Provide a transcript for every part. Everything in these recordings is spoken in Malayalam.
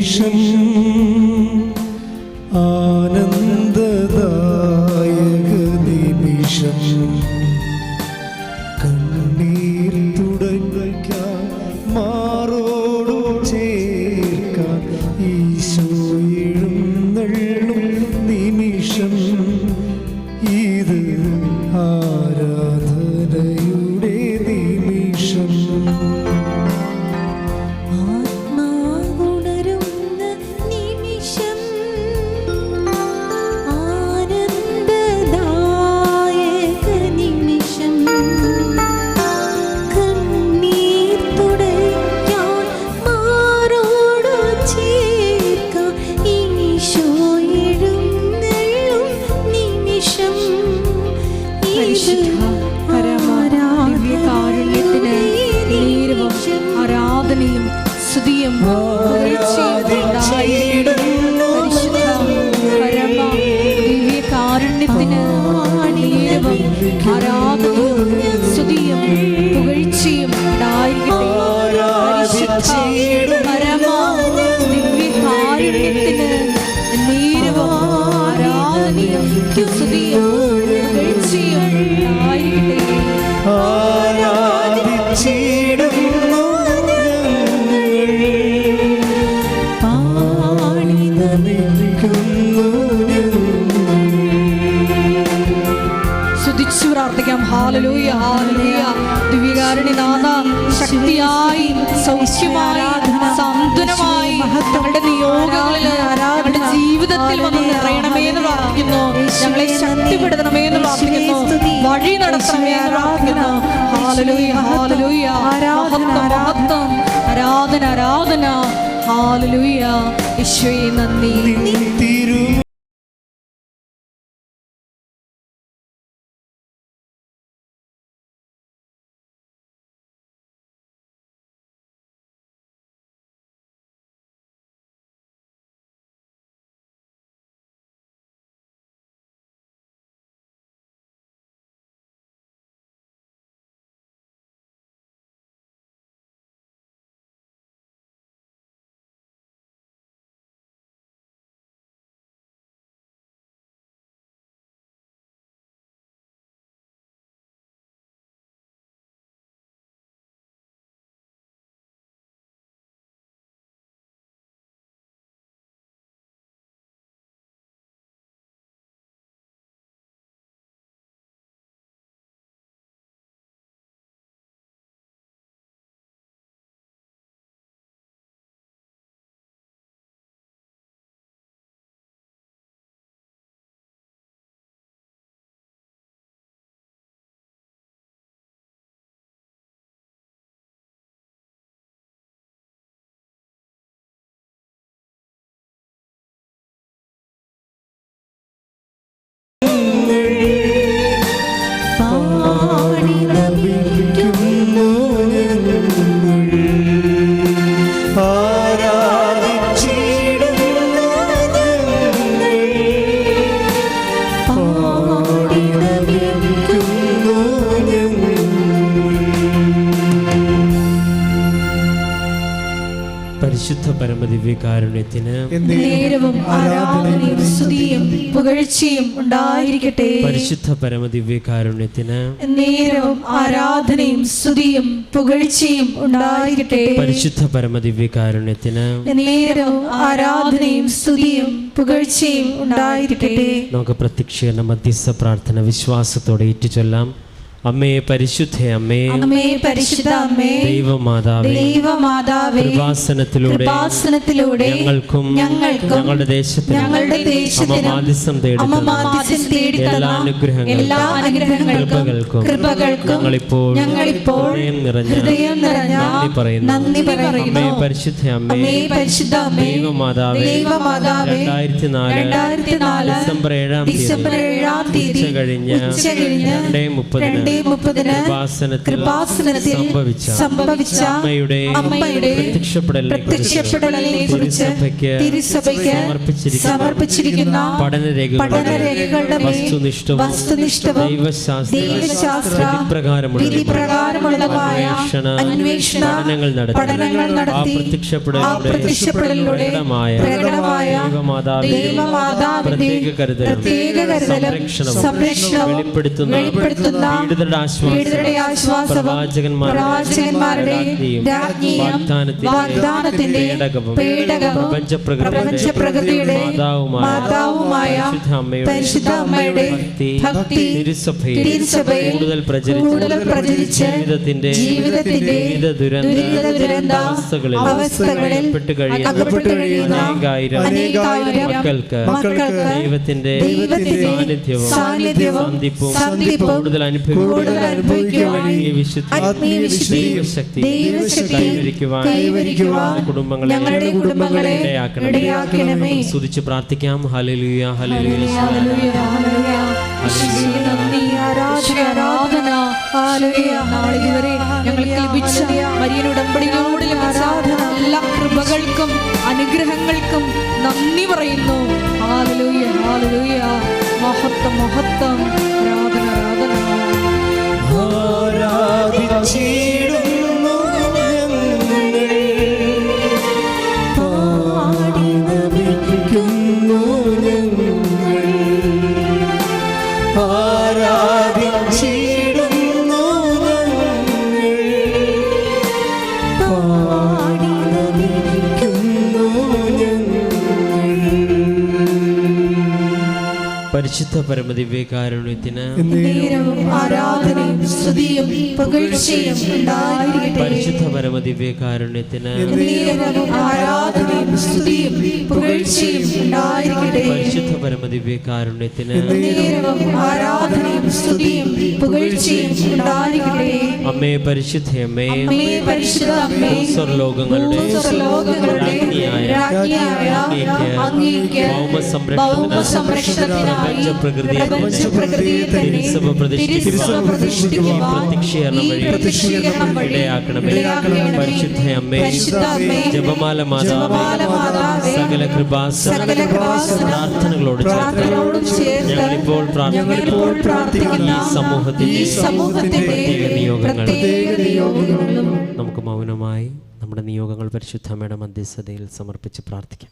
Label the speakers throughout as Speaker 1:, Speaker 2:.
Speaker 1: നിമിഷം ആനന്ദദായക നിമിഷം കണ്ണീർ തുടയ്ക്കാൻ മാറോടു ചേർക്കാൻ ഈശോ എഴുന്നള്ളും നിമിഷം ഇത് ആരാധനയുടെ നിമിഷം
Speaker 2: ആരാധനയും സ്തുതിയും ദിവ്യകാരുണ്യത്തിന് ആരാധനയും സ്തുതിയും പുകഴ്ചയും ദിവ്യകാരുണ്യത്തിന് നേരവും ആരാധനയും സ്തുതിയും പുകഴ്ചയും പ്രാർത്ഥിക്കാം. Hallelujah hallelujah. ദിവ്യകാരുണ്യനാഥ, ശക്തിയായി സൗഖ്യമായി സാന്ത്വനമായി ഞങ്ങളുടെ നിയോഗങ്ങളിൽ ഞങ്ങളുടെ ജീവിതത്തിൽ വന്ന് നിറയണമേ എന്ന് പ്രാർത്ഥിക്കുന്നു. ഞങ്ങളെ ശക്തിപ്പെടുത്തണമേ എന്ന് പ്രാർത്ഥിക്കുന്നു. വഴി നടത്തണമേ എന്ന് പ്രാർത്ഥിക്കുന്നു. Hallelujah hallelujah. മഹത്വം ആരാധന ആരാധന. ഹല്ലേലൂയ. യേശുവേ നന്ദി.
Speaker 3: പരിശുദ്ധ പരമദിവ്യകാരുണ്യത്തിന്
Speaker 2: നേരവും ആരാധനയും സ്തുതിയും പുകഴ്ചയും ഉണ്ടായിരിക്കട്ടെ.
Speaker 3: പരിശുദ്ധ പരമദിവ്യകാരുണ്യത്തിന്
Speaker 2: നേരവും ആരാധനയും സ്തുതിയും പുകഴ്ചയും ഉണ്ടായിരിക്കട്ടെ.
Speaker 3: പരിശുദ്ധ പരമദിവ്യകാരുണ്യത്തിന്
Speaker 2: നേരവും ആരാധനയും സ്തുതിയും പുകഴ്ചയും ഉണ്ടായിരിക്കട്ടെ.
Speaker 3: നമുക്ക് പ്രത്യക്ഷീകരണ മധ്യസ്ഥ പ്രാർത്ഥന വിശ്വാസത്തോടെ ഏറ്റുചൊല്ലാം. അമ്മേ പരിശുദ്ധ അമ്മേ,
Speaker 2: അമ്മേ പരിശുദ്ധ അമ്മേ,
Speaker 3: ദൈവമാതാവേ,
Speaker 2: ദൈവമാതാവേ,
Speaker 3: കൃപാസനത്തിലൂടെ ഞങ്ങൾക്കും ഞങ്ങളുടെ ദേശത്തിനും അമ്മമാധ്യസ്ഥം തേടി എല്ലാ അനുഗ്രഹങ്ങൾക്കും കൃപകൾക്കും ഞങ്ങളിപ്പോൾ ഹൃദയം നിറഞ്ഞ നന്ദി പറയുന്നു. അമ്മേ പരിശുദ്ധ അമ്മേ, ദൈവമാതാവേ, 2004 ഡിസംബർ 7 തീയതി ഉച്ച കഴിഞ്ഞ് 2:30
Speaker 2: 30 കൃപാസനത്തിൽ സംഭവിച്ച അമ്മയുടെ പ്രത്യക്ഷപ്പെടലിനെ കുറിച്ച് തിരുസഭയ്ക്ക് സമർപ്പിച്ചിരിക്കുന്ന പഠനരേഖകളുടെ വസ്തുനിഷ്ഠവും ദൈവശാസ്ത്ര വിധിപ്രകാരമുള്ളതുമായ അന്വേഷണ പഠനങ്ങൾ നടത്തി ആ പ്രത്യക്ഷപ്പെടലിലൂടെ പ്രകടമായ ദൈവമാതാവിന്റെ പ്രത്യേക കരുതലും സംരക്ഷണവും വെളിപ്പെടുത്തുന്ന പീഡിതരുടെ ആശ്വാസവും പ്രവാചകന്മാരുടെ രാജ്ഞിയും വാഗ്ദാനത്തിന്റെ പേടകവും പ്രപഞ്ചപ്രകൃതിയുടെ മാതാവുമായ പരിശുദ്ധ അമ്മയുടെ ഭക്തി തിരുസഭയിൽ കൂടുതൽ പ്രചരിച്ച് ജീവിതത്തിന്റെ ദുരിത അവസ്ഥകളിൽ അകപ്പെട്ടു കഴിയുന്ന അനേകായിരം മക്കൾക്ക് ദൈവത്തിന്റെ സാന്നിധ്യവും സന്ധിപ്പും കൂടുതൽ അനുഭവിക്കുവാൻ ആത്മീയ വിശുദ്ധി കൈവരിക്കുവാൻ ഞങ്ങളുടെ കുടുംബങ്ങളെ ഇടയാക്കണമേ.
Speaker 3: സ്തുതിച്ച് പ്രാർത്ഥിക്കാം. ഹല്ലേലൂയ ഹല്ലേലൂയ
Speaker 2: നാളിതുവരെ ഞങ്ങൾക്ക് ലഭിച്ച മരിയൻ ഉടമ്പടിയോട് ലഭിച്ച എല്ലാ കൃപകൾക്കും അനുഗ്രഹങ്ങൾക്കും നന്ദി പറയുന്നു. Hallelujah hallelujah. മഹത്വം മഹത്വം. ആരാധന ആരാധന.
Speaker 1: ആരാധിച്ചിടുന്നു പാടി നമിക്കുന്നു ആരാധിച്ചിടുന്നു പാടി നമിക്കുന്നു
Speaker 3: പരിശുദ്ധ പരമദിവ്യകാരുണ്യത്തിന്
Speaker 2: ആരാധനയും സ്തുതിയും പുകഴ്ചയും ഉണ്ടായിരിക്കട്ടെ.
Speaker 3: പരിശുദ്ധ പരമദിവ്യകാരുണ്യത്തിന്
Speaker 2: ആരാധനയും സ്തുതിയും പുകഴ്ചയും ഉണ്ടായിരിക്കട്ടെ.
Speaker 3: പരിശുദ്ധ പരമദിവ്യകാരുണ്യത്തിന്
Speaker 2: ആരാധനയും സ്തുതിയും പുകഴ്ചയും ഉണ്ടായിരിക്കട്ടെ.
Speaker 3: അമ്മേ പരിശുദ്ധയമ്മേ,
Speaker 2: അമ്മേ പരിശുദ്ധ അമ്മേ,
Speaker 3: ഭൂസ്വർലോകങ്ങളുടെ രാജ്ഞിയായ അങ്ങേയ്ക്ക് ഭൗമസംരക്ഷണത്തിനായി പ്രപഞ്ചപ്രകൃതിയെ തിരുസഭ പ്രതിഷ്ഠിക്കുവാൻ പ്രത്യക്ഷീകരണം വഴി ഇടയാക്കണമേ. പരിശുദ്ധ അമ്മേ, ജപമാല മാതാവേ, സകല പ്രാർത്ഥനകളോട് ചേർത്ത് ഞങ്ങളിപ്പോൾ പ്രാർത്ഥിക്കുന്ന ഈ സമൂഹത്തിന്റെ പ്രത്യേക നിയോഗങ്ങളും നമുക്ക് മൗനമായി നമ്മുടെ നിയോഗങ്ങൾ പരിശുദ്ധ അമ്മയുടെ മധ്യസ്ഥതയിൽ സമർപ്പിച്ച് പ്രാർത്ഥിക്കാം.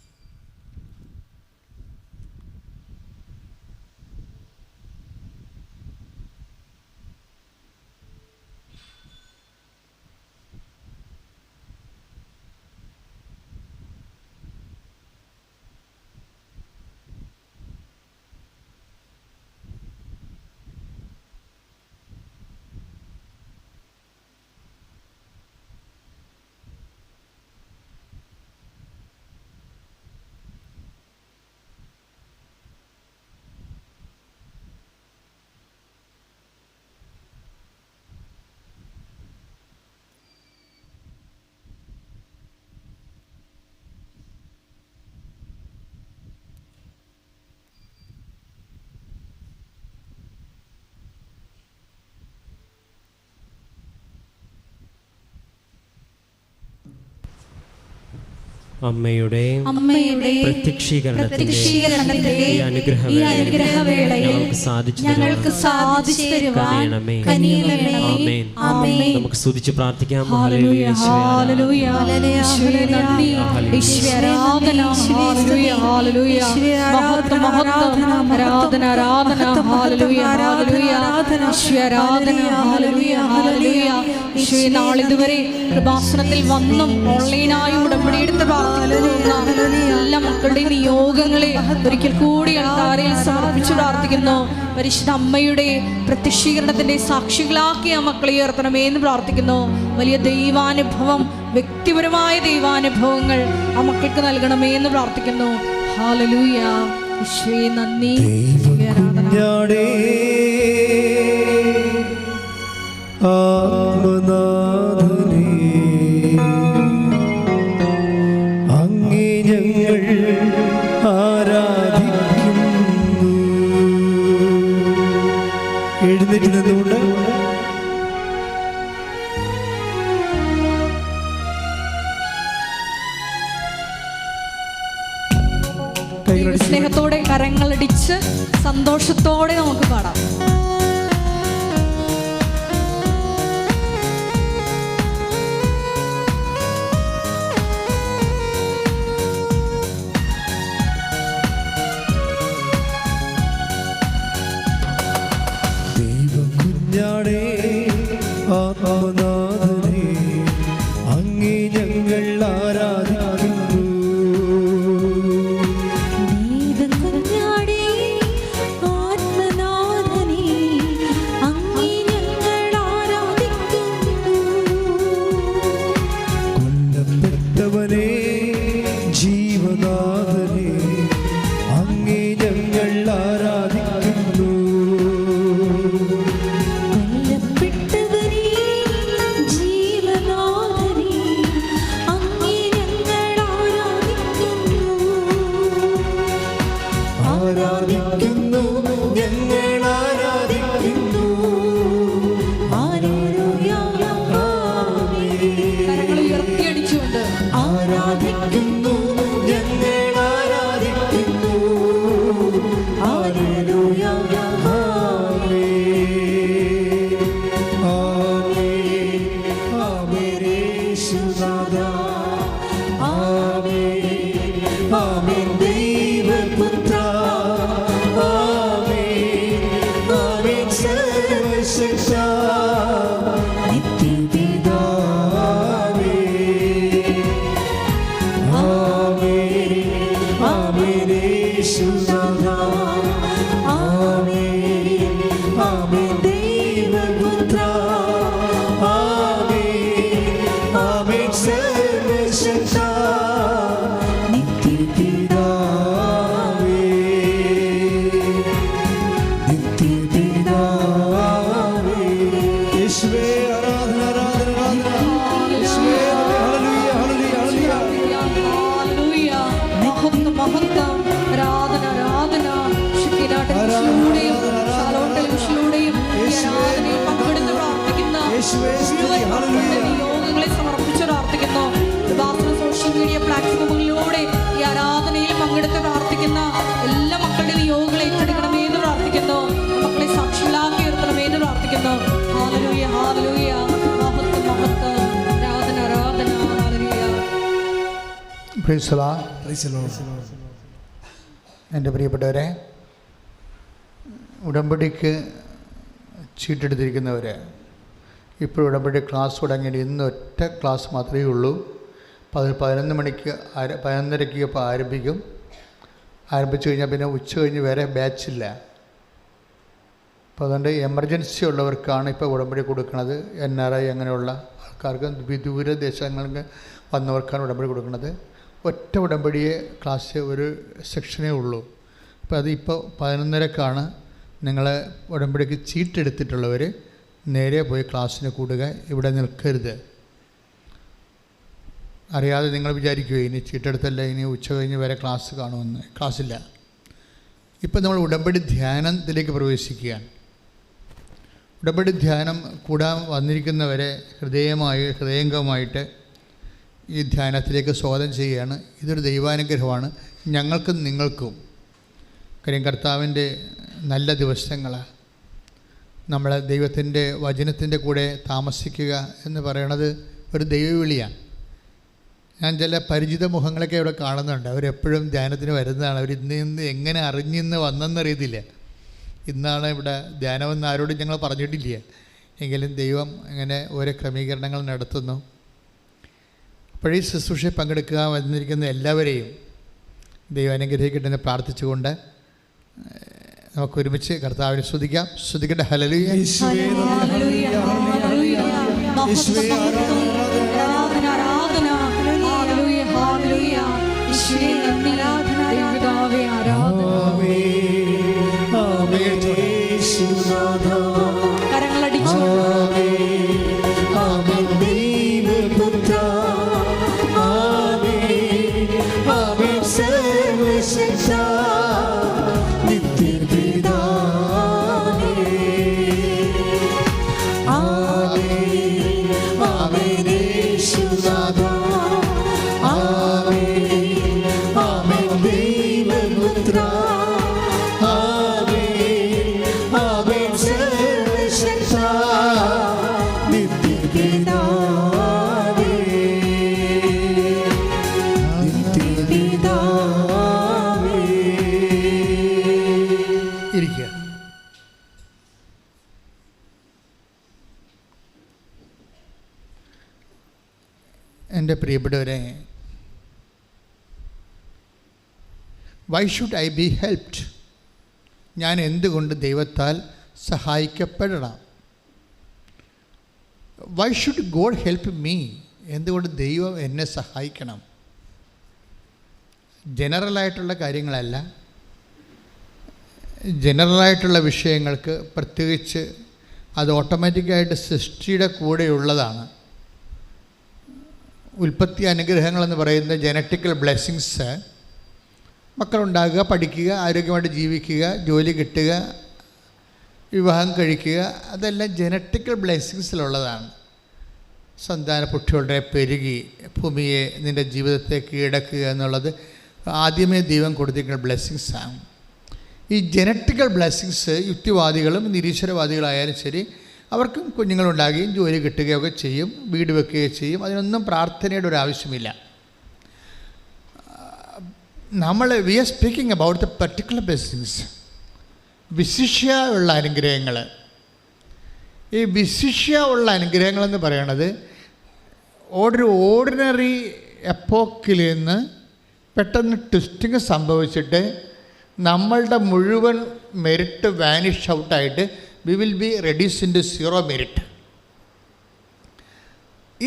Speaker 3: അമ്മയുടെ പ്രത്യക്ഷീകരണത്തിന്റെ ഈ അനുഗ്രഹവേളയിൽ ഞങ്ങൾക്ക് സാധിച്ചു തരുവാൻ കനിയണമേ. ആമേൻ. നമുക്ക് സ്തുതിച്ച് പ്രാർത്ഥിക്കാം. ഹല്ലേലൂയ ഹല്ലേലൂയ യേശുവേ നന്ദി, യേശുവേ ആരാധന. ഹല്ലേലൂയ ഹല്ലേലൂയ. മഹത്വം മഹത്വം. ആരാധന ആരാധന. ഹല്ലേലൂയ ഹല്ലേലൂയ യേശുവേ ആരാധന. ഹല്ലേലൂയ ഹല്ലേലൂയ യേശുവേ. നാളിതുവരെ കൃപാസനത്തിൽ വന്നും ഓൺലൈനായി ഉടമ്പടിയെടുത്ത് എല്ലാ മക്കളുടെ നിയോഗങ്ങളെ ഒരിക്കൽ കൂടി അൾത്താരയിൽ സമർപ്പിച്ചു പ്രാർത്ഥിക്കുന്നു. പരിശുദ്ധ അമ്മയുടെ പ്രത്യക്ഷീകരണത്തിന്റെ സാക്ഷികളാക്കി ആ മക്കളെ ഉയർത്തണമേ എന്ന് പ്രാർത്ഥിക്കുന്നു. വലിയ ദൈവാനുഭവം, വ്യക്തിപരമായ ദൈവാനുഭവങ്ങൾ ആ മക്കൾക്ക് നൽകണമേ എന്ന് പ്രാർത്ഥിക്കുന്നു. ഹല്ലേലൂയ യേശുവേ നന്ദി.
Speaker 1: ആത്മനാഥനേ, അങ്ങേ ഞങ്ങൾ ആരാധിക്കുന്നു. എഴുന്നേറ്റ് നിന്നുകൊണ്ട്
Speaker 2: സ്നേഹത്തോടെ കരങ്ങളടിച്ച് സന്തോഷത്തോടെ നമുക്ക് പാടാം.
Speaker 1: ദൈവകുഞ്ഞാടേ ആത്മനാഥനേ, അങ്ങേ ഞങ്ങൾ ആരാധിക്കുന്നു.
Speaker 4: ദൈവകുഞ്ഞാടേ ആത്മനാഥനേ, അങ്ങേ ഞങ്ങൾ ആരാധിക്കുന്നു.
Speaker 1: കൊല്ലപ്പെട്ടവനേ ജീവനാഥനേ, അങ്ങേ ഞങ്ങൾ ആരാധിക്കുന്നു.
Speaker 4: കൊല്ലപ്പെട്ടവനേ ജീവനാഥനേ, അങ്ങേ ഞങ്ങൾ ആരാധിക്കുന്നു.
Speaker 1: ആരാധിക്കുന്നു, ഞങ്ങൾ ആരാധിക്കുന്നു.
Speaker 4: ഹല്ലേലൂയ.
Speaker 2: കരങ്ങൾ ഉയർത്തിയടിച്ചുകൊണ്ട്
Speaker 1: ആരാധിക്കുന്നു, ഞങ്ങൾ ആരാധിക്കുന്നു.
Speaker 4: ഹല്ലേലൂയ.
Speaker 2: നിയോഗങ്ങളെ സമർപ്പിച്ച് പ്രാർത്ഥിക്കുന്നു. സോഷ്യൽ മീഡിയ പ്ലാറ്റ്ഫോമുകളിലൂടെ ഈ ആരാധനയിൽ പങ്കെടുത്ത് പ്രാർത്ഥിക്കുന്ന എല്ലാ മക്കളുടെ നിയോഗങ്ങളെ ഏറ്റെടുക്കണമേ എന്ന് പ്രാർത്ഥിക്കുന്നു. മക്കളെ സാക്ഷികളാക്കി ഉയർത്തണമേ എന്ന് പ്രാർത്ഥിക്കുന്നു. ഹല്ലേലൂയ, ഹല്ലേലൂയ, മഹത്വം, മഹത്വം, ആരാധന, ആരാധന, ഹല്ലേലൂയ.
Speaker 5: Praise the Lord. എൻ്റെ പ്രിയപ്പെട്ടവരെ, ഉടമ്പടിക്ക് ചീട്ടെടുത്തിരിക്കുന്നവർ ഇപ്പോൾ ഉടമ്പടി ക്ലാസ് തുടങ്ങിയിട്ട് ഇന്ന് ഒറ്റ ക്ലാസ് മാത്രമേ ഉള്ളൂ. 11 മണിക്ക് 11:30 ഇപ്പോൾ ആരംഭിക്കും. ആരംഭിച്ചു കഴിഞ്ഞാൽ പിന്നെ ഉച്ച കഴിഞ്ഞ് വേറെ ബാച്ചില്ല. അപ്പോൾ അതുകൊണ്ട് എമർജൻസി ഉള്ളവർക്കാണ് ഇപ്പോൾ ഉടമ്പടി കൊടുക്കുന്നത്. NRI അങ്ങനെയുള്ള ആൾക്കാർക്ക്, ദൂരദേശങ്ങളിൽ വന്നവർക്കാണ് ഉടമ്പടി കൊടുക്കുന്നത്. ഒറ്റ ഉടമ്പടിയെ ക്ലാസ് ഒരു സെക്ഷനേ ഉള്ളൂ. അപ്പോൾ അതിപ്പോൾ 11:30ക്കാണ്. നിങ്ങൾ ഉടമ്പടിക്ക് ചീട്ടെടുത്തിട്ടുള്ളവർ നേരെ പോയി ക്ലാസ്സിന് കൂടുക, ഇവിടെ നിൽക്കരുത്. അറിയാതെ നിങ്ങൾ വിചാരിക്കുകയോ ഇനി ചീട്ടെടുത്തല്ല ഇനി ഉച്ച കഴിഞ്ഞ് വരെ ക്ലാസ് കാണുമെന്ന്. ക്ലാസ്സില്ല. ഇപ്പം നമ്മൾ ഉടമ്പടി ധ്യാനത്തിലേക്ക് പ്രവേശിക്കുകയാണ്. ഉടമ്പടി ധ്യാനം കൂടാൻ വന്നിരിക്കുന്നവരെ ഹൃദയംഗമായിട്ട് ഈ ധ്യാനത്തിലേക്ക് സ്വാഗതം ചെയ്യുകയാണ്. ഇതൊരു ദൈവാനുഗ്രഹമാണ് ഞങ്ങൾക്കും നിങ്ങൾക്കും. കാര്യം കർത്താവിൻ്റെ നല്ല ദിവസങ്ങളാണ്. നമ്മളെ ദൈവത്തിൻ്റെ വചനത്തിൻ്റെ കൂടെ താമസിക്കുക എന്ന് പറയണത് ഒരു ദൈവവിളിയാണ്. ഞാൻ ചില പരിചിത മുഖങ്ങളൊക്കെ ഇവിടെ കാണുന്നുണ്ട്. അവരെപ്പോഴും ധ്യാനത്തിന് വരുന്നതാണ്. അവർ ഇന്ന് എങ്ങനെ അറിഞ്ഞിന്ന് വന്നെന്നറിയത്തില്ല. ഇന്നാണ് ഇവിടെ ധ്യാനമെന്ന് ആരോടും ഞങ്ങൾ പറഞ്ഞിട്ടില്ല. എങ്കിലും ദൈവം ഇങ്ങനെ ഓരോ ക്രമീകരണങ്ങൾ നടത്തുന്നു. അപ്പോഴീ ശുശ്രൂഷയിൽ പങ്കെടുക്കുക വന്നിരിക്കുന്ന എല്ലാവരെയും ദൈവം അനുഗ്രഹിക്കട്ടെ എന്ന് പ്രാർത്ഥിച്ചുകൊണ്ട് നമുക്കൊരുമിച്ച് കർത്താവിനെ സ്തുതിക്കാം. സ്തുതിക്കട്ടെ. ഹല്ലേലൂയ.
Speaker 2: കരങ്ങളടിച്ചു
Speaker 1: ദൈവപുത്ര
Speaker 5: എൻ്റെ പ്രിയപ്പെട്ടവരെ, why should I be helped? ഞാൻ എന്തുകൊണ്ട് ദൈവത്താൽ സഹായിക്കപ്പെടണം? Why should God help me? എന്തുകൊണ്ട് ദൈവം എന്നെ സഹായിക്കണം? ജനറലായിട്ടുള്ള കാര്യങ്ങളല്ല, ജനറലായിട്ടുള്ള വിഷയങ്ങൾക്ക് പ്രത്യേകിച്ച് അത് ഓട്ടോമാറ്റിക്കായിട്ട് സൃഷ്ടിയുടെ കൂടെയുള്ളതാണ്. ഉൽപ്പത്തി അനുഗ്രഹങ്ങളെന്ന് പറയുന്ന ജനറ്റിക്കൽ ബ്ലെസ്സിങ്സ്, മക്കളുണ്ടാകുക, പഠിക്കുക, ആരോഗ്യമായിട്ട് ജീവിക്കുക, ജോലി കിട്ടുക, വിവാഹം കഴിക്കുക, അതെല്ലാം ജനറ്റിക്കൽ ബ്ലെസ്സിങ്സിലുള്ളതാണ്. സന്താന പുഷ്ടികളുടെ പെരുകി ഭൂമിയെ നിൻ്റെ ജീവിതത്തെ കീഴടക്കുക എന്നുള്ളത് ആദ്യമേ ദൈവം കൊടുത്തിരിക്കുന്ന ബ്ലെസ്സിങ്സാണ്. ഈ ജനറ്റിക്കൽ ബ്ലെസ്സിങ്സ് യുക്തിവാദികളും നിരീശ്വരവാദികളായാലും ശരി, അവർക്കും കുഞ്ഞുങ്ങളുണ്ടാകുകയും ജോലി കിട്ടുകയൊക്കെ ചെയ്യും, വീട് വെക്കുകയും ചെയ്യും. അതിനൊന്നും പ്രാർത്ഥനയുടെ ഒരു ആവശ്യമില്ല. We are speaking about the particular blessings, വിശിഷ്യ ഉള്ള അനുഗ്രഹങ്ങൾ. ഈ വിശിഷ്യ ഉള്ള അനുഗ്രഹങ്ങളെന്ന് പറയണത് ഒരു ഓർഡിനറി എപ്പോക്കിൽ നിന്ന് പെട്ടെന്ന് ട്വിസ്റ്റിങ് സംഭവിച്ചിട്ട് നമ്മളുടെ മുഴുവൻ മെറിറ്റ് വാനിഷ് ഔട്ടായിട്ട് we will be reduce into zero merit.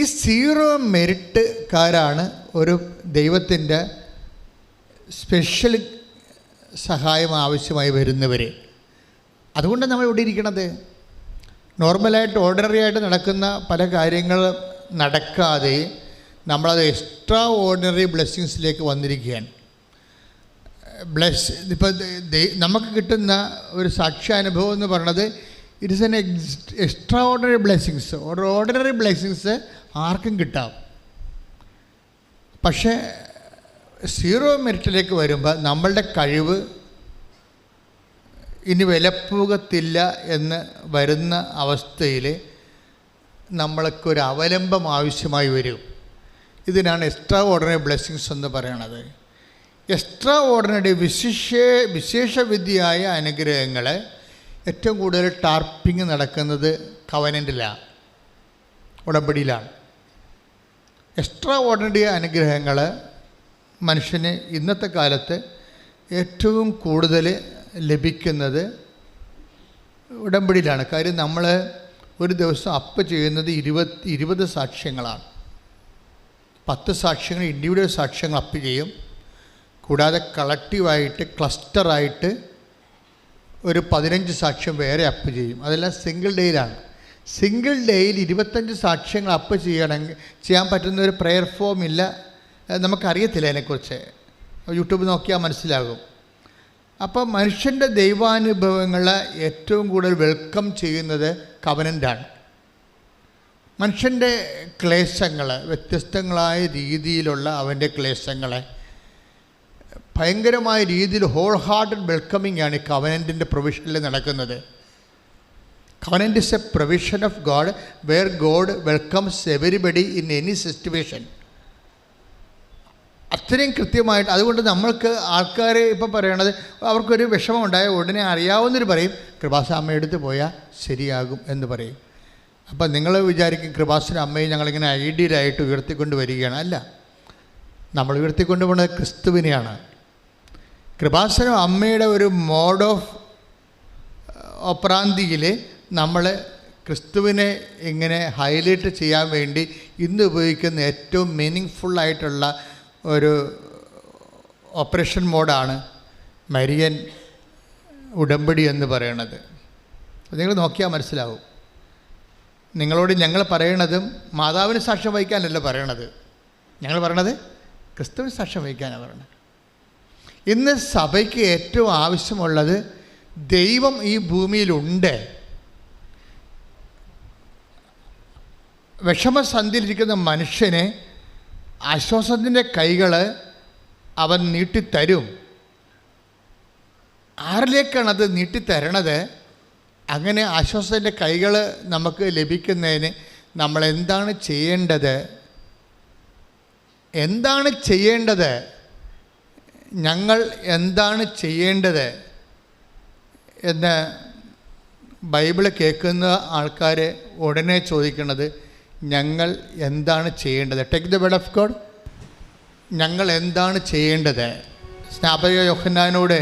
Speaker 5: ഈ സീറോ മെറിറ്റുകാരാണ് ഒരു ദൈവത്തിൻ്റെ സ്പെഷ്യൽ സഹായം ആവശ്യമായി വരുന്നവർ. അതുകൊണ്ട് നമ്മൾ ഇവിടെ ഇരിക്കണത്. നോർമലായിട്ട് ഓർഡിനറി ആയിട്ട് നടക്കുന്ന പല കാര്യങ്ങൾ നടക്കാതെ നമ്മളത് എക്സ്ട്രാ ഓർഡിനറി ബ്ലെസ്സിങ്സിലേക്ക് വന്നിരിക്കുകയാണ്. ഇപ്പം നമുക്ക് കിട്ടുന്ന ഒരു സാക്ഷ്യാനുഭവം എന്ന് പറയുന്നത് it is an extra ordinary blessings. ഒരു ഓർഡിനറി ബ്ലെസ്സിങ്സ് ആർക്കും കിട്ടാം. പക്ഷേ സീറോ മെറിറ്റിലേക്ക് വരുമ്പോൾ നമ്മളുടെ കഴിവ് ഇനി വിലപ്പോകത്തില്ല എന്ന് വരുന്ന അവസ്ഥയിൽ നമ്മൾക്കൊരു അവലംബം ആവശ്യമായി വരും. ഇതിനാണ് എക്സ്ട്രാ ഓർഡിനറി ബ്ലെസ്സിങ്സ് എന്ന് പറയണത്. എക്സ്ട്രാ ഓർഡിനറി വിശേഷവിദ്യയായ അനുഗ്രഹങ്ങൾ ഏറ്റവും കൂടുതൽ ടാർപ്പിംഗ് നടക്കുന്നത് കവനൻറ്റിലാണ്, ഉടമ്പടിയിലാണ്. എക്സ്ട്രാ ഓർഡിനറി അനുഗ്രഹങ്ങൾ മനുഷ്യന് ഇന്നത്തെ കാലത്ത് ഏറ്റവും കൂടുതൽ ലഭിക്കുന്നത് ഉടമ്പടിയിലാണ്. കാര്യം നമ്മൾ ഒരു ദിവസം അപ്പ് ചെയ്യുന്നത് 20 സാക്ഷ്യങ്ങളാണ്. 10 സാക്ഷ്യങ്ങൾ ഇൻഡിവിജ്വൽ സാക്ഷ്യങ്ങൾ അപ്പ് ചെയ്യും. കൂടാതെ കളക്റ്റീവായിട്ട് ക്ലസ്റ്ററായിട്ട് ഒരു 15 സാക്ഷ്യം വേറെ അപ്പ് ചെയ്യും. അതെല്ലാം സിംഗിൾ ഡേയിലാണ്. സിംഗിൾ ഡേയിൽ 25 സാക്ഷ്യങ്ങൾ അപ്പ് ചെയ്യാൻ പറ്റുന്ന ഒരു പ്രെയർ ഫോം ഇല്ല. നമുക്കറിയത്തില്ല അതിനെക്കുറിച്ച്. യൂട്യൂബ് നോക്കിയാൽ മനസ്സിലാകും. അപ്പോൾ മനുഷ്യൻ്റെ ദൈവാനുഭവങ്ങൾ ഏറ്റവും കൂടുതൽ വെൽക്കം ചെയ്യുന്നത് കവനൻ്റാണ്. മനുഷ്യൻ്റെ ക്ലേശങ്ങൾ, വ്യത്യസ്തങ്ങളായ രീതിയിലുള്ള അവൻ്റെ ക്ലേശങ്ങളെ ഭയങ്കരമായ രീതിയിൽ ഹോൾ ഹാർട്ടഡ് വെൽക്കമിംഗ് ആണ് ഈ കവനൻറ്റിൻ്റെ പ്രൊവിഷനിൽ നടക്കുന്നത്. Covenant is A provision of God wear God welcomes everybody in any situation. അത്രയും കൃത്യമായിട്ട്. അതുകൊണ്ട് നമ്മൾക്ക് ആൾക്കാർ ഇപ്പം പറയണത് അവർക്കൊരു വിഷമം ഉണ്ടായ ഉടനെ അറിയാവുന്നവർ പറയും കൃപാസ അമ്മയെടുത്ത് പോയാൽ ശരിയാകും എന്ന് പറയും. അപ്പം നിങ്ങൾ വിചാരിക്കും കൃപാസന അമ്മയെ ഞങ്ങളിങ്ങനെ ഐഡിയലായിട്ട് ഉയർത്തിക്കൊണ്ട് വരികയാണ്. അല്ല, നമ്മൾ ഉയർത്തിക്കൊണ്ട് പോകുന്നത് ക്രിസ്തുവിനെയാണ്. കൃപാസന അമ്മയുടെ ഒരു മോഡ് ഓഫ് ഓപ്പറാന്തിയിൽ നമ്മൾ ക്രിസ്തുവിനെ ഇങ്ങനെ ഹൈലൈറ്റ് ചെയ്യാൻ വേണ്ടി ഇന്ന് ഉപയോഗിക്കുന്ന ഏറ്റവും മീനിങ് ഫുള്ളായിട്ടുള്ള ഒരു ഓപ്പറേഷൻ മോഡാണ് മരിയൻ ഉടമ്പടി എന്ന് പറയണത്. നിങ്ങൾ നോക്കിയാൽ മനസ്സിലാവും. നിങ്ങളോട് ഞങ്ങൾ പറയണതും മാതാവിന് സാക്ഷ്യം വഹിക്കാനല്ല പറയണത്. ഞങ്ങൾ പറയണത് ക്രിസ്തുവിന് സാക്ഷ്യം വഹിക്കാനാണ് പറയണത്. ഇന്ന് സഭയ്ക്ക് ഏറ്റവും ആവശ്യമുള്ളത് ദൈവം ഈ ഭൂമിയിലുണ്ട്. വിഷമസന്ധിയിലിരിക്കുന്ന മനുഷ്യനെ ആശ്വാസത്തിൻ്റെ കൈകൾ അവൻ നീട്ടിത്തരും. ആരിലേക്കാണത് നീട്ടിത്തരണത്? അങ്ങനെ ആശ്വാസത്തിൻ്റെ കൈകൾ നമുക്ക് ലഭിക്കുന്നതിന് നമ്മൾ എന്താണ് ചെയ്യേണ്ടത്? ഞങ്ങൾ എന്താണ് ചെയ്യേണ്ടത് എന്ന് ബൈബിൾ കേൾക്കുന്ന ആൾക്കാർ ഉടനെ ചോദിക്കുന്നത് ഞങ്ങൾ എന്താണ് ചെയ്യേണ്ടത്? Take the word of God. ഞങ്ങൾ എന്താണ് ചെയ്യേണ്ടത്? സ്നാപക യോഹന്നാനോട്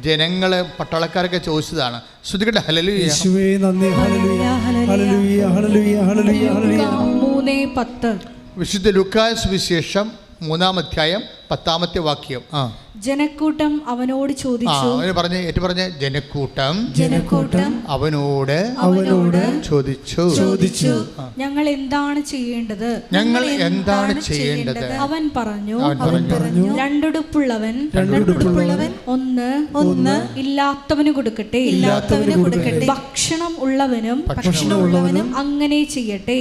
Speaker 5: ജനങ്ങൾ പട്ടാളക്കാരൊക്കെ ചോദിച്ചതാണ്. ശ്രുതികട്ടെ ഹല്ലേലൂയ.
Speaker 1: യേശുവേ നന്ദി. ഹല്ലേലൂയ ഹല്ലേലൂയ ഹല്ലേലൂയ ഹല്ലേലൂയ ഹല്ലേലൂയ.
Speaker 2: 3:10
Speaker 5: വിശുദ്ധ ലൂക്കായുടെ സുവിശേഷം 3-ാം അധ്യായം 10-ാമത്തെ വാക്യം.
Speaker 2: ജനക്കൂട്ടം അവനോട് ചോദിച്ചു.
Speaker 5: അവന് പറഞ്ഞ് ഏറ്റു പറഞ്ഞ ജനക്കൂട്ടം
Speaker 2: അവനോട്
Speaker 5: ചോദിച്ചു
Speaker 2: ഞങ്ങൾ എന്താണ് ചെയ്യേണ്ടത്? അവൻ പറഞ്ഞു രണ്ടുടുപ്പുള്ളവൻ ഒന്ന് ഇല്ലാത്തവന് കൊടുക്കട്ടെ, ഭക്ഷണം ഉള്ളവനും അങ്ങനെ ചെയ്യട്ടെ.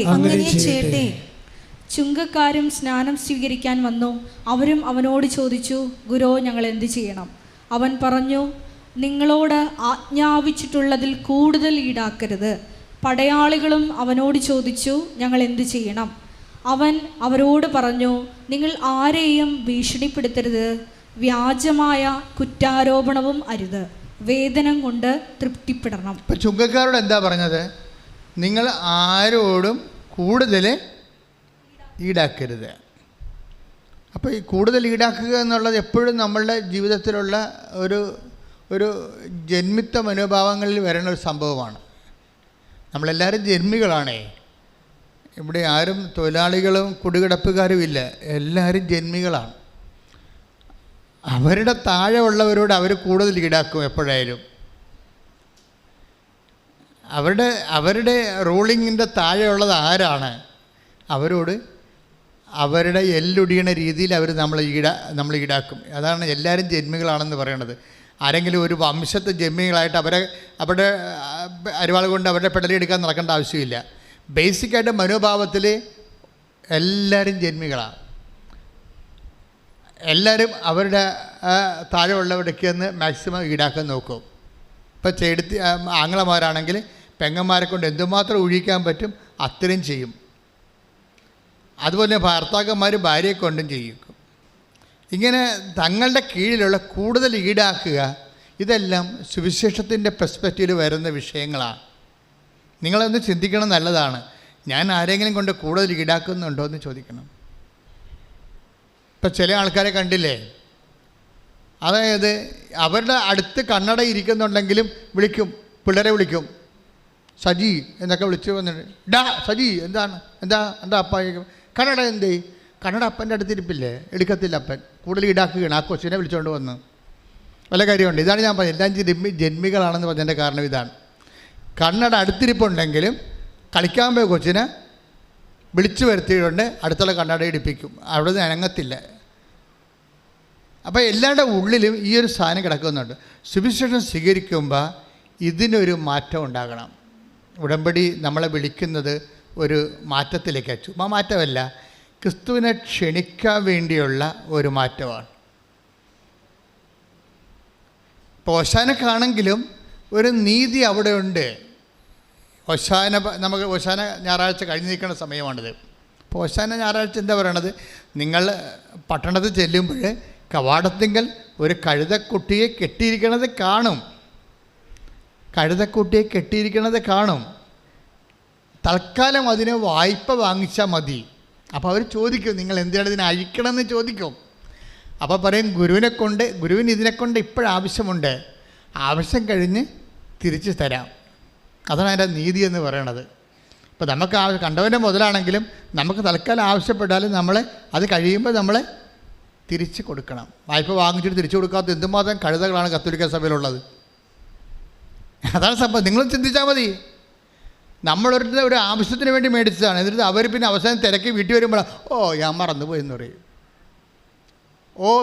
Speaker 2: ചുങ്കക്കാരും സ്നാനം സ്വീകരിക്കാൻ വന്നു. അവരും അവനോട് ചോദിച്ചു, ഗുരോ, ഞങ്ങൾ എന്ത് ചെയ്യണം? അവൻ പറഞ്ഞു, നിങ്ങളോട് ആജ്ഞാപിച്ചിട്ടുള്ളതിൽ കൂടുതൽ ഈടാക്കരുത്. പടയാളികളും അവനോട് ചോദിച്ചു, ഞങ്ങൾ എന്ത് ചെയ്യണം? അവൻ അവരോട് പറഞ്ഞു, നിങ്ങൾ ആരെയും ഭീഷണിപ്പെടുത്തരുത്, വ്യാജമായ കുറ്റാരോപണവും അരുത്, വേതനം കൊണ്ട് തൃപ്തിപ്പെടണം.
Speaker 5: ഇപ്പം ചുങ്കക്കാരോട് എന്താ പറഞ്ഞത്? നിങ്ങൾ ആരോടും കൂടുതൽ ഈടാക്കരുത്. അപ്പോൾ ഈ കൂടുതൽ ഈടാക്കുക എന്നുള്ളത് എപ്പോഴും നമ്മളുടെ ജീവിതത്തിലുള്ള ഒരു ജന്മിത്ത മനോഭാവങ്ങളിൽ വരുന്ന ഒരു സംഭവമാണ്. നമ്മളെല്ലാവരും ജന്മികളാണേ. ഇവിടെ ആരും തൊഴിലാളികളും കുടികിടപ്പുകാരും ഇല്ല, എല്ലാവരും ജന്മികളാണ്. അവരുടെ താഴെ ഉള്ളവരോട് അവർ കൂടുതൽ ഈടാക്കും. എപ്പോഴായാലും അവരുടെ റൂളിങ്ങിൻ്റെ താഴെയുള്ളത് ആരാണ്, അവരോട് അവരുടെ എല്ലൊടിയണ രീതിയിൽ അവർ നമ്മൾ ഈടാക്കും. അതാണ് എല്ലാവരും ജന്മികളാണെന്ന് പറയണത്. ആരെങ്കിലും ഒരു വംശത്തെ ജന്മികളായിട്ട് അവരുടെ അരിവാൾ കൊണ്ട് അവരുടെ പെടലെടുക്കാൻ നടക്കേണ്ട ആവശ്യമില്ല. ബേസിക്കായിട്ട് മനോഭാവത്തിൽ എല്ലാവരും ജന്മികളാണ്. എല്ലാവരും അവരുടെ താഴെയുള്ളവർക്ക് നിന്ന് മാക്സിമം ഈടാക്കാൻ നോക്കും. ഇപ്പോൾ ചേടുത്തി ആങ്ങളമാരാണെങ്കിൽ പെങ്ങന്മാരെ കൊണ്ട് എന്തുമാത്രം ഒഴിക്കാൻ പറ്റും അത്രയും ചെയ്യും. അതുപോലെ ഭർത്താക്കന്മാർ ഭാര്യയെ കൊണ്ടും ചെയ്യും. ഇങ്ങനെ തങ്ങളുടെ കീഴിലുള്ള കൂടുതൽ ഈടാക്കുക, ഇതെല്ലാം സുവിശേഷത്തിൻ്റെ പെർസ്പെക്റ്റീവിൽ വരുന്ന വിഷയങ്ങളാണ്. നിങ്ങളൊന്ന് ചിന്തിക്കണം, നല്ലതാണ്. ഞാൻ ആരെങ്കിലും കൊണ്ട് കൂടുതൽ ഈടാക്കുന്നുണ്ടോ എന്ന് ചോദിക്കണം. ഇപ്പം ചില ആൾക്കാരെ കണ്ടില്ലേ, അതായത് അവരുടെ അടുത്ത് കണ്ണട ഇരിക്കുന്നുണ്ടെങ്കിലും പിള്ളേരെ വിളിക്കും, സജി എന്നൊക്കെ വിളിച്ച് വന്നിട്ട്, ഡാ സജി എന്താ അപ്പ കണ്ണട എന്തേ? കണ്ണട അപ്പൻ്റെ അടുത്തിരിപ്പില്ലേ, എടുക്കത്തില്ല അപ്പൻ, കൂടുതൽ ഈടാക്കുകയാണ്. ആ കൊച്ചിനെ വിളിച്ചുകൊണ്ട് വന്ന് വല്ല കാര്യമുണ്ട്. ഇതാണ് ഞാൻ പറഞ്ഞത്, എല്ലാം ജന്മികളാണെന്ന് പറഞ്ഞതിൻ്റെ കാരണം ഇതാണ്. കണ്ണട അടുത്തിരിപ്പുണ്ടെങ്കിലും കളിക്കാൻ പോയ കൊച്ചിനെ വിളിച്ചു വരുത്തിയിട്ടുണ്ട്, അടുത്തുള്ള കണ്ണട ഇടിപ്പിക്കും, അവിടെ നിന്ന് അനങ്ങത്തില്ല. അപ്പോൾ എല്ലാവരുടെ ഉള്ളിലും ഈ ഒരു സാധനം കിടക്കുന്നുണ്ട്. സുവിശേഷം സ്വീകരിക്കുമ്പോൾ ഇതിനൊരു മാറ്റം ഉണ്ടാകണം. ഉടമ്പടി നമ്മളെ വിളിക്കുന്നത് ഒരു മാറ്റത്തിലേക്ക് അയച്ചു. ആ മാറ്റമല്ല, ക്രിസ്തുവിനെ ക്ഷണിക്കാൻ വേണ്ടിയുള്ള ഒരു മാറ്റമാണ്. ഇപ്പോൾ ഓശാനക്കാണെങ്കിലും ഒരു നീതി അവിടെ ഉണ്ട്. നമുക്ക് ഓശാന ഞായറാഴ്ച കഴിഞ്ഞ് നിൽക്കുന്ന സമയമാണിത്. അപ്പോൾ ഓശാന ഞായറാഴ്ച എന്താ പറയണത്? നിങ്ങൾ പട്ടണത്തിൽ ചെല്ലുമ്പോൾ കവാടത്തിങ്കൽ ഒരു കഴുതക്കുട്ടിയെ കെട്ടിയിരിക്കണത് കാണും. തൽക്കാലം അതിന് വായ്പ വാങ്ങിച്ചാൽ മതി. അപ്പോൾ അവർ ചോദിക്കും, നിങ്ങൾ എന്തിനാണ് ഇതിനെ അഴിക്കണമെന്ന് ചോദിക്കും. അപ്പോൾ പറയും, ഗുരുവിന് ഇതിനെക്കൊണ്ട് ഇപ്പോഴാവശ്യമുണ്ട്, ആവശ്യം കഴിഞ്ഞ് തിരിച്ച് തരാം. അതാണ് അതിൻ്റെ നീതി എന്ന് പറയണത്. ഇപ്പോൾ നമുക്ക് കണ്ടവൻ്റെ മുതലാണെങ്കിലും നമുക്ക് തൽക്കാലം ആവശ്യപ്പെട്ടാലും അത് കഴിയുമ്പോൾ നമ്മൾ തിരിച്ച് കൊടുക്കണം. വായ്പ വാങ്ങിച്ചിട്ട് തിരിച്ചു കൊടുക്കാത്ത എന്തുമാത്രം കഴുതകളാണ് കത്തോലിക്ക സഭയിലുള്ളത്. അതാണ് സംഭവം. നിങ്ങൾ ചിന്തിച്ചാൽ മതി. ഒരു ആവശ്യത്തിന് വേണ്ടി മേടിച്ചതാണ്. എന്നിട്ട് അവർ പിന്നെ അവസാനം തിരക്കി വീട്ടിൽ വരുമ്പോഴാണ്, ഞാൻ മറന്നുപോയി എന്ന് പറയും.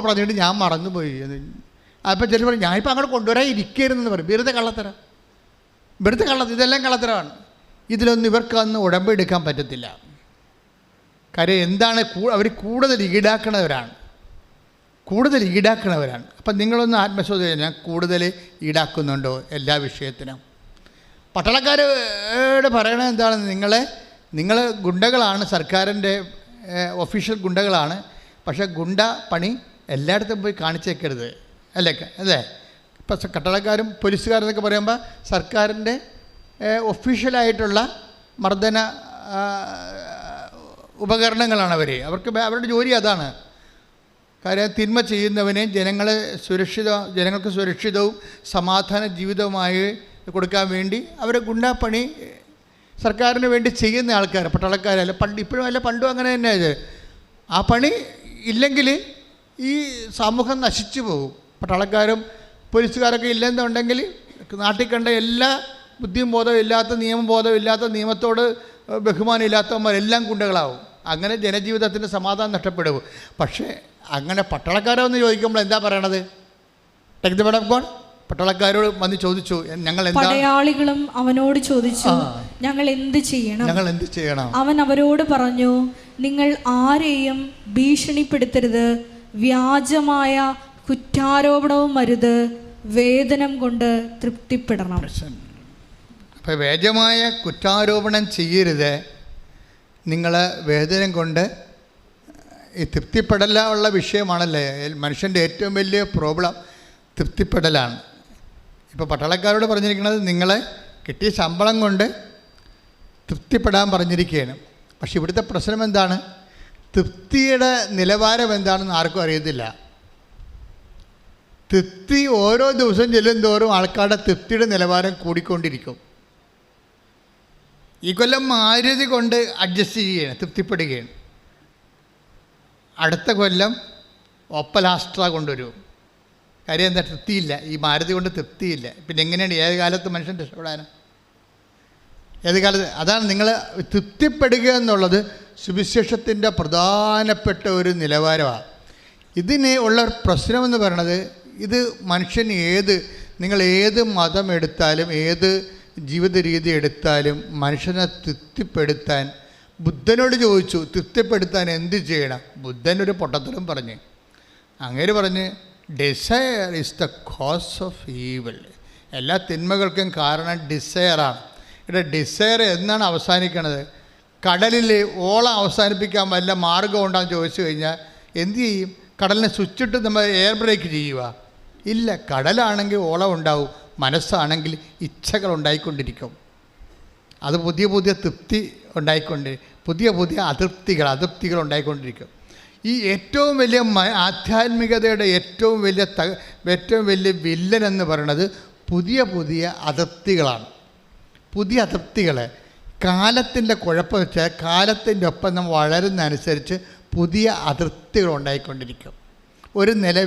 Speaker 5: പറഞ്ഞിട്ട് ഞാൻ മറന്നുപോയി. അപ്പോൾ ചിലർ പറയും, ഞാനിപ്പോൾ അങ്ങോട്ട് കൊണ്ടുവരാൻ ഇരിക്കരുതെന്ന് പറയും. വെറുതെ കള്ളത്തരം. ഇതെല്ലാം കള്ളത്തരമാണ്. ഇതിലൊന്നും ഇവർക്കൊന്നും ഉടമ്പെടുക്കാൻ പറ്റത്തില്ല. കാര്യം എന്താണ്? അവർ കൂടുതൽ ഈടാക്കണവരാണ്. അപ്പം നിങ്ങളൊന്ന് ആത്മശോധന, ഞാൻ കൂടുതൽ ഈടാക്കുന്നുണ്ടോ എല്ലാ വിഷയത്തിനും? പട്ടാളക്കാരോട് പറയണത് എന്താണ്? നിങ്ങൾ ഗുണ്ടകളാണ്, സർക്കാരിൻ്റെ ഒഫീഷ്യൽ ഗുണ്ടകളാണ്. പക്ഷേ ഗുണ്ട പണി എല്ലായിടത്തും പോയി കാണിച്ചേക്കരുത്, അല്ലേ? ഇപ്പം പട്ടാളക്കാരും പോലീസുകാരെന്നൊക്കെ പറയുമ്പോൾ സർക്കാരിൻ്റെ ഒഫീഷ്യലായിട്ടുള്ള മർദ്ദന ഉപകരണങ്ങളാണ് അവർക്ക് അവരുടെ ജോലി അതാണ്. കാര്യം തിന്മ ചെയ്യുന്നവനെ ജനങ്ങൾക്ക് സുരക്ഷിതവും സമാധാന ജീവിതവുമായി കൊടുക്കാൻ വേണ്ടി അവർ ഗുണ്ടാപ്പണി സർക്കാരിന് വേണ്ടി ചെയ്യുന്ന ആൾക്കാർ, പട്ടാളക്കാരല്ല. ഇപ്പോഴും അല്ല, പണ്ടും അങ്ങനെ തന്നെ. ആ പണി ഇല്ലെങ്കിൽ ഈ സമൂഹം നശിച്ചു പോകും. പട്ടാളക്കാരും പോലീസുകാരൊക്കെ ഇല്ലെന്നുണ്ടെങ്കിൽ നാട്ടിൽ കണ്ട എല്ലാ ബുദ്ധിയും ബോധവും ഇല്ലാത്ത, നിയമബോധവും ഇല്ലാത്ത, നിയമത്തോട് ബഹുമാനം ഇല്ലാത്തവന്മാരെല്ലാം ഗുണ്ടകളാവും. അങ്ങനെ ജനജീവിതത്തിൻ്റെ സമാധാനം നഷ്ടപ്പെടും. പക്ഷേ അങ്ങനെ പട്ടാളക്കാരെന്ന് ചോദിക്കുമ്പോൾ എന്താ പറയണത്? Take the word of God. പട്ടാളക്കാരോട് വന്ന് ചോദിച്ചു,
Speaker 2: പടയാളികളും അവനോട് ചോദിച്ചു, ഞങ്ങൾ എന്ത് ചെയ്യണം? അവൻ അവരോട് പറഞ്ഞു, നിങ്ങൾ ആരെയും ഭീഷണിപ്പെടുത്തരുത്, വ്യാജമായ കുറ്റാരോപണവും അരുത്, വേതനം കൊണ്ട് തൃപ്തിപ്പെടണം.
Speaker 5: അപ്പോൾ വ്യാജമായ കുറ്റാരോപണം ചെയ്യരുത്, നിങ്ങൾ വേതനം കൊണ്ട് ഈ തൃപ്തിപ്പെടല ഉള്ള വിഷയമാണല്ലേ മനുഷ്യൻ്റെ ഏറ്റവും വലിയ പ്രോബ്ലം, തൃപ്തിപ്പെടലാണ്. ഇപ്പോൾ പട്ടാളക്കാരോട് പറഞ്ഞിരിക്കുന്നത് നിങ്ങളെ കിട്ടിയ ശമ്പളം കൊണ്ട് തൃപ്തിപ്പെടാൻ പറഞ്ഞിരിക്കുകയാണ്. പക്ഷെ ഇവിടുത്തെ പ്രശ്നം എന്താണ്? തൃപ്തിയുടെ നിലവാരം എന്താണെന്ന് ആർക്കും അറിയത്തില്ല. തൃപ്തി ഓരോ ദിവസം ചെല്ലും തോറും ആൾക്കാരുടെ തൃപ്തിയുടെ നിലവാരം കൂടിക്കൊണ്ടിരിക്കും. ഈ കൊല്ലം മാരുതി കൊണ്ട് അഡ്ജസ്റ്റ് ചെയ്യുകയാണ്, തൃപ്തിപ്പെടുകയാണ്. അടുത്ത കൊല്ലം ഒപ്പലാസ്ട്ര കൊണ്ടുവരും. കാര്യം എന്താ? തൃപ്തിയില്ല. ഈ മാരുതി കൊണ്ട് തൃപ്തിയില്ല. പിന്നെ എങ്ങനെയാണ് ഏത് കാലത്ത് മനുഷ്യൻ രക്ഷപ്പെടാനാണ്? ഏത് കാലത്ത്? അതാണ് നിങ്ങൾ തൃപ്തിപ്പെടുക എന്നുള്ളത് സുവിശേഷത്തിൻ്റെ പ്രധാനപ്പെട്ട ഒരു നിലവാരമാണ്. ഇതിന് ഉള്ള പ്രശ്നമെന്ന് പറയണത്, ഇത് മനുഷ്യൻ നിങ്ങൾ ഏത് മതം എടുത്താലും ഏത് ജീവിത രീതി എടുത്താലും മനുഷ്യനെ തൃപ്തിപ്പെടുത്താൻ ബുദ്ധനോട് ചോദിച്ചു, തൃപ്തിപ്പെടുത്താൻ എന്ത് ചെയ്യണം? ബുദ്ധനൊരു പൊട്ടത്തരം പറഞ്ഞ്. അങ്ങേര് പറഞ്ഞ്, desire is the cause of evil. എല്ലാ തിന്മകൾക്കും കാരണം ഡിസയറാണ്. ഇവിടെ ഡിസയർ എന്നാണ് അവസാനിക്കണത്? കടലിൽ ഓളം അവസാനിപ്പിക്കാൻ വല്ല മാർഗം ഉണ്ടാകും ചോദിച്ചു കഴിഞ്ഞാൽ എന്തു ചെയ്യും? കടലിനെ സ്വിച്ചിട്ട് നമ്മൾ എയർ ബ്രേക്ക് ചെയ്യുക? ഇല്ല. കടലാണെങ്കിൽ ഓളം ഉണ്ടാവും, മനസ്സാണെങ്കിൽ ഇച്ഛകൾ ഉണ്ടായിക്കൊണ്ടിരിക്കും. അത് പുതിയ പുതിയ തൃപ്തി പുതിയ അതൃപ്തികൾ ഉണ്ടായിക്കൊണ്ടിരിക്കും. ഈ ഏറ്റവും വലിയ ആധ്യാത്മികതയുടെ ഏറ്റവും വലിയ വില്ലൻ എന്ന് പറയുന്നത് പുതിയ അതൃപ്തികളാണ്. പുതിയ അതൃപ്തികൾ കാലത്തിൻ്റെ കുഴപ്പം വെച്ചാൽ കാലത്തിൻ്റെ ഒപ്പം നമ്മൾ വളരുന്നതനുസരിച്ച് പുതിയ അതൃപ്തികൾ ഉണ്ടായിക്കൊണ്ടിരിക്കും. ഒരു നില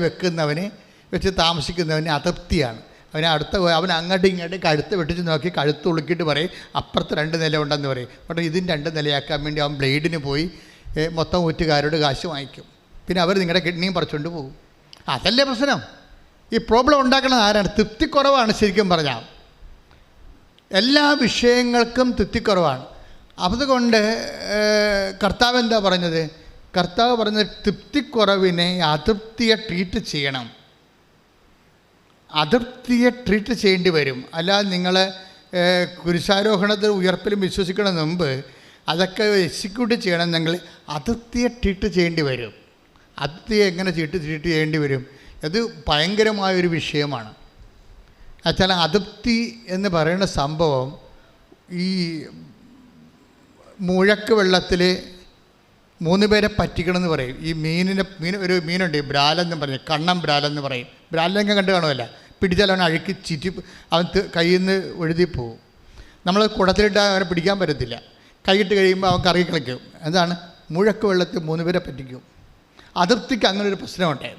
Speaker 5: വെച്ച് താമസിക്കുന്നവന് അതൃപ്തിയാണ്. അവൻ അങ്ങോട്ടും ഇങ്ങോട്ടും കഴുത്ത് വെട്ടിച്ച് നോക്കി കഴുത്ത് ഉളുക്കിയിട്ട് പറയും അപ്പുറത്ത് 2 നില ഉണ്ടെന്ന് പറയും. പക്ഷേ ഇതിന് 2 നിലയാക്കാൻ വേണ്ടി അവൻ ബ്ലേഡിന് പോയി മൊത്തം ഊറ്റുകാരോട് കാശ് വാങ്ങിക്കും. പിന്നെ അവർ നിങ്ങളുടെ കിഡ്നിയും പറിച്ചുകൊണ്ട് പോകും. അതല്ലേ പ്രശ്നം? ഈ പ്രോബ്ലം ഉണ്ടാക്കുന്നത് ആരാണ്? തൃപ്തിക്കുറവാണ്. ശരിക്കും പറഞ്ഞാൽ എല്ലാ വിഷയങ്ങൾക്കും തൃപ്തിക്കുറവാണ്. അതുകൊണ്ട് കർത്താവ് എന്താ പറഞ്ഞത്? കർത്താവ് പറഞ്ഞത് തൃപ്തിക്കുറവിനെ അതൃപ്തിയെ ട്രീറ്റ് ചെയ്യണം. അതൃപ്തിയെ ട്രീറ്റ് ചെയ്യേണ്ടി വരും. അല്ലാതെ നിങ്ങൾ കുരിശാരോഹണത്തിൽ ഉയർപ്പിലും വിശ്വസിക്കണമെന്ന് മുമ്പ് അതൊക്കെ എക്സിക്യൂട്ട് ചെയ്യണമെന്നെങ്കിൽ അതൃപ്തിയെ ട്രീറ്റ് ചെയ്യേണ്ടി വരും. അതൃപ്തിയെ എങ്ങനെ ട്രീറ്റ് ചെയ്യേണ്ടി വരും? അത് ഭയങ്കരമായൊരു വിഷയമാണ്. എന്നുവെച്ചാൽ അതൃപ്തി എന്ന് പറയുന്ന സംഭവം ഈ മുഴക്ക് വെള്ളത്തിൽ 3 പേരെ പറ്റിക്കണമെന്ന് പറയും. ഈ ഒരു മീനുണ്ട്, ബ്രാലെന്ന് പറയും, കണ്ണം ബ്രാലെന്ന് പറയും. ബ്രാലിനൊക്കെ കണ്ടു കാണുമല്ല. പിടിച്ചാൽ അവൻ അഴുക്കി അവൻ കയ്യിൽ നിന്ന് ഒഴുതിപ്പോവും. നമ്മൾ കുടത്തിലിട്ട് അവനെ പിടിക്കാൻ പറ്റത്തില്ല. കൈയിട്ട് കഴിയുമ്പോൾ അവൻ കറങ്ങി കളിക്കും. എന്താണ്? മുഴക്ക് വെള്ളത്തിൽ 3 പേരെ പറ്റിക്കും. അതൃപ്തിക്ക് അങ്ങനൊരു പ്രശ്നമുണ്ട്.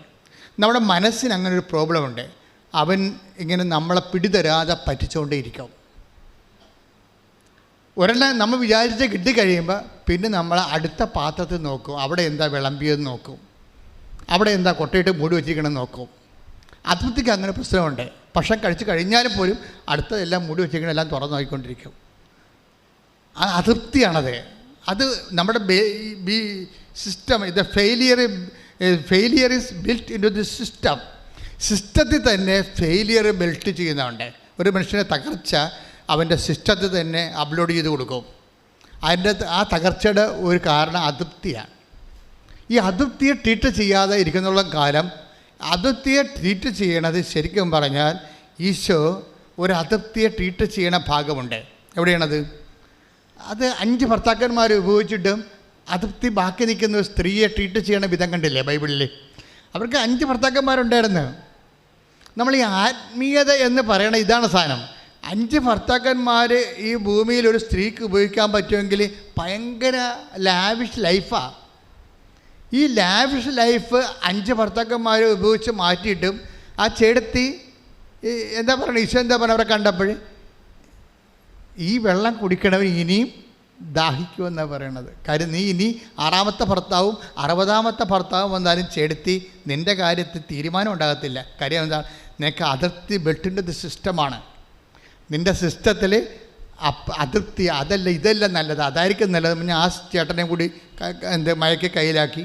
Speaker 5: നമ്മുടെ മനസ്സിന് അങ്ങനൊരു പ്രോബ്ലമുണ്ട്. അവൻ ഇങ്ങനെ നമ്മളെ പിടിതരാതെ പറ്റിച്ചുകൊണ്ടേയിരിക്കും. ഒരെണ്ണം നമ്മൾ വിചാരിച്ച് കിട്ടിക്കഴിയുമ്പോൾ പിന്നെ നമ്മൾ അടുത്ത പാത്രത്തിൽ നോക്കും, അവിടെ എന്താ വിളമ്പിയെന്ന് നോക്കും, അവിടെ എന്താ കൊട്ടയിട്ട് മൂടി വെച്ചിരിക്കണമെന്ന് നോക്കും. അതൃപ്തിക്ക് അങ്ങനെ പ്രശ്നമുണ്ട്. പക്ഷെ കഴിച്ച് കഴിഞ്ഞാലും പോലും അടുത്തതെല്ലാം മൂടി വെച്ചിരിക്കണമെല്ലാം തുറന്നു നോക്കിക്കൊണ്ടിരിക്കും. ആ അതൃപ്തിയാണത്. അത് നമ്മുടെ സിസ്റ്റം. ഇത് failure is built in to the സിസ്റ്റത്തിൽ തന്നെ ഫെയിലിയർ ബിൽറ്റ് ചെയ്യുന്നുണ്ട്. ഒരു മനുഷ്യനെ തകർച്ച അവൻ്റെ സിസ്റ്റത്തിൽ തന്നെ അപ്ലോഡ് ചെയ്ത് കൊടുക്കും. ആ തകർച്ചയുടെ ഒരു കാരണം അതൃപ്തിയാണ്. ഈ അതൃപ്തിയെ ട്രീറ്റ് ചെയ്യാതെ ഇരിക്കുന്നുള്ള കാലം അതൃപ്തിയെ ട്രീറ്റ് ചെയ്യണത് ശരിക്കും പറഞ്ഞാൽ ഈശോ ഒരു അതൃപ്തിയെ ട്രീറ്റ് ചെയ്യണ ഭാഗമുണ്ട്. എവിടെയാണത്? അത് 5 ഭർത്താക്കന്മാർ ഉപയോഗിച്ചിട്ടും അതൃപ്തി ബാക്കി നിൽക്കുന്ന ഒരു സ്ത്രീയെ ട്രീറ്റ് ചെയ്യണ വിധം കണ്ടില്ലേ ബൈബിളിൽ? അവർക്ക് 5 ഭർത്താക്കന്മാരുണ്ടായിരുന്നു. നമ്മൾ ഈ ആത്മീയത എന്ന് പറയണ ഇതാണ് സാധനം. 5 ഭർത്താക്കന്മാർ ഈ ഭൂമിയിൽ ഒരു സ്ത്രീക്ക് ഉപയോഗിക്കാൻ പറ്റുമെങ്കിൽ ഭയങ്കര ലാവിഷ് ലൈഫാണ്. ഈ ലാവിഷ് ലൈഫ് 5 ഭർത്താക്കന്മാർ ഉപയോഗിച്ച് മാറ്റിയിട്ടും ആ ചേടത്തി എന്താ പറയണത്, ഈശോ എന്താ പറയുക അവരെ കണ്ടപ്പോൾ, ഈ വെള്ളം കുടിക്കണവർ ഇനിയും ദാഹിക്കുമെന്നാണ് പറയണത്. കാര്യം നീ ഇനി 6ാമത്തെ ഭർത്താവും 60ാമത്തെ ഭർത്താവും വന്നാലും ചേടത്തി നിൻ്റെ കാര്യത്തിൽ തീരുമാനം ഉണ്ടാകത്തില്ല. കാര്യം എന്താണ്, നിനക്ക് അതൃപ്തി ബെൽറ്റിൻ്റെ സിസ്റ്റമാണ്. നിൻ്റെ സിസ്റ്റത്തിൽ അതൃപ്തി, അതല്ല ഇതല്ല നല്ലത്, അതായിരിക്കും നല്ലത്. പിന്നെ ആ ചേട്ടനെയും കൂടി മയക്കി കയ്യിലാക്കി,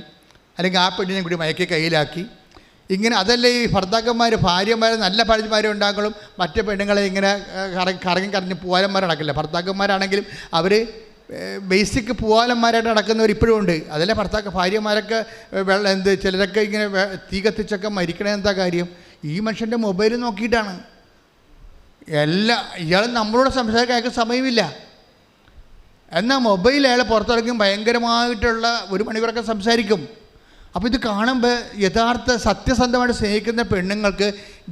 Speaker 5: അല്ലെങ്കിൽ ആ പെണ്ണിനെയും കൂടി മയക്കി കയ്യിലാക്കി, ഇങ്ങനെ അതല്ല ഈ ഭർത്താക്കന്മാർ ഭാര്യമാർ നല്ല ഭാര്യമാരെ ഉണ്ടാക്കളും മറ്റേ പെണ്ണുങ്ങളെ ഇങ്ങനെ കറങ്ങി പൂവാലന്മാർ നടക്കില്ല. ഭർത്താക്കന്മാരാണെങ്കിലും അവർ ബേസിക് പൂവാലന്മാരായിട്ട് നടക്കുന്നവർ ഇപ്പോഴും ഉണ്ട്. അതല്ലേ ഭാര്യമാരൊക്കെ ചിലരൊക്കെ ഇങ്ങനെ തീ കത്തിച്ചൊക്കെ മരിക്കണേ. എന്താ കാര്യം? ഈ മനുഷ്യൻ്റെ മൊബൈൽ നോക്കിയിട്ടാണ്. ഇയാൾ നമ്മളോട് സംസാരിക്കാൻ അയാൾക്ക് സമയമില്ല. എന്നാൽ മൊബൈൽ അയാൾ പുറത്തിറങ്ങും ഭയങ്കരമായിട്ടുള്ള 1 മണിക്കൂറൊക്കെ സംസാരിക്കും. അപ്പോൾ ഇത് കാണുമ്പോൾ യഥാർത്ഥ സത്യസന്ധമായിട്ട് സ്നേഹിക്കുന്ന പെണ്ണുങ്ങൾക്ക്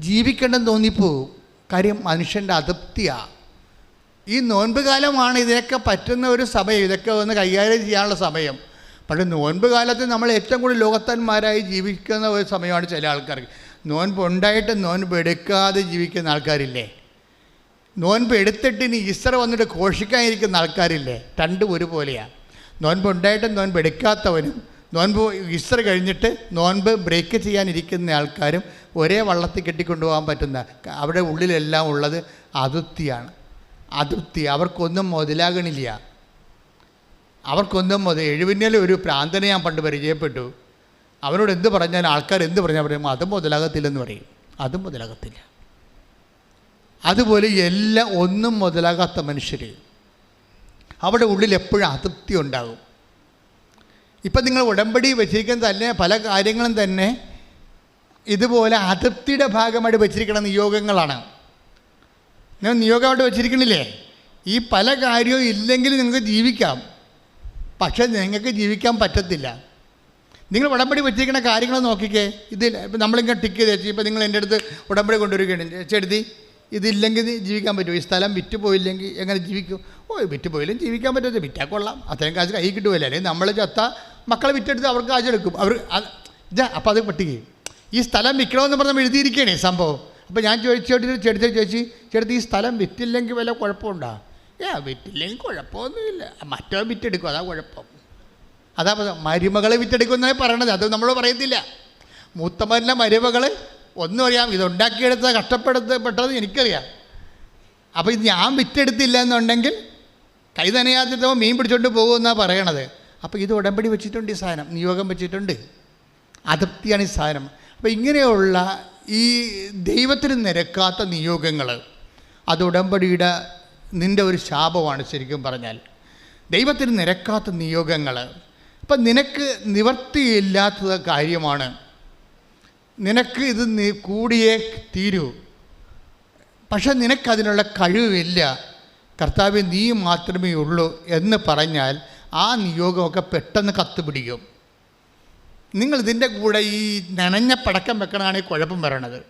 Speaker 5: ജീവിക്കേണ്ടെന്ന് തോന്നിപ്പോവും. കാര്യം മനുഷ്യൻ്റെ അതൃപ്തിയാണ്. ഈ നോൻപ് കാലമാണ് ഇതിനൊക്കെ പറ്റുന്ന ഒരു സമയം, ഇതൊക്കെ ഒന്ന് കൈകാര്യം ചെയ്യാനുള്ള സമയം. പക്ഷേ നോൻപ് കാലത്ത് നമ്മൾ ഏറ്റവും കൂടുതൽ ലോകത്തന്മാരായി ജീവിക്കുന്ന ഒരു സമയമാണ് ചില ആൾക്കാർക്ക്. നോൻപ് ഉണ്ടായിട്ട് നോൻപ് എടുക്കാതെ ജീവിക്കുന്ന ആൾക്കാരില്ലേ? നോൻപ് എടുത്തിട്ട് ഇനി ഈസ്റ്റർ വന്നിട്ട് ഘോഷിക്കാനിരിക്കുന്ന ആൾക്കാരില്ലേ? രണ്ടും ഒരുപോലെയാണ്. നോൻപ് ഉണ്ടായിട്ടും നോൻപ് എടുക്കാത്തവനും നോൻപ് ഈസ്റ്റർ കഴിഞ്ഞിട്ട് നോൻപ് ബ്രേക്ക് ചെയ്യാനിരിക്കുന്ന ആൾക്കാരും ഒരേ വള്ളത്തിൽ കെട്ടിക്കൊണ്ടുപോകാൻ പറ്റുന്ന, അവിടെ ഉള്ളിലെല്ലാം ഉള്ളത് അതൃപ്തിയാണ്. അതൃപ്തി. അവർക്കൊന്നും മുതലാകണില്ല. അവർക്കൊന്നും എഴുപിന്നലെ ഒരു പ്രാന്തനെ ഞാൻ പണ്ട് പരിചയപ്പെട്ടു. അവരോട് എന്ത് പറഞ്ഞാൽ ആൾക്കാർ എന്ത് പറഞ്ഞാൽ പറയുമ്പോൾ അതും മുതലാകത്തില്ലെന്ന് പറയും. അതും മുതലാകത്തില്ല. അതുപോലെ എല്ലാം ഒന്നും മുതലാകാത്ത മനുഷ്യർ, അവിടെ ഉള്ളിൽ എപ്പോഴും അതൃപ്തി ഉണ്ടാകും. ഇപ്പം നിങ്ങൾ ഉടമ്പടി വെച്ചിരിക്കുന്ന തന്നെ പല കാര്യങ്ങളും തന്നെ ഇതുപോലെ അതൃപ്തിയുടെ ഭാഗമായിട്ട് വെച്ചിരിക്കുന്ന നിയോഗങ്ങളാണ്. ഞാൻ നിയോഗമായിട്ട് വെച്ചിരിക്കണില്ലേ? ഈ പല കാര്യവും ഇല്ലെങ്കിൽ നിങ്ങൾക്ക് ജീവിക്കാം, പക്ഷേ നിങ്ങൾക്ക് ജീവിക്കാൻ പറ്റത്തില്ല. നിങ്ങൾ ഉടമ്പടി വെച്ചിരിക്കുന്ന കാര്യങ്ങൾ നോക്കിക്കേ. ഇതിൽ ഇപ്പം നമ്മളിങ്ങനെ ടിക്ക് ചെയ്ത് വെച്ച് ഇപ്പം നിങ്ങൾ എൻ്റെ അടുത്ത് ഉടമ്പടി കൊണ്ടുവരികയാണ്, ചെടുത്തി ഇതില്ലെങ്കിൽ ജീവിക്കാൻ പറ്റുമോ? ഈ സ്ഥലം വിറ്റ് പോയില്ലെങ്കിൽ എങ്ങനെ ജീവിക്കും? വിറ്റ് പോയില്ലെങ്കിൽ ജീവിക്കാൻ പറ്റത്തില്ല. വിറ്റാൽ കൊള്ളാം, അത്രയും കാശ് കൈ കിട്ടുമല്ലോ. അല്ലെങ്കിൽ നമ്മൾ ചത്ത മക്കളെ വിറ്റെടുത്ത് അവർക്ക് കാശെടുക്കും അവർ. അപ്പോൾ അത് പട്ടികയും ഈ സ്ഥലം വിൽക്കണമെന്ന് പറഞ്ഞാൽ എഴുതിയിരിക്കുകയാണ് ഈ സംഭവം. അപ്പോൾ ഞാൻ ചേച്ചി ഈ സ്ഥലം വിറ്റില്ലെങ്കിൽ വല്ല കുഴപ്പമുണ്ടോ? വിറ്റില്ലെങ്കിൽ കുഴപ്പമൊന്നുമില്ല, മറ്റോ വിറ്റെടുക്കും, അതാ കുഴപ്പം. അതാ മരുമകളെ വിറ്റെടുക്കുമെന്നാണ് പറയണത്. അത് നമ്മൾ പറയത്തില്ല. മൂത്തമ്മൻ്റെ മരുമകൾ ഒന്നും അറിയാം, ഇതുണ്ടാക്കിയെടുത്ത കഷ്ടപ്പെടുത്തപ്പെട്ടത് എനിക്കറിയാം. അപ്പോൾ ഇത് ഞാൻ വിറ്റെടുത്തില്ല എന്നുണ്ടെങ്കിൽ കൈ നനയാത്തിട്ടോ മീൻ പിടിച്ചോണ്ട് പോകുമെന്നാണ് പറയണത്. അപ്പോൾ ഇത് ഉടമ്പടി വെച്ചിട്ടുണ്ട്, ഈ സാധനം നിയോഗം വെച്ചിട്ടുണ്ട്. അതൃപ്തിയാണ് ഈ സാധനം. അപ്പോൾ ഇങ്ങനെയുള്ള ഈ ദൈവത്തിന് നിരക്കാത്ത നിയോഗങ്ങൾ അത് ഉടമ്പടിയുടെ നിൻ്റെ ഒരു ശാപമാണ്. ശരിക്കും പറഞ്ഞാൽ ദൈവത്തിന് നിരക്കാത്ത നിയോഗങ്ങൾ അപ്പം നിനക്ക് നിവർത്തിയില്ലാത്ത കാര്യമാണ്. നിനക്ക് ഇത് കൂടിയേ തീരൂ, പക്ഷെ നിനക്കതിനുള്ള കഴിവില്ല. കർത്താവേ നീ മാത്രമേ ഉള്ളൂ എന്ന് പറഞ്ഞാൽ ആ നിയോഗമൊക്കെ പെട്ടെന്ന് കത്തുപിടിക്കും. നിങ്ങളിതിൻ്റെ കൂടെ ഈ നനഞ്ഞ പടക്കം വെക്കണതാണ് ഈ കുഴപ്പം വരണത്.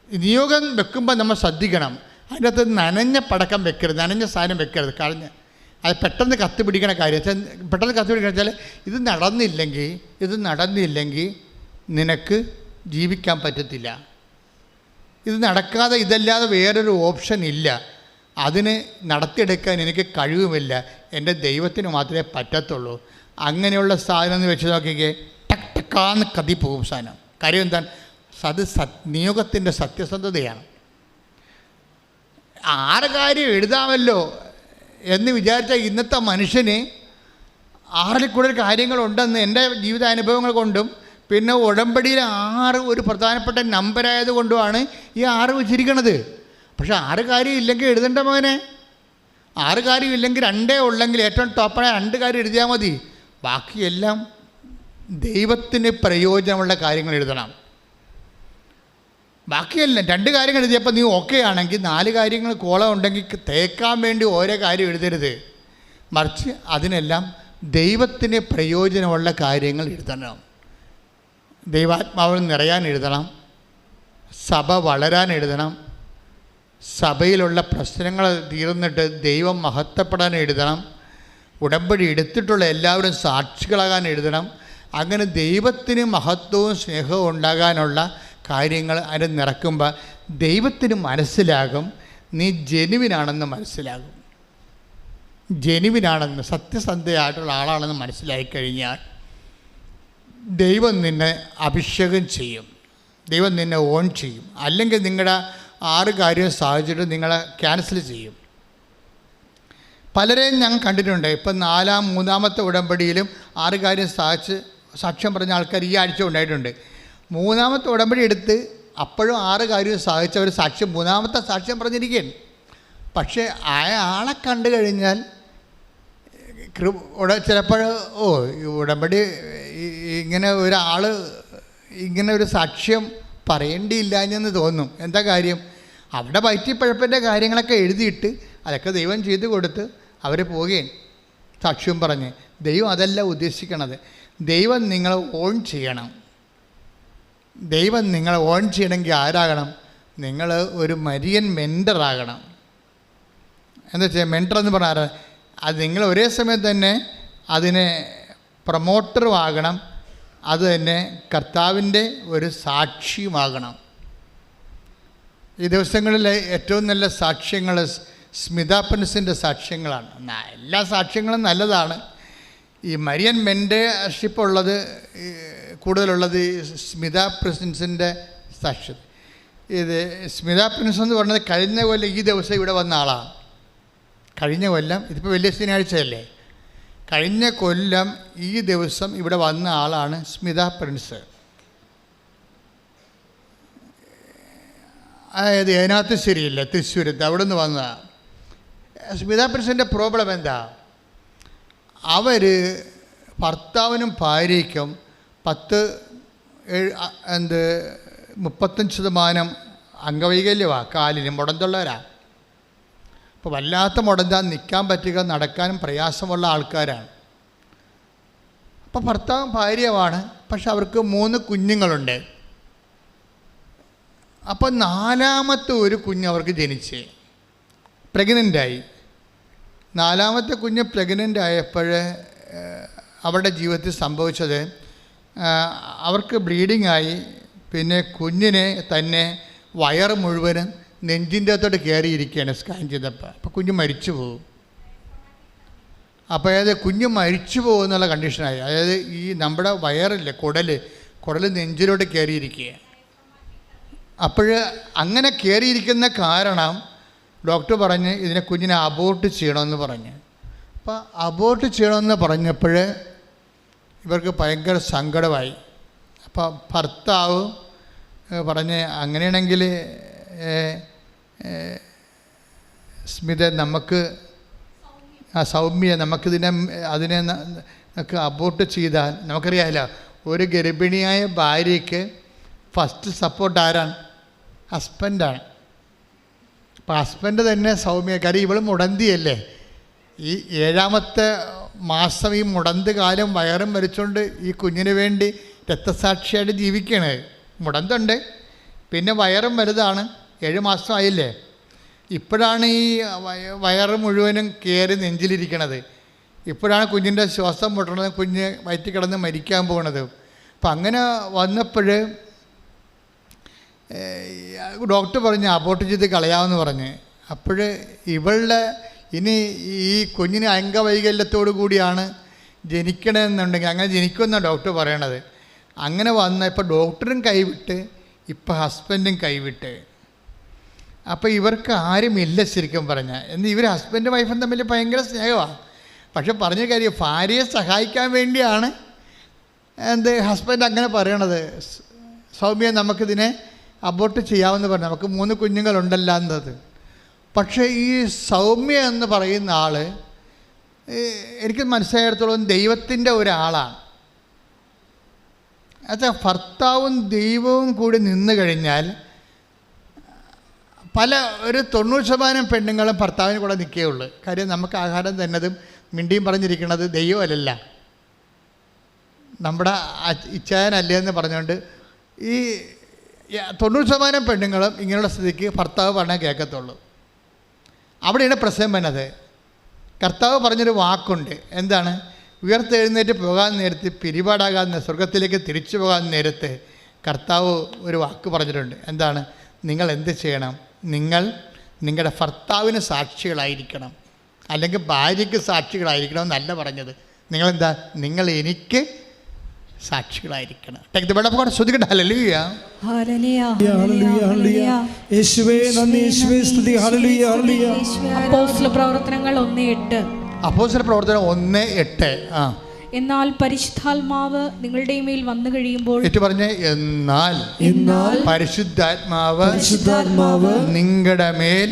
Speaker 5: നിയോഗം വെക്കുമ്പോൾ നമ്മൾ ശ്രദ്ധിക്കണം, അതിൻ്റെ അകത്ത് നനഞ്ഞ പടക്കം വെക്കരുത്, നനഞ്ഞ സാധനം വെക്കരുത്. കളഞ്ഞ് അത് പെട്ടെന്ന് കത്തുപിടിക്കണ കാര്യം പെട്ടെന്ന് കത്തുപിടിക്കണ വെച്ചാൽ ഇത് നടന്നില്ലെങ്കിൽ നിനക്ക് ജീവിക്കാൻ പറ്റത്തില്ല. ഇത് നടക്കാതെ ഇതല്ലാതെ വേറൊരു ഓപ്ഷൻ ഇല്ല. അതിന് നടത്തിയെടുക്കാൻ എനിക്ക് കഴിവുമില്ല, എൻ്റെ ദൈവത്തിന് മാത്രമേ പറ്റത്തുള്ളൂ. അങ്ങനെയുള്ള സാധനം എന്ന് വെച്ച് നോക്കിക്കേ, ടക്ക് ടക്കാന്ന് കത്തിപ്പോകും സാധനം. കാര്യം എന്താണ്? അത് നിയോഗത്തിൻ്റെ സത്യസന്ധതയാണ്. 6 കാര്യം എഴുതാമല്ലോ എന്ന് വിചാരിച്ചാൽ ഇന്നത്തെ മനുഷ്യന് 6ൽ കൂടുതൽ കാര്യങ്ങളുണ്ടെന്ന് എൻ്റെ ജീവിതാനുഭവങ്ങൾ കൊണ്ടും പിന്നെ ഉടമ്പടിയിൽ 6 ഒരു പ്രധാനപ്പെട്ട നമ്പറായത് കൊണ്ടുമാണ് ഈ 6 വെച്ചിരിക്കണത്. പക്ഷേ 6 കാര്യം ഇല്ലെങ്കിൽ എഴുതേണ്ട മോനെ. 6 കാര്യം ഇല്ലെങ്കിൽ 2 ഉള്ളെങ്കിൽ ഏറ്റവും ടോപ്പായ 2 കാര്യം എഴുതിയാൽ മതി. ബാക്കിയെല്ലാം ദൈവത്തിന് പ്രയോജനമുള്ള കാര്യങ്ങൾ എഴുതണം. ബാക്കിയെല്ലാം 2 കാര്യങ്ങൾ എഴുതിയപ്പോൾ നീ ഓക്കെ ആണെങ്കിൽ 4 കാര്യങ്ങൾ കോളം ഉണ്ടെങ്കിൽ തേക്കാൻ വേണ്ടി ഓരോ കാര്യം എഴുതരുത്. മറിച്ച് അതിനെല്ലാം ദൈവത്തിന് പ്രയോജനമുള്ള കാര്യങ്ങൾ എഴുതണം. ദൈവാത്മാവിൽ നിറയാൻ എഴുതണം, സഭ വളരാൻ എഴുതണം, സഭയിലുള്ള പ്രശ്നങ്ങൾ തീർന്നിട്ട് ദൈവം മഹത്വപ്പെടാൻ എഴുതണം, ഉടമ്പടി എടുത്തിട്ടുള്ള എല്ലാവരും സാക്ഷികളാകാൻ എഴുതണം. അങ്ങനെ ദൈവത്തിന് മഹത്വവും സ്നേഹവും ഉണ്ടാകാനുള്ള കാര്യങ്ങൾ അതിന് നിറക്കുമ്പോൾ ദൈവത്തിന് മനസ്സിലാകും നീ ജെനുവിനാണെന്ന് മനസ്സിലാകും. ജെനുവിനാണെന്ന്, സത്യസന്ധയായിട്ടുള്ള ആളാണെന്ന് മനസ്സിലായിക്കഴിഞ്ഞാൽ ദൈവം നിന്നെ അഭിഷേകം ചെയ്യും, ദൈവം നിന്നെ ഓൺ ചെയ്യും. അല്ലെങ്കിൽ നിങ്ങളുടെ 6 കാര്യം സാധിച്ചിട്ട് നിങ്ങളെ ക്യാൻസൽ ചെയ്യും. പലരെയും ഞാൻ കണ്ടിട്ടുണ്ട്. ഇപ്പം 3-ാമത്തെ ഉടമ്പടിയിലും 6 കാര്യം സാധിച്ച് സാക്ഷ്യം പറഞ്ഞ ആൾക്കാർ ഈ ആഴ്ച ഉണ്ടായിട്ടുണ്ട്. 3-ാമത്തെ ഉടമ്പടി എടുത്ത് അപ്പോഴും 6 കാര്യം സാധിച്ചവർ സാക്ഷ്യം 3-ാമത്തെ സാക്ഷ്യം പറഞ്ഞിരിക്കുകയാണ്. പക്ഷേ ആളെ കണ്ടു കഴിഞ്ഞാൽ ചിലപ്പോൾ ഉടമ്പടി ഇങ്ങനെ ഒരാൾ ഇങ്ങനെ ഒരു സാക്ഷ്യം പറയേണ്ടിയില്ലാഞ്ഞെന്ന് തോന്നും. എന്താ കാര്യം? അവിടെ വയറ്റിപ്പഴപ്പിൻ്റെ കാര്യങ്ങളൊക്കെ എഴുതിയിട്ട് അതൊക്കെ ദൈവം ചെയ്തു കൊടുത്ത് അവർ പോവുകയും സാക്ഷ്യം പറഞ്ഞ്. ദൈവം അതല്ല ഉദ്ദേശിക്കണത്. ദൈവം നിങ്ങളെ ഓൺ ചെയ്യണം. ദൈവം നിങ്ങളെ ഓൺ ചെയ്യണമെങ്കിൽ ആരാകണം? നിങ്ങൾ ഒരു മരിയൻ മെൻറ്ററാകണം. എന്താ വെച്ചാൽ മെൻറ്റർ എന്ന് പറഞ്ഞാൽ അത് നിങ്ങൾ ഒരേ സമയം തന്നെ അതിനെ പ്രൊമോട്ടറും ആകണം, അത് തന്നെ കർത്താവിൻ്റെ ഒരു സാക്ഷിയുമാകണം. ഈ ദിവസങ്ങളിൽ ഏറ്റവും നല്ല സാക്ഷ്യങ്ങൾ സ്മിത പ്രിൻസിൻ്റെ സാക്ഷ്യങ്ങളാണ്. എല്ലാ സാക്ഷ്യങ്ങളും നല്ലതാണ്. ഈ മരിയൻ മെൻറ്റർഷിപ്പ് ഉള്ളത് കൂടുതലുള്ളത് സ്മിത പ്രിൻസിൻ്റെ സാക്ഷ്യം. ഇത് സ്മിത പ്രിൻസ് എന്ന് പറഞ്ഞത് കഴിഞ്ഞ കൊല്ലം ഈ ദിവസം ഇവിടെ വന്ന ആളാണ്. കഴിഞ്ഞ കൊല്ലം, ഇതിപ്പോൾ വലിയ ശനിയാഴ്ചയല്ലേ, കഴിഞ്ഞ കൊല്ലം ഈ ദിവസം ഇവിടെ വന്ന ആളാണ് സ്മിത പ്രിൻസ്. അതായത് അതിനകത്ത് ശരിയില്ല, തൃശ്ശൂരത്ത് അവിടെ നിന്ന് വന്നതാണ്. സ്മിത പ്രിൻസിൻ്റെ പ്രോബ്ലം എന്താ? അവർ ഭർത്താവിനും ഭാര്യയ്ക്കും 35% അംഗവൈകല്യമാണ്, കാലിന് മുടന്തുള്ളവരാണ്. അപ്പോൾ വല്ലാത്ത മുടന്താൻ, നിൽക്കാൻ പറ്റുക, നടക്കാനും പ്രയാസമുള്ള ആൾക്കാരാണ്. അപ്പോൾ ഭർത്താവും ഭാര്യയുമാണ്, പക്ഷെ അവർക്ക് 3 കുഞ്ഞുങ്ങളുണ്ട്. അപ്പോൾ 4ാമത്തെ ഒരു കുഞ്ഞ് അവർക്ക് ജനിച്ച് പ്രഗ്നൻ്റായി. 4ാമത്തെ കുഞ്ഞ് പ്രഗ്നൻ്റ് ആയപ്പോൾ അവരുടെ ജീവിതത്തിൽ സംഭവിച്ചത് അവർക്ക് ബ്ലീഡിങ് ആയി. പിന്നെ കുഞ്ഞിനെ തന്നെ വയറ് മുഴുവനും നെഞ്ചിൻ്റെ അകത്തോട്ട് കയറിയിരിക്കുകയാണ് സ്കാൻ ചെയ്തപ്പോൾ. അപ്പോൾ കുഞ്ഞ് മരിച്ചു പോകും. അപ്പോൾ അതായത് കുഞ്ഞ് മരിച്ചു പോകുന്നുള്ള കണ്ടീഷനായി. അതായത് ഈ നമ്മുടെ വയറില്ലേ, കുടൽ നെഞ്ചിലോട്ട് കയറിയിരിക്കുക. അപ്പോൾ അങ്ങനെ കയറിയിരിക്കുന്ന കാരണം ഡോക്ടർ പറഞ്ഞ് ഇതിനെ കുഞ്ഞിനെ അബോർട്ട് ചെയ്യണമെന്ന് പറഞ്ഞ്. അപ്പോൾ അബോർട്ട് ചെയ്യണമെന്ന് പറഞ്ഞപ്പോൾ ഇവർക്ക് ഭയങ്കര സങ്കടമായി. അപ്പോൾ ഭർത്താവ് പറഞ്ഞ് അങ്ങനെയാണെങ്കിൽ സ്മിത നമുക്ക് സൗമ്യ അതിനെ അബോർട്ട് ചെയ്താൽ നമുക്കറിയാമല്ലോ, ഒരു ഗർഭിണിയായ ഭാര്യയ്ക്ക് ഫസ്റ്റ് സപ്പോർട്ട് ആരാണ്? ഹസ്ബൻഡാണ്. അപ്പോൾ ഹസ്ബൻഡ് തന്നെ സൗമ്യ, കാര്യം ഇവൾ മുടന്തിയല്ലേ, ഈ 7ാമത്തെ മാസം ഈ മുടന്ത് കാലം വയറും വരച്ചുകൊണ്ട് ഈ കുഞ്ഞിന് വേണ്ടി രക്തസാക്ഷിയായിട്ട് ജീവിക്കണേ. മുടന്തുണ്ട്, പിന്നെ വയറും വലുതാണ്, 7 മാസം ആയില്ലേ. ഇപ്പോഴാണ് ഈ വയറ് മുഴുവനും കയറി നെഞ്ചിലിരിക്കണത്. ഇപ്പോഴാണ് കുഞ്ഞിൻ്റെ ശ്വാസം മുട്ടണത്, കുഞ്ഞ് വയറ്റിൽ കിടന്ന് മരിക്കാൻ പോകണത്. അപ്പം അങ്ങനെ വന്നപ്പോൾ ഡോക്ടർ പറഞ്ഞ് അബോർട്ട് ചെയ്ത് കളയാമെന്ന് പറഞ്ഞ്. അപ്പോൾ ഇവളുടെ ഇനി ഈ കുഞ്ഞിന് അംഗവൈകല്യത്തോടു കൂടിയാണ് ജനിക്കണമെന്നുണ്ടെങ്കിൽ അങ്ങനെ ജനിക്കുമെന്നാണ് ഡോക്ടർ പറയണത്. അങ്ങനെ വന്ന ഇപ്പോൾ ഡോക്ടറും കൈവിട്ട്, ഇപ്പോൾ ഹസ്ബൻഡും കൈവിട്ട്. അപ്പോൾ ഇവർക്ക് ആരുമില്ല ശരിക്കും പറഞ്ഞാൽ. എന്ന് ഇവർ ഹസ്ബൻഡും വൈഫും തമ്മിൽ ഭയങ്കര സ്നേഹമാണ്. പക്ഷെ പറഞ്ഞ കാര്യം ഭാര്യയെ സഹായിക്കാൻ വേണ്ടിയാണ് ഹസ്ബൻഡ് അങ്ങനെ പറയണത്. സൗമ്യ നമുക്കിതിനെ അബോർട്ട് ചെയ്യാമെന്ന് പറഞ്ഞു, നമുക്ക് 3 കുഞ്ഞുങ്ങളുണ്ടല്ലോ എന്നത്. പക്ഷേ ഈ സൗമ്യ എന്ന് പറയുന്ന ആൾ എനിക്ക് മനസ്സിലായിടത്തോളം ദൈവത്തിൻ്റെ ഒരാളാണ്. അത് ഭർത്താവും ദൈവവും കൂടി നിന്ന് കഴിഞ്ഞാൽ ഒരു 90% പെണ്ണുങ്ങളും ഭർത്താവിന് കൂടെ നിൽക്കുകയുള്ളൂ. കാര്യം നമുക്ക് ആഹാരം തന്നതും മിണ്ടിയും പറഞ്ഞിരിക്കുന്നത് ദൈവമല്ല, നമ്മുടെ ഇച്ഛായനല്ലേ എന്ന് പറഞ്ഞുകൊണ്ട് ഈ 90% പെണ്ണുങ്ങളും ഇങ്ങനെയുള്ള സ്ഥിതിക്ക് ഭർത്താവ് പറഞ്ഞാൽ കേൾക്കത്തുള്ളൂ. അവിടെയാണ് പ്രശ്നം വന്നത്. കർത്താവ് പറഞ്ഞൊരു വാക്കുണ്ട്, എന്താണ്? ഉയർത്തെഴുന്നേറ്റ് പോകാൻ നേരത്ത്, പിരിപാടാകാൻ സ്വർഗത്തിലേക്ക് തിരിച്ചു പോകാൻ നേരത്ത് കർത്താവ് ഒരു വാക്ക് പറഞ്ഞിട്ടുണ്ട്. എന്താണ്? നിങ്ങൾ എന്ത് ചെയ്യണം? നിങ്ങൾ നിങ്ങളുടെ ഭർത്താവിന് സാക്ഷികളായിരിക്കണം, അല്ലെങ്കിൽ ഭാര്യയ്ക്ക് സാക്ഷികളായിരിക്കണം എന്നല്ല പറഞ്ഞത്. നിങ്ങളെന്താ? നിങ്ങൾ എനിക്ക് സാക്ഷികളായിരിക്കണം. ശ്രദ്ധിക്കട്ടെ. ഹല്ലേലൂയ,
Speaker 1: ഹല്ലേലൂയ, ഹല്ലേലൂയ. യേശുവേ നന്ദി, യേശുവേ സ്തുതി. ഹല്ലേലൂയ, ഹല്ലേലൂയ.
Speaker 2: അപ്പോസ്തല പ്രവർത്തനങ്ങൾ 1:8.
Speaker 5: അപ്പോസ്തല പ്രവർത്തനം 1:8.
Speaker 2: എന്നാൽ പരിശുദ്ധാത്മാവ് നിങ്ങളുടെ മേൽ വന്നു കഴിയുമ്പോൾ,
Speaker 5: പറഞ്ഞേ, എന്നാൽ പരിശുദ്ധാത്മാവ് നിങ്ങളുടെ മേൽ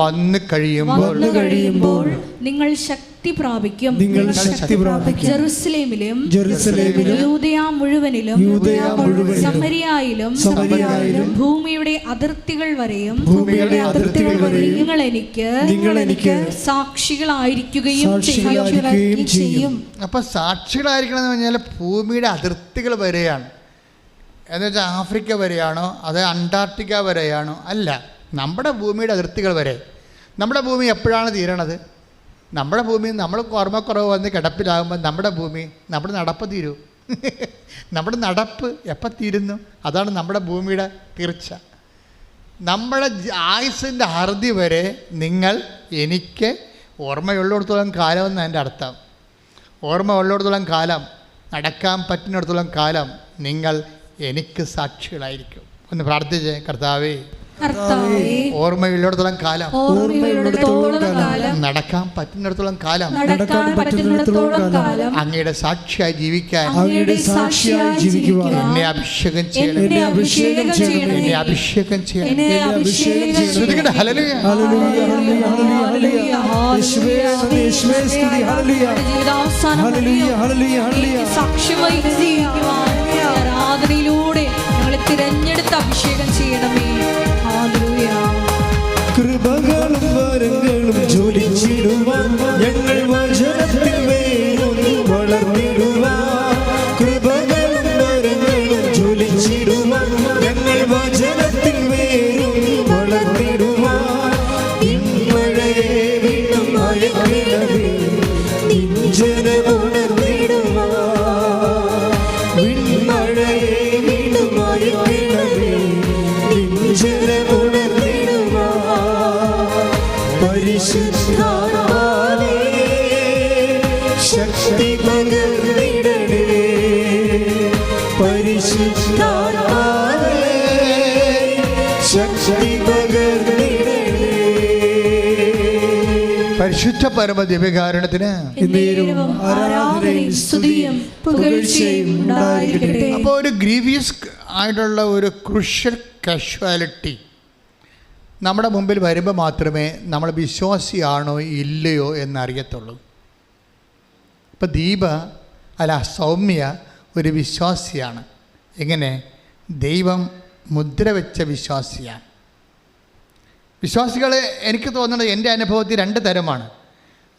Speaker 5: വന്നു കഴിയുമ്പോൾ
Speaker 2: നിങ്ങൾ ശക്തി പ്രാപിക്കും. ജെറുസലേമിലും യൂദയ മുഴുവനിലും സമരിയായിലും ഭൂമിയുടെ അതിർത്തികൾ വരെയും നിങ്ങൾ എനിക്ക് സാക്ഷികളായിരിക്കുകയും ചെയ്യും.
Speaker 5: അപ്പോൾ സാക്ഷികളായിരിക്കണം എന്ന് പറഞ്ഞാൽ ഭൂമിയുടെ അതിർത്തികൾ വരെയാണ്. എന്ന് വെച്ചാൽ ആഫ്രിക്ക വരെയാണോ അത് അന്റാർട്ടിക്ക വരെയാണോ? അല്ല, നമ്മുടെ ഭൂമിയുടെ അതിർത്തികൾ വരെ. നമ്മുടെ ഭൂമി എപ്പോഴാണ് തീരണത്? നമ്മുടെ ഭൂമി നമ്മൾ ഓർമ്മക്കുറവ് വന്ന് കിടപ്പിലാകുമ്പോൾ നമ്മുടെ നടപ്പ് തീരൂ. നമ്മുടെ നടപ്പ് എപ്പോൾ തീരുന്നു? അതാണ് നമ്മുടെ ഭൂമിയുടെ തീർച്ച. നമ്മുടെ ആയുസിൻ്റെ അറുതി വരെ നിങ്ങൾ എനിക്ക് ഓർമ്മയുള്ളിടത്തോളം കാലമെന്ന് എൻ്റെ അർത്ഥം. ഓർമ്മ ഉള്ളിടത്തോളം കാലം, നടക്കാൻ പറ്റുന്നിടത്തോളം കാലം നിങ്ങൾ എനിക്ക് സാക്ഷികളായിരിക്കും. ഒന്ന് പ്രാർത്ഥിച്ചേ, കർത്താവേ ഓർമ്മയുള്ളിടത്തോളം കാലം, നടക്കാൻ പറ്റുന്നിടത്തോളം കാലം അങ്ങയുടെ സാക്ഷിയായി ജീവിക്കാൻ എന്നെ അഭിഷേകം ചെയ്യണം. എന്നെ അഭിഷേകം ചെയ്യണം. ശ്രദ്ധിക്കട്ടെ. ഹല്ലേലൂയ,
Speaker 2: ആരാധനയിലൂടെ ഞങ്ങളെ തിരഞ്ഞെടുത്ത് അഭിഷേകം ചെയ്യണമേ.
Speaker 1: കൃപകളും വരങ്ങളും ജ്വലിച്ചിടുവാൻ ഞങ്ങൾ വചനത്തിൽ വേരൂന്നി വളർന്നിടുവാൻ. കൃപകളും വരങ്ങളും ജ്വലിച്ചിടുവാൻ ഞങ്ങൾ വചനത്തിൽ വേരൂന്നി വളർന്നിടുവാൻ. ഇമ്മഴയെ വീണ്ടും അയക്കണമേ, നിൻ ജനമുണർന്നിടുവാൻ. ഇമ്മഴയെ വീണ്ടും അയക്കണമേ, നിൻ ജനമുണർന്നിടുവാൻ. പരിശുദ്ധാത്മാവേ ശക്തി പകർന്നിടണേ. പരിശുദ്ധാത്മാവേ ശക്തി പകർന്നിടണേ.
Speaker 5: പരിശുദ്ധ പരമ ദിവ്യകാരുണ്യത്തിന്
Speaker 1: ആരാധനയും സ്തുതിയും പുകഴ്ചയും ഉണ്ടായിരിക്കട്ടെ.
Speaker 5: അപ്പോൾ ഒരു ഗ്രീവിയസ് ആയിട്ടുള്ള ഒരു ക്രൂഷ്യൽ കാഷ്വാലിറ്റി നമ്മുടെ മുമ്പിൽ വരുമ്പോൾ മാത്രമേ നമ്മൾ വിശ്വാസിയാണോ ഇല്ലയോ എന്നറിയത്തുള്ളൂ. ഇപ്പം ദീപ സൗമ്യ ഒരു വിശ്വാസിയാണ്. എങ്ങനെ? ദൈവം മുദ്ര വെച്ച വിശ്വാസിയാണ്. വിശ്വാസികൾ എനിക്ക് തോന്നുന്നത് എൻ്റെ അനുഭവത്തിൽ 2 തരമാണ്.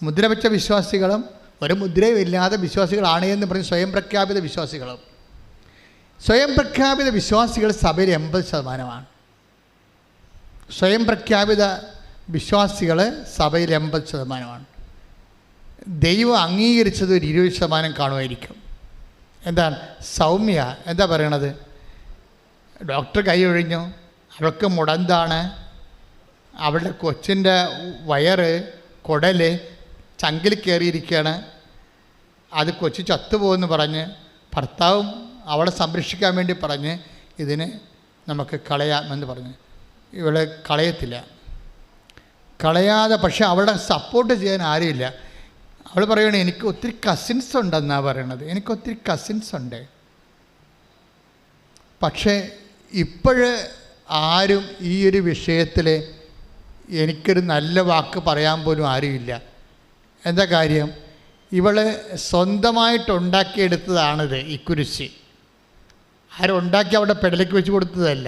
Speaker 5: മുദ്ര വെച്ച വിശ്വാസികളും ഒരു മുദ്രയും ഇല്ലാത്ത വിശ്വാസികളാണ് എന്ന് പറഞ്ഞ് സ്വയം പ്രഖ്യാപിത വിശ്വാസികളും. സ്വയം പ്രഖ്യാപിത വിശ്വാസികൾ സഭയിൽ 80%. സ്വയം പ്രഖ്യാപിത വിശ്വാസികൾ സഭയിൽ 80%. ദൈവം അംഗീകരിച്ചത് ഒരു 20% കാണുമായിരിക്കും. എന്താണ്? സൗമ്യ എന്താ പറയണത്? ഡോക്ടർ കൈ ഒഴിഞ്ഞു, അവൾക്ക് മുടന്താണ്, അവളുടെ കൊച്ചിൻ്റെ വയറ് കുടല് ചങ്കിൽ കയറിയിരിക്കുകയാണ്, അത് കൊച്ചു ചത്തുപോകുമെന്ന് പറഞ്ഞ് ഭർത്താവും അവളെ സംരക്ഷിക്കാൻ വേണ്ടി പറഞ്ഞ് ഇതിനെ നമുക്ക് കളയാമെന്ന് പറഞ്ഞ് ഇവളെ കളയാതെ, പക്ഷെ അവളെ സപ്പോർട്ട് ചെയ്യാൻ ആരുമില്ല. അവൾ പറയണേ എനിക്ക് ഒത്തിരി കസിൻസ് ഉണ്ടെന്നാണ് പറയണത്. എനിക്കൊത്തിരി കസിൻസ് ഉണ്ട്, പക്ഷേ ഇപ്പോഴ് ആരും ഈ ഒരു വിഷയത്തിൽ എനിക്കൊരു നല്ല വാക്ക് പറയാൻ പോലും ആരുമില്ല. എന്താ കാര്യം? ഇവൾ സ്വന്തമായിട്ടുണ്ടാക്കിയെടുത്തതാണിത്. ഈ കുരിശ് ആരുണ്ടാക്കി അവിടെ പെടലേക്ക് വെച്ച് കൊടുത്തതല്ല.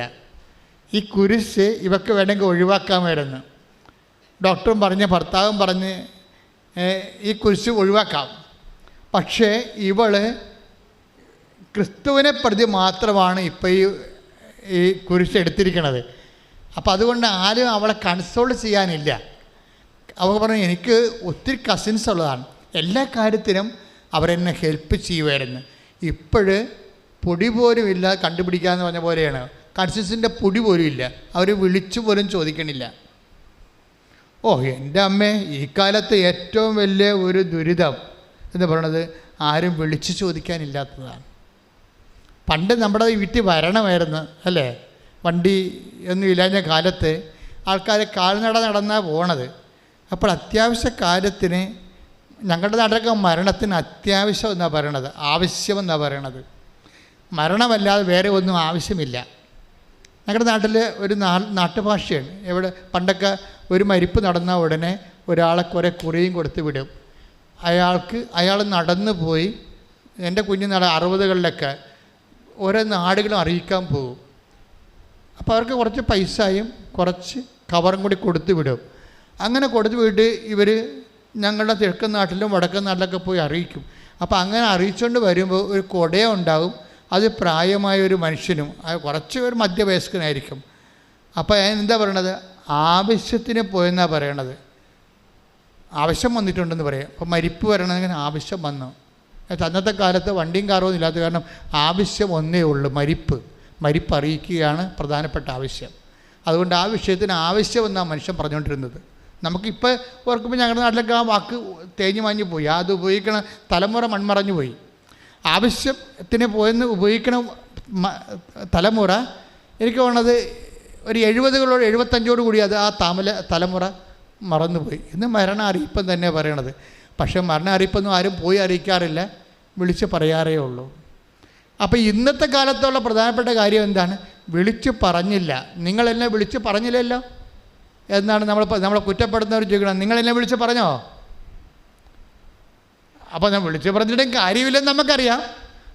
Speaker 5: ഈ കുരിശ് ഇവക്ക് വേണമെങ്കിൽ ഒഴിവാക്കാമായിരുന്നു. ഡോക്ടറും പറഞ്ഞ് ഭർത്താവും പറഞ്ഞ് ഈ കുരിശ് ഒഴിവാക്കാം. പക്ഷേ ഇവൾ ക്രിസ്തുവിനെ പ്രതി മാത്രമാണ് ഇപ്പോൾ ഈ കുരിശ് എടുത്തിരിക്കുന്നത്. അപ്പോൾ അതുകൊണ്ട് ആരും അവളെ കൺസോൾ ചെയ്യാനില്ല. അവൾ പറഞ്ഞു, എനിക്ക് ഒത്തിരി കസിൻസ് ഉള്ളതാണ്, എല്ലാ കാര്യത്തിനും അവരെന്നെ ഹെൽപ്പ് ചെയ്യുമായിരുന്നു. ഇപ്പോഴ് പൊടി പോലും ഇല്ല കണ്ടുപിടിക്കാമെന്ന് പറഞ്ഞ പോലെയാണ്. കസിൻസിൻ്റെ പൊടി പോലും ഇല്ല, അവർ വിളിച്ചു പോലും ചോദിക്കണില്ല. ഓ എൻ്റെ അമ്മേ, ഈ കാലത്ത് ഏറ്റവും വലിയ ഒരു ദുരിതം എന്ന് പറയണത് ആരും വിളിച്ചു ചോദിക്കാനില്ലാത്തതാണ്. പണ്ട് നമ്മുടെ വീട്ടിൽ വരണമായിരുന്നു അല്ലേ, വണ്ടി ഒന്നും ഇല്ലാഞ്ഞ കാലത്ത് ആൾക്കാർ കാൽനട നടന്നാണ് പോണത്. അപ്പോൾ അത്യാവശ്യ കാര്യത്തിന് ഞങ്ങളുടെ നാട്ടിലൊക്കെ മരണത്തിന് അത്യാവശ്യം എന്നാണ് പറയണത്, ആവശ്യമെന്നാണ് പറയണത്. മരണമല്ലാതെ വേറെ ഒന്നും ആവശ്യമില്ല. ഞങ്ങളുടെ നാട്ടിൽ ഒരു നാട്ടുഭാഷയാണ്. എവിടെ പണ്ടൊക്കെ ഒരു മരിപ്പ് നടന്ന ഉടനെ ഒരാളെ കുറേ കുറിയും കൊടുത്ത് വിടും. അയാൾ നടന്നു പോയി, എൻ്റെ കുഞ്ഞുനാൾ 60കളിലൊക്കെ ഓരോ നാടുകളും അറിയിക്കാൻ പോകും. അപ്പോൾ അവർക്ക് കുറച്ച് പൈസയും കുറച്ച് കവറും കൂടി കൊടുത്ത് വിടും. അങ്ങനെ കൊടുത്ത് വിട്ട് ഇവർ ഞങ്ങളുടെ കിഴക്കൻ നാട്ടിലും വടക്കൻ നാട്ടിലൊക്കെ പോയി അറിയിക്കും. അപ്പോൾ അങ്ങനെ അറിയിച്ചുകൊണ്ട് വരുമ്പോൾ ഒരു കുടയ ഉണ്ടാകും. അത് പ്രായമായ ഒരു മനുഷ്യനും കുറച്ച് ഒരു മധ്യവയസ്കനായിരിക്കും. അപ്പോൾ എന്താ പറയണത്, ആവശ്യത്തിന് പോയെന്നാണ് പറയണത്. ആവശ്യം വന്നിട്ടുണ്ടെന്ന് പറയാം. അപ്പോൾ മരിപ്പ് വരണമെങ്കിൽ ആവശ്യം വന്നു. അന്നത്തെ കാലത്ത് വണ്ടിയും കാറൊന്നും ഇല്ലാത്ത കാരണം ആവശ്യം ഒന്നേ ഉള്ളൂ, മരിപ്പ് അറിയിക്കുകയാണ് പ്രധാനപ്പെട്ട ആവശ്യം. അതുകൊണ്ട് ആ വിഷയത്തിന് ആവശ്യമെന്നാണ് മനുഷ്യൻ പറഞ്ഞുകൊണ്ടിരുന്നത്. നമുക്കിപ്പോൾ ഓർക്കുമ്പോൾ ഞങ്ങളുടെ നാട്ടിലൊക്കെ ആ വാക്ക് തേഞ്ഞു മാഞ്ഞു പോയി. അത് ഉപയോഗിക്കണ തലമുറ മൺമറഞ്ഞു പോയി. ആവശ്യത്തിന് പോയെന്ന് ഉപയോഗിക്കണ തലമുറ എനിക്ക് തോന്നുന്നത് ഒരു 70കളോട് 75 കൂടി അത് ആ തലമുറ മറന്നുപോയി. ഇന്ന് മരണ അറിയിപ്പം തന്നെ പറയണത്. പക്ഷേ മരണ അറിയിപ്പൊന്നും ആരും പോയി അറിയിക്കാറില്ല, വിളിച്ച് പറയാറേ ഉള്ളൂ. അപ്പോൾ ഇന്നത്തെ കാലത്തുള്ള പ്രധാനപ്പെട്ട കാര്യം എന്താണ്, വിളിച്ച് പറഞ്ഞില്ല. നിങ്ങളെന്നെ വിളിച്ച് പറഞ്ഞില്ലല്ലോ എന്നാണ് നമ്മളെ കുറ്റപ്പെടുന്നവർ ചോദിക്കണം. നിങ്ങളെന്നെ വിളിച്ച് പറഞ്ഞോ? അപ്പോൾ ഞാൻ വിളിച്ച് പറഞ്ഞിട്ടും കാര്യമില്ലെന്ന് നമുക്കറിയാം.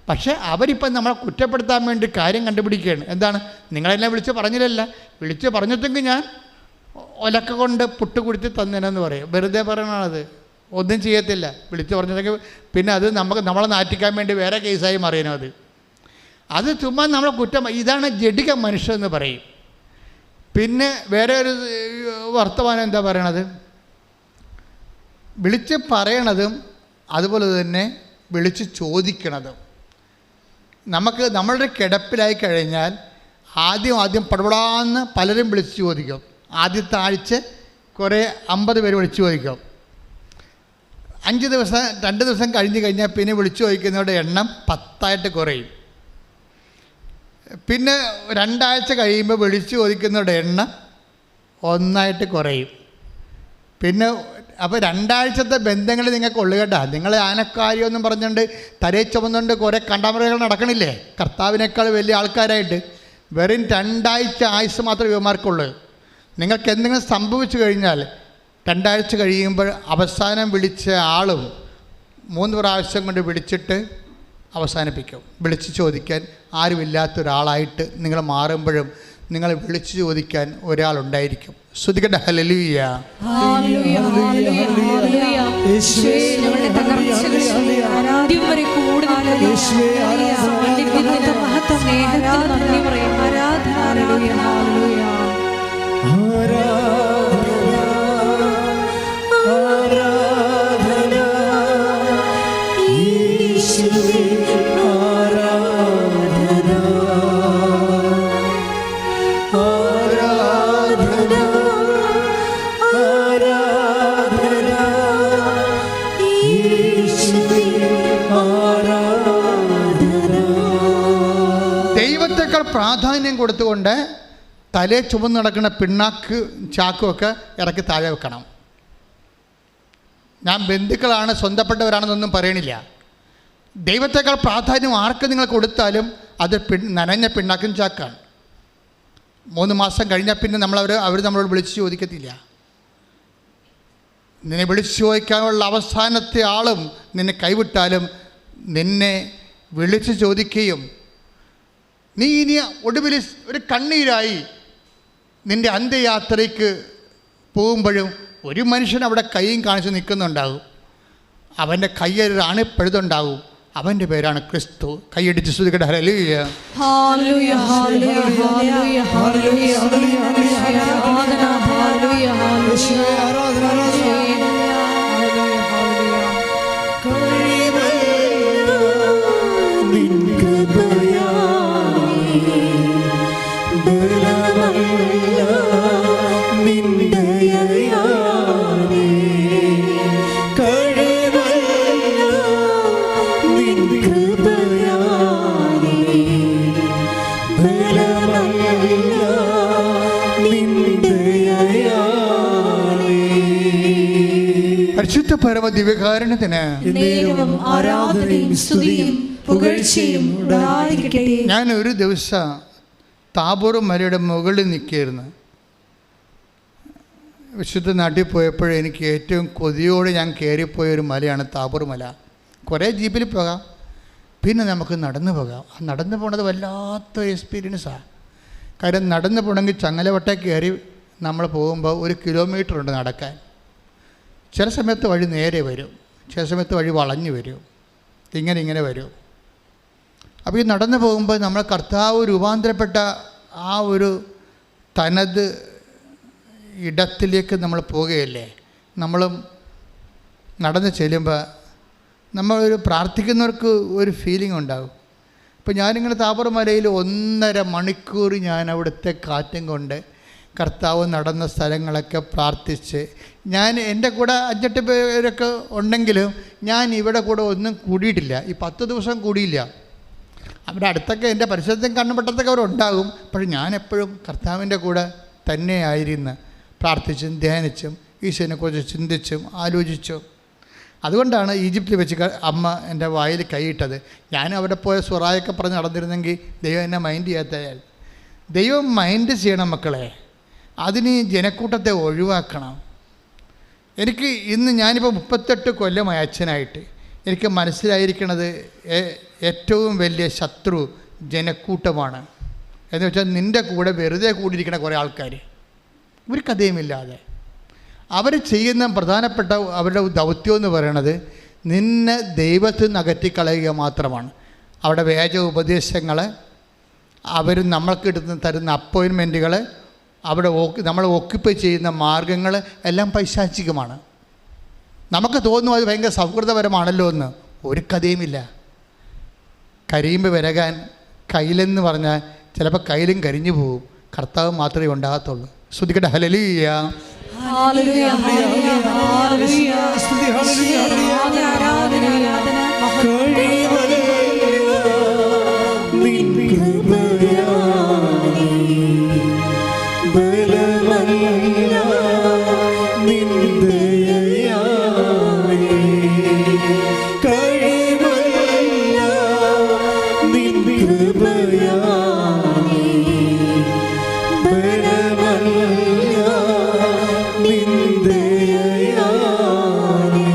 Speaker 5: പക്ഷേ അവരിപ്പം നമ്മളെ കുറ്റപ്പെടുത്താൻ വേണ്ടി കാര്യം കണ്ടുപിടിക്കുകയാണ്. എന്താണ്, നിങ്ങളെന്നെ വിളിച്ച് പറഞ്ഞില്ലല്ല, വിളിച്ച് പറഞ്ഞിട്ടെങ്കിൽ ഞാൻ ഒലക്ക കൊണ്ട് പുട്ട് കുടിച്ച് തന്നേനെന്ന് പറയും. വെറുതെ പറയണത്, ഒന്നും ചെയ്യത്തില്ല. വിളിച്ച് പറഞ്ഞിട്ടെങ്കിൽ പിന്നെ അത് നമ്മളെ നാറ്റിക്കാൻ വേണ്ടി വേറെ കേസായി മാറിയനത്. അത് ചുമ്മാ നമ്മളെ കുറ്റം. ഇതാണ് ജഡിക മനുഷ്യൻ പറയും. പിന്നെ വേറെ ഒരു വർത്തമാനം എന്താ പറയണത്, വിളിച്ച് പറയണതും അതുപോലെ തന്നെ വിളിച്ച് ചോദിക്കണതും. നമ്മളുടെ കിടപ്പിലായി കഴിഞ്ഞാൽ ആദ്യം പടപടാന്ന് പലരും വിളിച്ച് ചോദിക്കും. ആദ്യത്തെ ആഴ്ച കുറേ 50 പേര് വിളിച്ച് ചോദിക്കും. 2 ദിവസം കഴിഞ്ഞ് കഴിഞ്ഞാൽ പിന്നെ വിളിച്ചു ചോദിക്കുന്നവരുടെ എണ്ണം 10 കുറയും. പിന്നെ 2 ആഴ്ച കഴിയുമ്പോൾ വിളിച്ചു ചോദിക്കുന്നവരുടെ എണ്ണം 1 കുറയും. പിന്നെ അപ്പോൾ 2 ആഴ്ചത്തെ ബന്ധങ്ങൾ നിങ്ങൾക്ക് ഉള്ളു കേട്ടോ. നിങ്ങൾ ആനക്കാരിയൊന്നും പറഞ്ഞുകൊണ്ട് തലേ ചുമന്നുകൊണ്ട് കുറേ കണ്ടാമറകൾ നടക്കണില്ലേ കർത്താവിനേക്കാൾ വലിയ ആൾക്കാരായിട്ട്. വെറും 2 ആഴ്ച ആയുസ് മാത്രമേ യുവമാർക്കുള്ളൂ. നിങ്ങൾക്ക് എന്തെങ്കിലും സംഭവിച്ചു കഴിഞ്ഞാൽ 2 ആഴ്ച കഴിയുമ്പോൾ അവസാനം വിളിച്ച ആളും 3 പ്രാവശ്യം കൊണ്ട് വിളിച്ചിട്ട് അവസാനിപ്പിക്കും. വിളിച്ച് ചോദിക്കാൻ ആരുമില്ലാത്തൊരാളായിട്ട് നിങ്ങൾ മാറുമ്പോഴും നിങ്ങൾ വിളിച്ചു ചോദിക്കാൻ ഒരാളുണ്ടായിരിക്കും. ശ്രുതികട്ടെ ഹല്ലേലൂയ. ദൈവത്തെക്കാൾ പ്രാധാന്യം കൊടുത്തുകൊണ്ട് തലേ ചുമന്ന് നടക്കുന്ന പിണ്ണാക്ക് ചാക്കുമൊക്കെ ഇറക്കി താഴെ വെക്കണം. ഞാൻ ബന്ധുക്കളാണ് സ്വന്തപ്പെട്ടവരാണെന്നൊന്നും പറയണില്ല. ദൈവത്തെക്കാൾ പ്രാധാന്യം ആർക്ക് നിങ്ങൾ കൊടുത്താലും അത് നനഞ്ഞ പിണ്ണാക്കും ചാക്കാണ്. 3 മാസം കഴിഞ്ഞാൽ പിന്നെ അവർ നമ്മളോട് വിളിച്ച് ചോദിക്കത്തില്ല. നിന്നെ വിളിച്ച് ചോദിക്കാനുള്ള അവസാനത്തെ ആളും നിന്നെ കൈവിട്ടാലും നിന്നെ വിളിച്ച് ചോദിക്കുകയും നീ ഇനി ഒടുവിൽ ഒരു കണ്ണീരായി നിൻ്റെ അന്ത്യയാത്രയ്ക്ക് പോകുമ്പോഴും ഒരു മനുഷ്യൻ അവിടെ കൈയും കാണിച്ച് നിൽക്കുന്നുണ്ടാകും. അവൻ്റെ കയ്യൊരാണ് പഴുതുണ്ടാകും. അവൻ്റെ പേരാണ് ക്രിസ്തു. കൈയടിച്ച് സ്തുതിക്കട്ടെ. ഹല്ലേലൂയ.
Speaker 2: ഹല്ലേലൂയ ഹല്ലേലൂയ ഹല്ലേലൂയ ഹല്ലേലൂയ ആരാധന ഹല്ലേലൂയ ഹല്ലേലൂയ
Speaker 1: ആരാധന
Speaker 5: പരിശുദ്ധ പരമ ദിവ്യകാരുണ്യത്തിന്
Speaker 2: നേരവും ആരാധനയും സ്തുതിയും പുകഴ്ചയും ഉണ്ടായിരിക്കട്ടെ.
Speaker 5: ഞാൻ ഒരു ദിവസം താബോർ മലയുടെ മുകളിൽ നിൽക്കുകയായിരുന്നു. വിശുദ്ധ നാട്ടിൽ പോയപ്പോഴേ എനിക്ക് ഏറ്റവും കൊതിയോടെ ഞാൻ കയറിപ്പോയൊരു മലയാണ് താബോർ മല. കുറേ ജീപ്പിൽ പോകാം, പിന്നെ നമുക്ക് നടന്നു പോകാം. ആ നടന്നു പോണത് വല്ലാത്തൊരു എക്സ്പീരിയൻസാണ്. കാര്യം നടന്നു പോകണമെങ്കിൽ ചങ്ങലവട്ട കയറി നമ്മൾ പോകുമ്പോൾ 1 കിലോമീറ്റർ ഉണ്ട് നടക്കാൻ. ചില സമയത്ത് വഴി നേരെ വരും, ചില സമയത്ത് വഴി വളഞ്ഞു വരും, ഇങ്ങനെ വരും. അപ്പോൾ ഈ നടന്നു പോകുമ്പോൾ നമ്മൾ കർത്താവ് രൂപാന്തരപ്പെട്ട ആ ഒരു തനത് ഇടത്തിലേക്ക് നമ്മൾ പോവുകയല്ലേ. നമ്മളും നടന്ന് ചെല്ലുമ്പോൾ നമ്മളൊരു പ്രാർത്ഥിക്കുന്നവർക്ക് ഒരു ഫീലിംഗ് ഉണ്ടാകും. ഇപ്പോൾ ഞാനിങ്ങനെ താബോർ മലയിൽ 1.5 മണിക്കൂർ ഞാൻ അവിടുത്തെ കാറ്റും കൊണ്ട് കർത്താവ് നടന്ന സ്ഥലങ്ങളൊക്കെ പ്രാർത്ഥിച്ച്, ഞാൻ എൻ്റെ കൂടെ 5-8 പേരൊക്കെ ഉണ്ടെങ്കിലും ഞാൻ ഇവിടെ കൂടെ ഒന്നും കൂടിയിട്ടില്ല. ഈ 10 ദിവസം കൂടിയില്ല. അവിടെ അടുത്തൊക്കെ എൻ്റെ പരിസരത്തും കണ്ണുപെട്ടത്തൊക്കെ അവരുണ്ടാകും. പക്ഷേ ഞാൻ എപ്പോഴും കർത്താവിൻ്റെ കൂടെ തന്നെയായിരുന്നു, പ്രാർത്ഥിച്ചും ധ്യാനിച്ചും ഈശോനെക്കുറിച്ച് ചിന്തിച്ചും ആലോചിച്ചും. അതുകൊണ്ടാണ് ഈജിപ്തിൽ വെച്ച് അമ്മ എൻ്റെ വായിൽ കൈയിട്ടത്. ഞാൻ അവിടെ പോയ സുറായൊക്കെ പറഞ്ഞ് നടന്നിരുന്നെങ്കിൽ ദൈവം എന്നെ മൈൻഡ് ചെയ്യാത്തയാൽ. ദൈവം മൈൻഡ് ചെയ്യണം മക്കളെ. അതിന് ജനക്കൂട്ടത്തെ ഒഴിവാക്കണം. എനിക്ക് ഇന്ന് ഞാനിപ്പോൾ 38 കൊല്ലമായി അച്ഛനായിട്ട്. എനിക്ക് മനസ്സിലായിരിക്കണത് ഏറ്റവും വലിയ ശത്രു ജനക്കൂട്ടമാണ്. എന്ന് വെച്ചാൽ നിൻ്റെ കൂടെ വെറുതെ കൂടിയിരിക്കുന്ന കുറേ ആൾക്കാർ, ഒരു കഥയുമില്ലാതെ അവർ ചെയ്യുന്ന പ്രധാനപ്പെട്ട അവരുടെ ദൗത്യം എന്ന് പറയുന്നത് നിന്നെ ദൈവത്തിൽ നിന്ന് അകറ്റിക്കളയുക മാത്രമാണ്. അവിടെ വ്യാജ ഉപദേശങ്ങൾ, അവർ നമ്മൾക്ക് തരുന്ന അപ്പോയിൻമെൻറ്റുകൾ, അവിടെ നമ്മൾ ഓക്യുപ്പൈ ചെയ്യുന്ന മാർഗങ്ങൾ എല്ലാം പൈശാചികമാണ്. നമുക്ക് തോന്നും അത് ഭയങ്കര സൗഹൃദപരമാണല്ലോ എന്ന്. ഒരു കഥയുമില്ല. കരിയുമ്പോൾ വിരകാൻ കയ്യിലെന്ന് പറഞ്ഞാൽ ചിലപ്പോൾ കയ്യിലും കരിഞ്ഞു പോകും. കർത്താവ് മാത്രമേ ഉണ്ടാകത്തുള്ളൂ. ശ്രുതിക്കട്ടെ. ഹല്ലേലൂയ.
Speaker 2: ഹല്ലേലൂയ ഹല്ലേലൂയ ഹല്ലേലൂയ
Speaker 1: സ്തുതി. ഹല്ലേലൂയ
Speaker 2: ആരാധന ആരാധന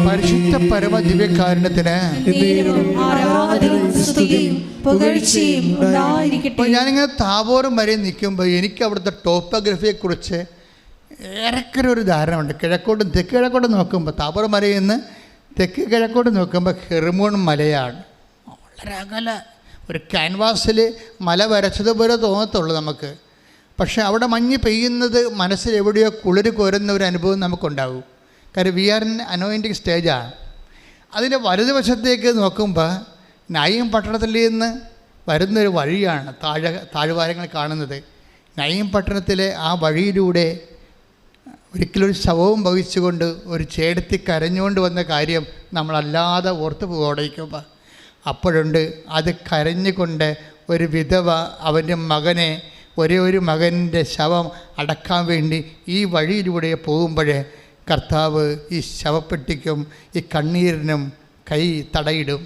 Speaker 5: പരിശുദ്ധ പരമ ദിവ്യകാരുണ്യത്തിന് ഇപ്പോൾ ഞാനിങ്ങനെ താബോർ മലയിൽ നിൽക്കുമ്പോൾ എനിക്ക് അവിടുത്തെ ടോപ്പോഗ്രഫിയെക്കുറിച്ച് ഏറെക്കുറെ ഒരു ധാരണയുണ്ട്. കിഴക്കോട്ടും തെക്ക് കിഴക്കോട്ടും നോക്കുമ്പോൾ താബോർ മലയിൽ നിന്ന് തെക്ക് കിഴക്കോട്ട് നോക്കുമ്പോൾ ഹെർമോൺ മലയാണ്. വളരെ അകല ഒരു ക്യാൻവാസിൽ മല വരച്ചതുപോലെ തോന്നത്തുള്ളൂ നമുക്ക്. പക്ഷേ അവിടെ മഞ്ഞ് പെയ്യുന്നത് മനസ്സിൽ എവിടെയോ കുളിര് കോരുന്ന ഒരു അനുഭവം നമുക്കുണ്ടാകും. കാര്യം വി ആർ ഇൻ അനോയിൻറ്റിങ് സ്റ്റേജാണ്. അതിൻ്റെ വലതുവശത്തേക്ക് നോക്കുമ്പോൾ നയീം പട്ടണത്തിൽ നിന്ന് വരുന്നൊരു വഴിയാണ് താഴ്വാരങ്ങൾ കാണുന്നത്. നയീം പട്ടണത്തിലെ ആ വഴിയിലൂടെ ഒരിക്കലൊരു ശവവും വഹിച്ചുകൊണ്ട് ഒരു ചേടത്തി കരഞ്ഞുകൊണ്ട് വന്ന കാര്യം നമ്മളല്ലാതെ ഓർത്ത് പോകടിക്കുമ്പോൾ അപ്പോഴുണ്ട് അത് കരഞ്ഞുകൊണ്ട് ഒരു വിധവ അവൻ്റെ മകനെ ഒരേ ഒരു മകൻ്റെ ശവം അടക്കാൻ വേണ്ടി ഈ വഴിയിലൂടെ പോകുമ്പോഴേ കർത്താവ് ഈ ശവപ്പെട്ടിക്കും ഈ കണ്ണീരിനും കൈ തടയിടും.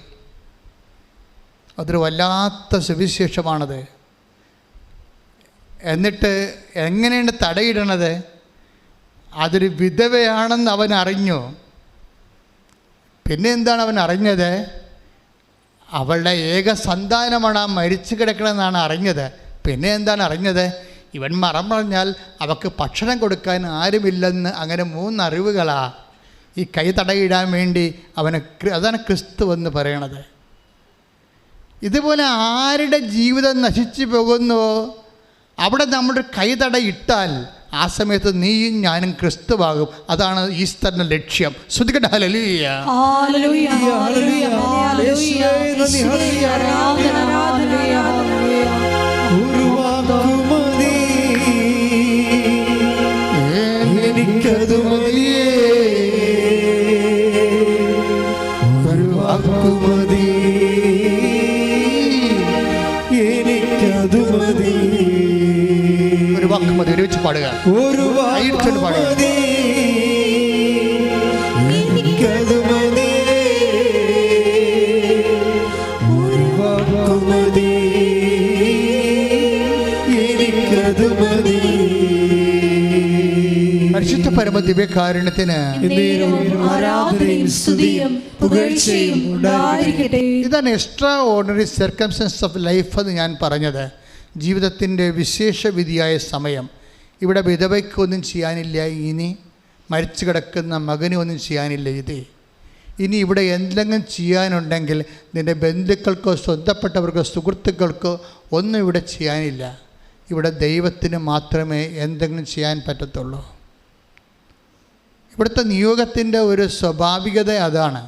Speaker 5: അതൊരു വല്ലാത്ത സുവിശേഷമാണത്. എന്നിട്ട് എങ്ങനെയാണ് തടയിടണത്? അതൊരു വിധവയാണെന്ന് അവൻ അറിഞ്ഞു. പിന്നെ എന്താണ് അവൻ അറിഞ്ഞത്? അവളുടെ ഏക സന്താനമാണ് ആ മരിച്ചു കിടക്കണമെന്നാണ് അറിഞ്ഞത്. പിന്നെ എന്താണ് അറിഞ്ഞത്? ഇവൻ മറം പറഞ്ഞാൽ അവൾക്ക് ഭക്ഷണം കൊടുക്കാൻ ആരുമില്ലെന്ന്. അങ്ങനെ 3 അറിവുകളാണ് ഈ കൈ തടയിടാൻ വേണ്ടി അതാണ് ക്രിസ്തു എന്ന് പറയണത്. ഇതുപോലെ ആരുടെ ജീവിതം നശിച്ചു പോകുന്നുവോ അവിടെ നമ്മുടെ കൈ തടയിട്ടാൽ ആ സമയത്ത് നീയും ഞാനും ക്രിസ്തുവാകും. അതാണ് ഈസ്റ്ററിൻ്റെ ലക്ഷ്യം. ശ്രുതികട്ടെ ഹല്ലേലൂയ.
Speaker 2: ഹല്ലേലൂയ ഹല്ലേലൂയ ഹല്ലേലൂയ. ആരാധന ഹല്ലേലൂയ ഹല്ലേലൂയ.
Speaker 1: ഒരു വാക്കുമതി എനിക്കത് മതിയേ, ഒരു വാക്കുമതി എനിക്കത് മതി.
Speaker 5: ഒരു വാക്ക് മതി. ഒരുമിച്ച് പാടുക.
Speaker 1: ഒരു വാക്കുമതി എനിക്കത് മതി, ഒരു വാക്കുമതി എനിക്കത് മതി.
Speaker 5: പരിശുദ്ധ പരമ ദിവ്യകാരുണ്യത്തിന്
Speaker 2: ആരാധനയും സ്തുതിയും പുകഴ്ചയും ഉണ്ടായിരിക്കട്ടെ.
Speaker 5: ഇതാണ് extra ordinary circumstances of life എന്ന് ഞാൻ പറഞ്ഞത്. ജീവിതത്തിൻ്റെ വിശേഷ വിധിയായ സമയം. ഇവിടെ വിധവയ്ക്കൊന്നും ചെയ്യാനില്ല, ഇനി മരിച്ചു കിടക്കുന്ന മകനും ഒന്നും ചെയ്യാനില്ല. ഇനി ഇവിടെ എന്തെങ്കിലും ചെയ്യാനുണ്ടെങ്കിൽ നിൻ്റെ ബന്ധുക്കൾക്കോ സ്വന്തപ്പെട്ടവർക്കോ സുഹൃത്തുക്കൾക്കോ ഒന്നും ഇവിടെ ചെയ്യാനില്ല. ഇവിടെ ദൈവത്തിന് മാത്രമേ എന്തെങ്കിലും ചെയ്യാൻ പറ്റത്തുള്ളൂ. ഇവിടുത്തെ നിയോഗത്തിൻ്റെ ഒരു സ്വാഭാവികത അതാണ്.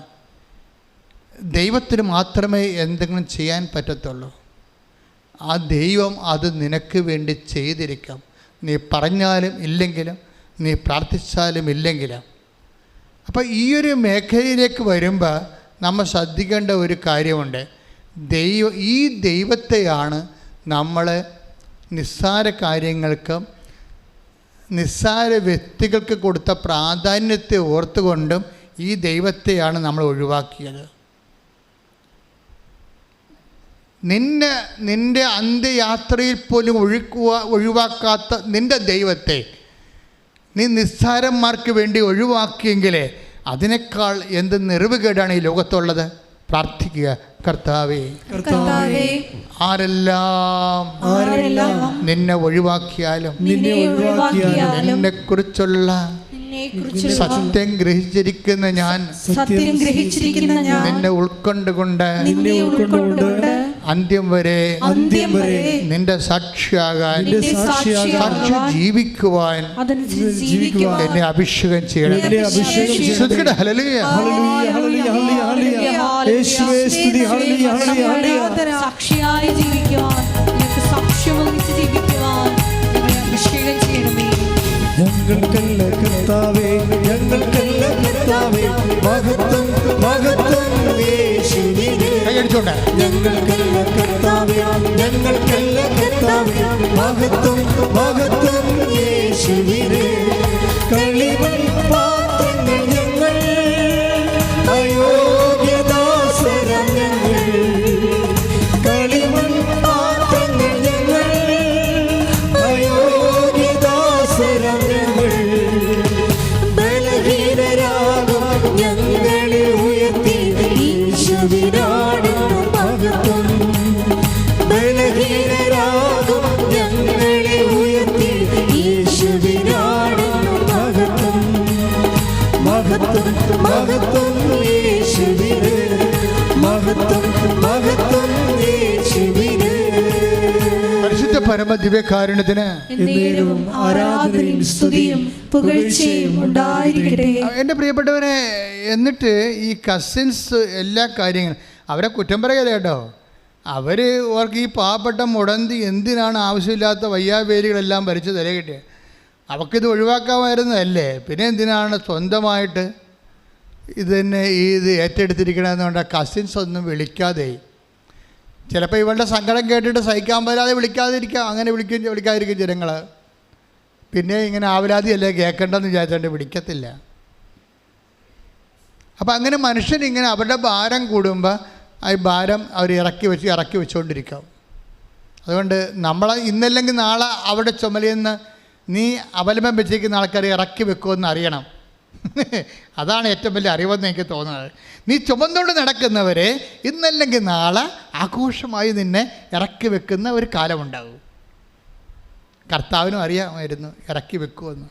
Speaker 5: ദൈവത്തിന് മാത്രമേ എന്തെങ്കിലും ചെയ്യാൻ പറ്റത്തുള്ളൂ. ആ ദൈവം അത് നിനക്ക് വേണ്ടി ചെയ്തിരിക്കാം. നീ പറഞ്ഞാലും ഇല്ലെങ്കിലും, നീ പ്രാർത്ഥിച്ചാലും ഇല്ലെങ്കിലും. അപ്പോൾ ഈ ഒരു മേഖലയിലേക്ക് വരുമ്പോൾ നമ്മൾ ശ്രദ്ധിക്കേണ്ട ഒരു കാര്യമുണ്ട്. ഈ ദൈവത്തെയാണ് നമ്മൾ നിസ്സാര കാര്യങ്ങൾക്കും നിസ്സാര വ്യക്തികൾക്ക് കൊടുത്ത പ്രാധാന്യത്തെ ഓർത്തുകൊണ്ടും ഈ ദൈവത്തെയാണ് നമ്മൾ ഒഴിവാക്കിയത്. നിൻ്റെ അന്ത്യയാത്രയിൽ പോലും ഒഴിവാക്കാത്ത നിൻ്റെ ദൈവത്തെ നീ നിസ്സാരന്മാർക്ക് വേണ്ടി ഒഴിവാക്കിയെങ്കിലേ അതിനേക്കാൾ എന്ത് നിറവുകേടാണ് ഈ ലോകത്തുള്ളത്. പ്രാർത്ഥിക്കുക. കർത്താവേ, ആരെല്ലാം നിന്നെ ഒഴിവാക്കിയാലും നിന്നെക്കുറിച്ചുള്ള സത്യം ഗ്രഹിച്ചിരിക്കുന്ന ഞാൻ നിന്നെ ഉൾക്കൊണ്ടുകൊണ്ട് അന്ത്യം വരെ നിന്റെ സാക്ഷിയാകാൻ സാക്ഷി ജീവിക്കുവാൻ എന്നെ അഭിഷേകം ചെയ്യണം. ഹല്ലേലൂയ.
Speaker 2: സാക്ഷിയായി ജീവിക്കുവാൻ, സാക്ഷ്യം വഹിച്ച് ജീവിക്കുവാൻ അഭിഷേകം ചെയ്യണമേ.
Speaker 1: ഞങ്ങൾക്കല്ല കർത്താവേ, ഞങ്ങൾക്കല്ല കർത്താവേ, മഹത്വം മഹത്വം യേശുവിനെ. ഞങ്ങൾക്കല്ല കർത്താവേ, ഞങ്ങൾക്കല്ല കർത്താവേ, മഹത്വം മഹത്വം യേശുവിനെ. കളിമൺ പാത്രങ്ങൾ ഞങ്ങൾ, അയോഗ്യദാസരം ഞങ്ങൾ. കളിമൺ പാത്രങ്ങൾ ഞങ്ങൾ, അയോഗ്യദാസരം ഞങ്ങൾ. ബലഹീനരാകും ഞങ്ങളെ ഉയർത്തി ഈശോവിനാടുന്നു മഹത്വം. ബലഹീനരാകും ഞങ്ങളെ ഉയർത്തി ഈശോവിനാടുന്നു മഹത്വം. മഹത്വം മഹത്വം യേശുവിന്, മഹത്വം മഹത്വം യേശുവിന്.
Speaker 5: പരിശുദ്ധ പരമ ദിവ്യകാരുണ്യത്തിന്
Speaker 2: ആരാധനയും സ്തുതിയും പുകഴ്ചയും ഉണ്ടായിരിക്കട്ടെ.
Speaker 5: എൻ്റെ പ്രിയപ്പെട്ടവരെ, എന്നിട്ട് ഈ കസിൻസ് എല്ലാ കാര്യങ്ങളും അവരെ കുറ്റം പറയല കേട്ടോ. അവർക്ക് ഈ പാവപ്പെട്ട മുടന്തി എന്തിനാണ് ആവശ്യമില്ലാത്ത വയ്യാവേലികളെല്ലാം ഭരിച്ച് തല കിട്ടിയത്? അവൾക്കിത് ഒഴിവാക്കാമായിരുന്നതല്ലേ? പിന്നെ എന്തിനാണ് സ്വന്തമായിട്ട് ഇത് തന്നെ ഇത് ഏറ്റെടുത്തിരിക്കണമെന്നുകൊണ്ട് കസിൻസ് ഒന്നും വിളിക്കാതെ, ചിലപ്പോൾ ഇവളുടെ സങ്കടം കേട്ടിട്ട് സഹിക്കാൻ പറ്റാതെ വിളിക്കാതിരിക്കാം. അങ്ങനെ വിളിക്കാതിരിക്കും ജനങ്ങൾ. പിന്നെ ഇങ്ങനെ ആവലാതിയല്ലേ കേൾക്കേണ്ടെന്ന് വിചാരിച്ചുകൊണ്ട് വിളിക്കത്തില്ല. അപ്പം അങ്ങനെ മനുഷ്യനിങ്ങനെ അവരുടെ ഭാരം കൂടുമ്പോൾ ആ ഭാരം അവർ ഇറക്കി വെച്ചുകൊണ്ടിരിക്കാം. അതുകൊണ്ട് ഇന്നല്ലെങ്കിൽ നാളെ അവിടെ ചുമലിന്ന് നീ അവലംബം വെച്ചിരിക്കുന്ന ആൾക്കാരെ ഇറക്കി വെക്കുമെന്ന് അറിയണം. അതാണ് ഏറ്റവും വലിയ അറിവെന്ന് എനിക്ക് തോന്നുന്നത്. നീ ചുമന്നുകൊണ്ട് നടക്കുന്നവരെ ഇന്നല്ലെങ്കിൽ നാളെ ആഘോഷമായി നിന്നെ ഇറക്കി വെക്കുന്ന ഒരു കാലമുണ്ടാകും. കർത്താവിനും അറിയാമായിരുന്നു ഇറക്കി വെക്കുമെന്ന്.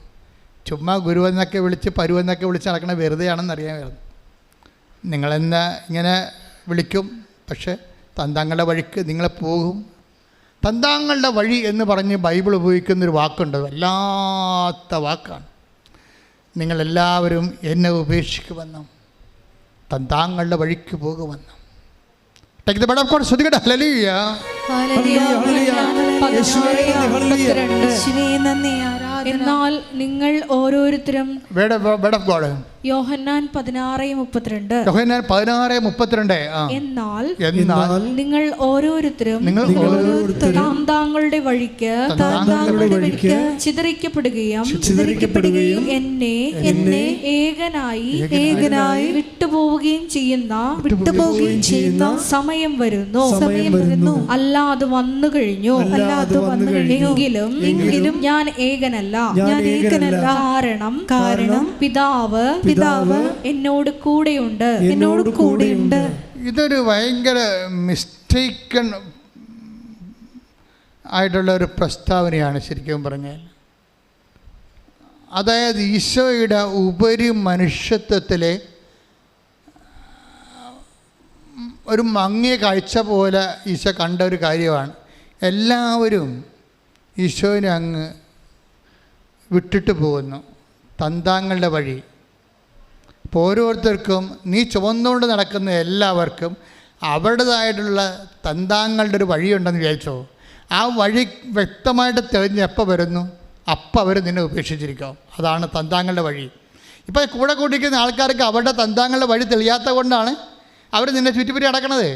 Speaker 5: ചുമ്മാ ഗുരുവെന്നൊക്കെ വിളിച്ച് പരുവെന്നൊക്കെ വിളിച്ച് നടക്കണ വെറുതെയാണെന്ന് അറിയാമായിരുന്നു. നിങ്ങളെന്നെ ഇങ്ങനെ വിളിക്കും, പക്ഷേ തന്താങ്ങളുടെ വഴിക്ക് നിങ്ങൾ പോകും. തന്താങ്ങളുടെ വഴി എന്ന് പറഞ്ഞ് ബൈബിൾ ഉപയോഗിക്കുന്നൊരു വാക്കുണ്ട്, വല്ലാത്ത വാക്കാണ്. നിങ്ങളെല്ലാവരും എന്നെ ഉപേക്ഷിക്കുമെന്നും തന്താങ്ങളുടെ വഴിക്ക് പോകുമെന്നും. Take the bed of God. ശ്രദ്ധിക്കട്ടെ. ഹല്ലേലൂയ.
Speaker 2: എന്നാൽ നിങ്ങൾ ഓരോരുത്തരും
Speaker 5: Word of God.
Speaker 2: യോഹന്നാൻ 16:32.
Speaker 5: യോഹന്നാൻ 16:32.
Speaker 2: എന്നാൽ
Speaker 5: എന്നാൽ
Speaker 2: നിങ്ങൾ ഓരോരുത്തരും താങ്കളുടെ വഴിക്ക് ചിതറിക്കപ്പെടുകയും എന്നെ ഏകനായി വിട്ടുപോവുകയും ചെയ്യുന്ന സമയം വരുന്നു. അല്ലാതെ വന്നു കഴിഞ്ഞു. എങ്കിലും ഞാൻ ഏകനല്ല. കാരണം പിതാവ് എന്നോട് കൂടെയുണ്ട്.
Speaker 5: ഇതൊരു ഭയങ്കര മിസ്റ്റേക്കൺ ആയിട്ടുള്ള ഒരു പ്രസ്താവനയാണ് ശരിക്കും പറഞ്ഞാൽ. അതായത് ഈശോയുടെ ഉപരി മനുഷ്യത്വത്തിലെ ഒരു മങ്ങിയ കാഴ്ച പോലെ ഈശോ കണ്ട ഒരു കാര്യമാണ്. എല്ലാവരും ഈശോനെ അങ്ങ് വിട്ടിട്ട് പോകുന്നു, തന്താങ്ങളുടെ വഴി. അപ്പോൾ ഓരോരുത്തർക്കും, നീ ചുമന്നുകൊണ്ട് നടക്കുന്ന എല്ലാവർക്കും അവരുടേതായിട്ടുള്ള തന്താങ്ങളുടെ ഒരു വഴിയുണ്ടെന്ന് വിചാരിച്ചോ. ആ വഴി വ്യക്തമായിട്ട് തെളിഞ്ഞ് എപ്പോൾ വരുന്നു, അപ്പം അവർ നിന്നെ ഉപേക്ഷിച്ചിരിക്കും. അതാണ് തന്താങ്ങളുടെ വഴി. ഇപ്പോൾ കൂടെ കൂട്ടിക്കുന്ന ആൾക്കാർക്ക് അവരുടെ തന്താങ്ങളുടെ വഴി തെളിയാത്ത കൊണ്ടാണ് അവർ നിന്നെ ചുറ്റിപ്പറ്റി നടക്കണത്.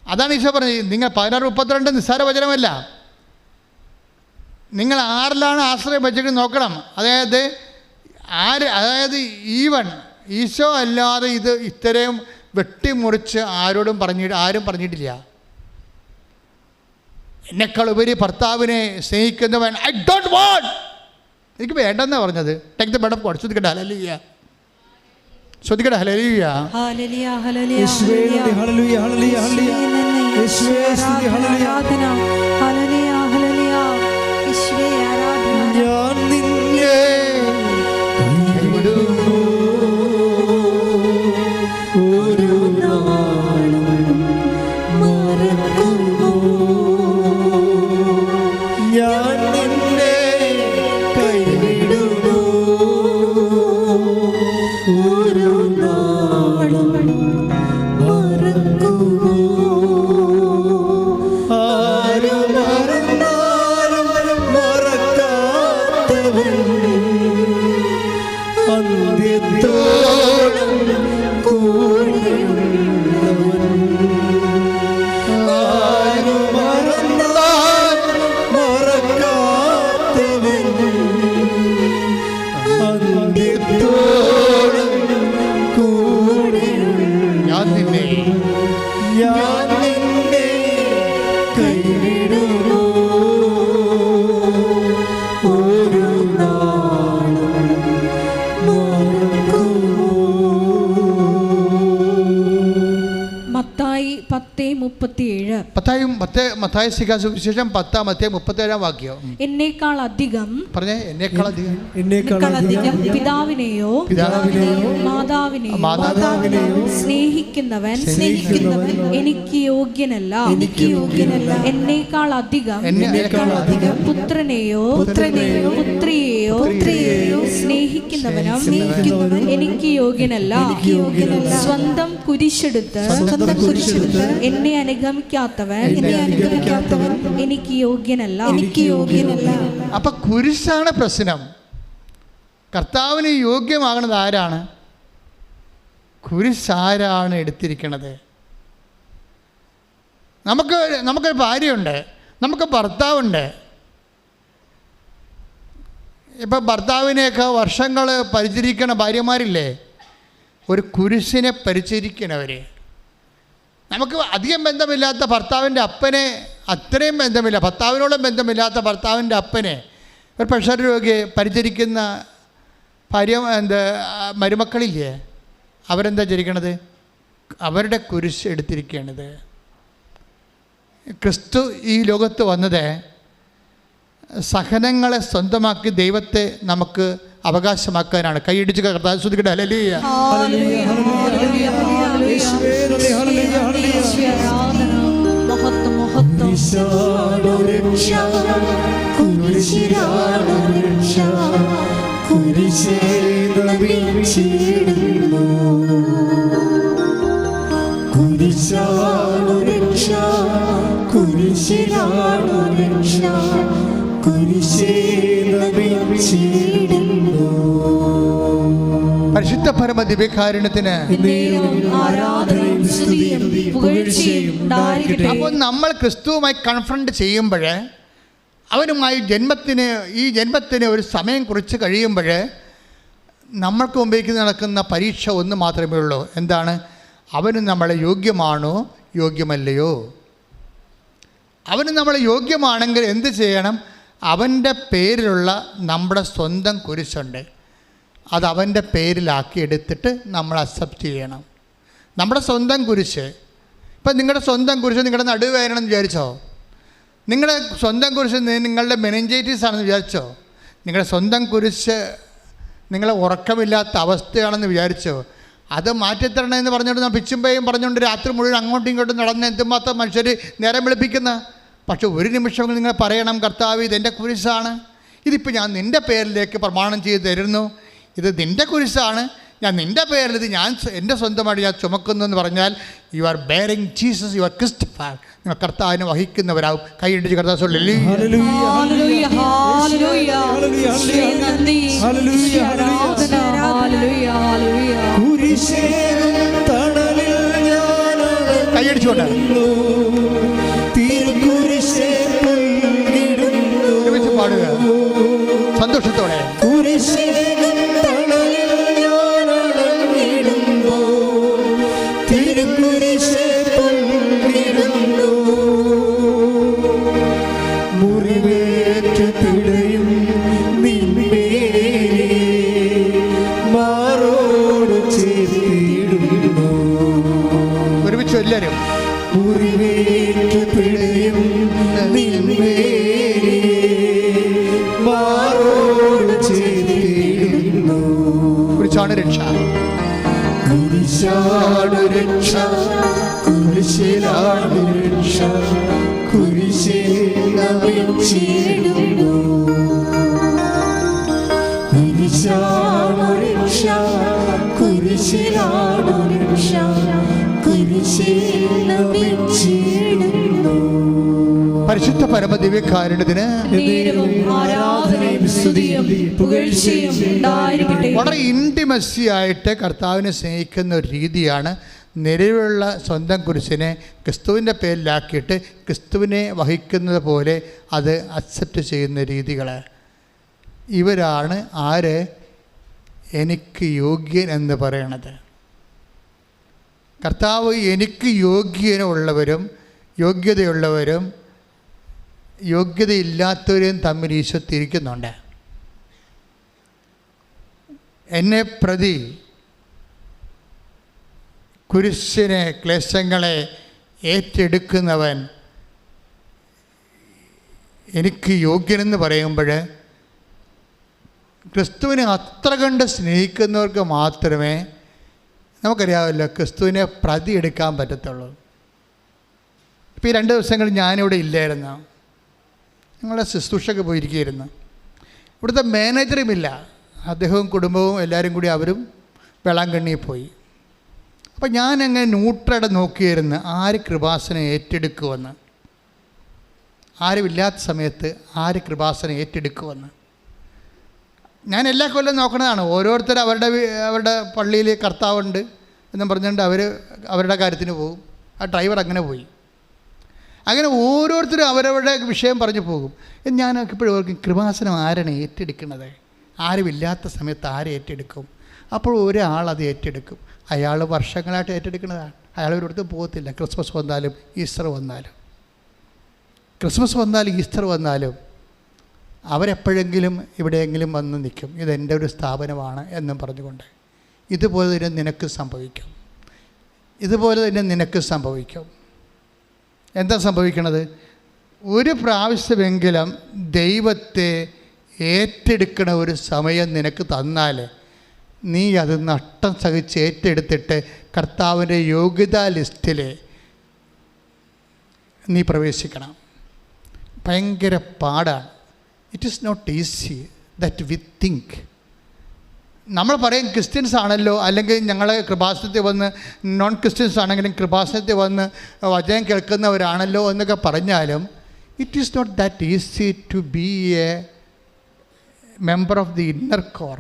Speaker 5: അതാണ് ഈശോ പറഞ്ഞത്. നിങ്ങൾ 16:32 നിസ്സാര വചനമല്ല. നിങ്ങൾ ആരിലാണ് ആശ്രയം വെച്ചിട്ട് നോക്കണം. അതായത് ഈവൻ ഈശോ അല്ലാതെ ഇത് ഇത്രയും വെട്ടിമുറിച്ച് ആരും പറഞ്ഞിട്ടില്ല. എന്നെക്കാൾ ഉപരി ഭർത്താവിനെ സ്നേഹിക്കുന്നവൻ ഐ ഡോണ്ട് വാണ്ട്, എനിക്ക് വേണ്ടെന്നാണ് പറഞ്ഞത്. Take the bed of God. ശ്രദ്ധിക്കട്ടെ. ഹല്ലേലൂയ. ശ്രദ്ധിക്കട്ടെ. ഹല്ലേലൂയ.
Speaker 1: ഞാൻ നിന്നെ കൈവിടുന്നു ഒരു നാളും മറക്കുമോ. ഞാൻ നിന്നെ കൈവിടുന്നു ഒരു നാളും മറക്കുമോ. ആരും മറന്നാലും മറക്കാത്തവൻ അന്ത്യത്തോളം കൂടെയുള്ളവൻ. ആരും മറന്നാലും മറക്കാത്തവൻ അന്ത്യത്തോളം കൂടെയുള്ളവൻ. ഞാൻ നിന്നെ കൈവിടുന്നു ഒരു നാളും മറക്കുമോ.
Speaker 2: മത്തായി 10:37.
Speaker 5: മത്തായി സുവിശേഷം 10:37 വാക്യം.
Speaker 2: എന്നേക്കാൾ അധികം
Speaker 5: പറഞ്ഞേ. എന്നേക്കാൾ അധികം
Speaker 2: പിതാവിനെയോ മാതാവിനെയോ സ്നേഹിക്കുന്നവൻ എനിക്ക് യോഗ്യനല്ല. എന്നേക്കാൾ അധികം പുത്രനെയോ പുത്രിയെയോ സ്നേഹിക്കുന്നവനും എനിക്ക് യോഗ്യനല്ല. സ്വന്തം കുരിശെടുത്ത് എന്നെ അനുഗമിക്കാത്തവൻ എനിക്ക് യോഗ്യനല്ല.
Speaker 5: അപ്പൊ കുരിശാണ് പ്രശ്നം. കർത്താവിന് യോഗ്യമാകുന്നത് ആരാണ്? കുരിശാരാണ് എടുത്തിരിക്കുന്നത്. നമുക്കൊരു ഭാര്യയുണ്ട്, നമുക്ക് ഭർത്താവുണ്ട്. ഇപ്പം ഭർത്താവിനെയൊക്കെ വർഷങ്ങൾ പരിചരിക്കണ ഭാര്യമാരില്ലേ, ഒരു കുരിശിനെ പരിചരിക്കണവർ. നമുക്ക് അധികം ബന്ധമില്ലാത്ത ഭർത്താവിൻ്റെ അപ്പനെ, അത്രയും ബന്ധമില്ല, ഭർത്താവിനോടും ബന്ധമില്ലാത്ത ഭർത്താവിൻ്റെ അപ്പനെ, ഒരു പ്രഷർ രോഗിയെ പരിചരിക്കുന്ന മരുമക്കളില്ലേ, അവരെന്താ ചരിക്കണത്? അവരുടെ കുരിശ് എടുത്തിരിക്കുകയാണിത്. ക്രിസ്തു ഈ ലോകത്ത് വന്നത് സഹനങ്ങളെ സ്വന്തമാക്കി ദൈവത്തെ നമുക്ക് അവകാശമാക്കാനാണ്. കൈയിടിച്ച് കർത്താവ് സ്തുതിക്കട്ടെ. ഹല്ലേലൂയ. പരിശുദ്ധ പരമ ദിവ്യകാരുണ്യത്തിന് അപ്പോൾ നമ്മൾ ക്രിസ്തുവുമായി കൺഫ്രണ്ട് ചെയ്യുമ്പോൾ, അവനുമായി ഈ ജന്മത്തിന് ഒരു സമയം കുറിച്ച് കഴിയുമ്പോൾ, നമ്മൾക്ക് മുമ്പേക്ക് നടക്കുന്ന പരീക്ഷ ഒന്ന് മാത്രമേ ഉള്ളൂ. എന്താണ്? അവന് നമ്മളെ യോഗ്യമാണോ യോഗ്യമല്ലയോ? അവന് നമ്മളെ യോഗ്യമാണെങ്കിൽ എന്ത് ചെയ്യണം? അവൻ്റെ പേരിലുള്ള നമ്മുടെ സ്വന്തം കുരിശുണ്ട്, അത് അവൻ്റെ പേരിലാക്കി എടുത്തിട്ട് നമ്മൾ അക്സെപ്റ്റ് ചെയ്യണം. നമ്മുടെ സ്വന്തം കുരിശ്, ഇപ്പം നിങ്ങളുടെ സ്വന്തം കുരിശ് നിങ്ങളുടെ നടുവേദനയെന്ന് വിചാരിച്ചോ? നിങ്ങളുടെ സ്വന്തം കുരിശ് നിങ്ങളുടെ മെനിഞ്ചൈറ്റിസ് ആണെന്ന് വിചാരിച്ചോ? നിങ്ങളുടെ സ്വന്തം കുരിശ് നിങ്ങളെ ഉറക്കമില്ലാത്ത അവസ്ഥയാണെന്ന് വിചാരിച്ചോ? അത് മാറ്റിത്തരണമെന്ന് പറഞ്ഞുകൊണ്ട് ഞാൻ പിച്ചുമ്പയും പറഞ്ഞുകൊണ്ട് രാത്രി മുഴുവൻ അങ്ങോട്ടും ഇങ്ങോട്ടും നടന്ന് എന്തുമാത്രം മനുഷ്യർ നേരം വെളുപ്പിക്കുന്ന. പക്ഷെ ഒരു നിമിഷം നിങ്ങൾ പറയണം, കർത്താവ് ഇതെൻ്റെ കുരിശാണ്, ഇതിപ്പോൾ ഞാൻ നിൻ്റെ പേരിലേക്ക് പ്രമാണം ചെയ്ത് തരുന്നു, ഇത് നിൻ്റെ കുരിശാണ്, ഞാൻ നിൻ്റെ പേരിൽ ഇത് ഞാൻ എൻ്റെ സ്വന്തമായിട്ട് ഞാൻ ചുമക്കുന്നു എന്ന് പറഞ്ഞാൽ you are bearing Jesus, you are Christified. നിങ്ങൾ കർത്താവിനെ വഹിക്കുന്നവരാകും. കൈയിടിച്ച് കർത്താവ് കൈയടിച്ചോട്ടെ. പാടുക സന്തോഷത്തോടെ. ഒരുമിച്ച് എല്ലാവരും കുരിശാണ് രക്ഷ, കുരിശാണ് രക്ഷ, കുരിശിലാണ് രക്ഷ, കുരിശിൽ നമിച്ചിടുന്നു. കുരിശാണ് രക്ഷ, കുരിശിലാണ് രക്ഷ, കുരിശിൽ നമിച്ചിടുന്നു. പരിശുദ്ധ പരമ ദിവ്യകാരുണ്യത്തിന് വളരെ ഇൻറ്റിമസി ആയിട്ട് കർത്താവിനെ സ്നേഹിക്കുന്ന ഒരു രീതിയാണ് നിലവിലുള്ള സ്വന്തം കുരിശിനെ ക്രിസ്തുവിൻ്റെ പേരിലാക്കിയിട്ട് ക്രിസ്തുവിനെ വഹിക്കുന്നത് പോലെ അത് അക്സെപ്റ്റ് ചെയ്യുന്ന രീതികൾ. ഇവരാണ് ആര്? എനിക്ക് യോഗ്യൻ എന്ന് പറയണത്. കർത്താവ് എനിക്ക് യോഗ്യനുള്ളവരും യോഗ്യതയുള്ളവരും യോഗ്യതയില്ലാത്തവരെയും തമ്മിൽ ഈശോ തിരിക്കുന്നുണ്ട്. എന്നെ പ്രതി കുരിശിനെ ക്ലേശങ്ങളെ ഏറ്റെടുക്കുന്നവൻ എനിക്ക് യോഗ്യനെന്ന് പറയുമ്പോൾ ക്രിസ്തുവിനെ അത്ര കണ്ട് സ്നേഹിക്കുന്നവർക്ക് മാത്രമേ നമുക്കറിയാമല്ലോ ക്രിസ്തുവിനെ പ്രതി എടുക്കാൻ പറ്റത്തുള്ളൂ. ഇപ്പോൾ ഈ 2 ദിവസങ്ങൾ ഞാനിവിടെ ഇല്ലായിരുന്നു, ഞങ്ങളുടെ ശുശ്രൂഷയ്ക്ക് പോയിരിക്കുകയായിരുന്നു. ഇവിടുത്തെ മാനേജറുമില്ല, അദ്ദേഹവും കുടുംബവും എല്ലാവരും കൂടി അവരും വേളാങ്കണ്ണിയിൽ പോയി. അപ്പോൾ ഞാനങ്ങനെ ന്യൂട്രയുടെ നോക്കിയിരുന്നു ആര് കൃപാസനം ഏറ്റെടുക്കുമെന്ന്, ആരുമില്ലാത്ത സമയത്ത് ആര് കൃപാസനം ഏറ്റെടുക്കുമെന്ന്. ഞാൻ എല്ലാ കൊല്ലം നോക്കുന്നതാണ്. ഓരോരുത്തർ അവരുടെ പള്ളിയിൽ കർത്താവുണ്ട് എന്നും പറഞ്ഞുകൊണ്ട് അവരുടെ കാര്യത്തിന് പോകും. ആ ഡ്രൈവർ അങ്ങനെ പോയി. അങ്ങനെ ഓരോരുത്തരും അവരവരുടെ വിഷയം പറഞ്ഞു പോകും. ഞാനൊക്കെ ഇപ്പോഴും ഓർക്കും, കൃപാസനം ആരാണ് ഏറ്റെടുക്കുന്നത്? ആരുമില്ലാത്ത സമയത്ത് ആര് ഏറ്റെടുക്കും? അപ്പോൾ ഒരാൾ അത് ഏറ്റെടുക്കും. അയാൾ വർഷങ്ങളായിട്ട് ഏറ്റെടുക്കുന്നതാണ്. അയാൾ ഒരിടത്തും പോകത്തില്ല. ക്രിസ്മസ് വന്നാലും ഈസ്റ്റർ വന്നാലും ഈസ്റ്റർ വന്നാലും അവരെപ്പോഴെങ്കിലും എവിടെയെങ്കിലും വന്ന് നിൽക്കും. ഇതെൻ്റെ ഒരു സ്ഥാപനമാണ് എന്നും പറഞ്ഞുകൊണ്ട്. ഇതുപോലെ തന്നെ നിനക്ക് സംഭവിക്കും. എന്താ സംഭവിക്കണത്? ഒരു പ്രാവശ്യമെങ്കിലും ദൈവത്തെ ഏറ്റെടുക്കണ ഒരു സമയം നിനക്ക് തന്നാൽ നീ അത് നഷ്ടം സഹിച്ച് ഏറ്റെടുത്തിട്ട് കർത്താവിൻ്റെ യോഗ്യതാ ലിസ്റ്റിൽ നീ പ്രവേശിക്കണം. ഭയങ്കര പാടാണ്. It is not easy that we think. നമ്മൾ പറയും ക്രിസ്ത്യൻസ് ആണല്ലോ, അല്ലെങ്കിൽ ഞങ്ങളെ കൃപാസനത്തിൽ വന്ന്, നോൺ ക്രിസ്ത്യൻസ് ആണെങ്കിലും കൃപാസനത്തിൽ വന്ന് വചനം കേൾക്കുന്നവരാണല്ലോ എന്നൊക്കെ പറഞ്ഞാലും it is not that easy to be a member of the inner core.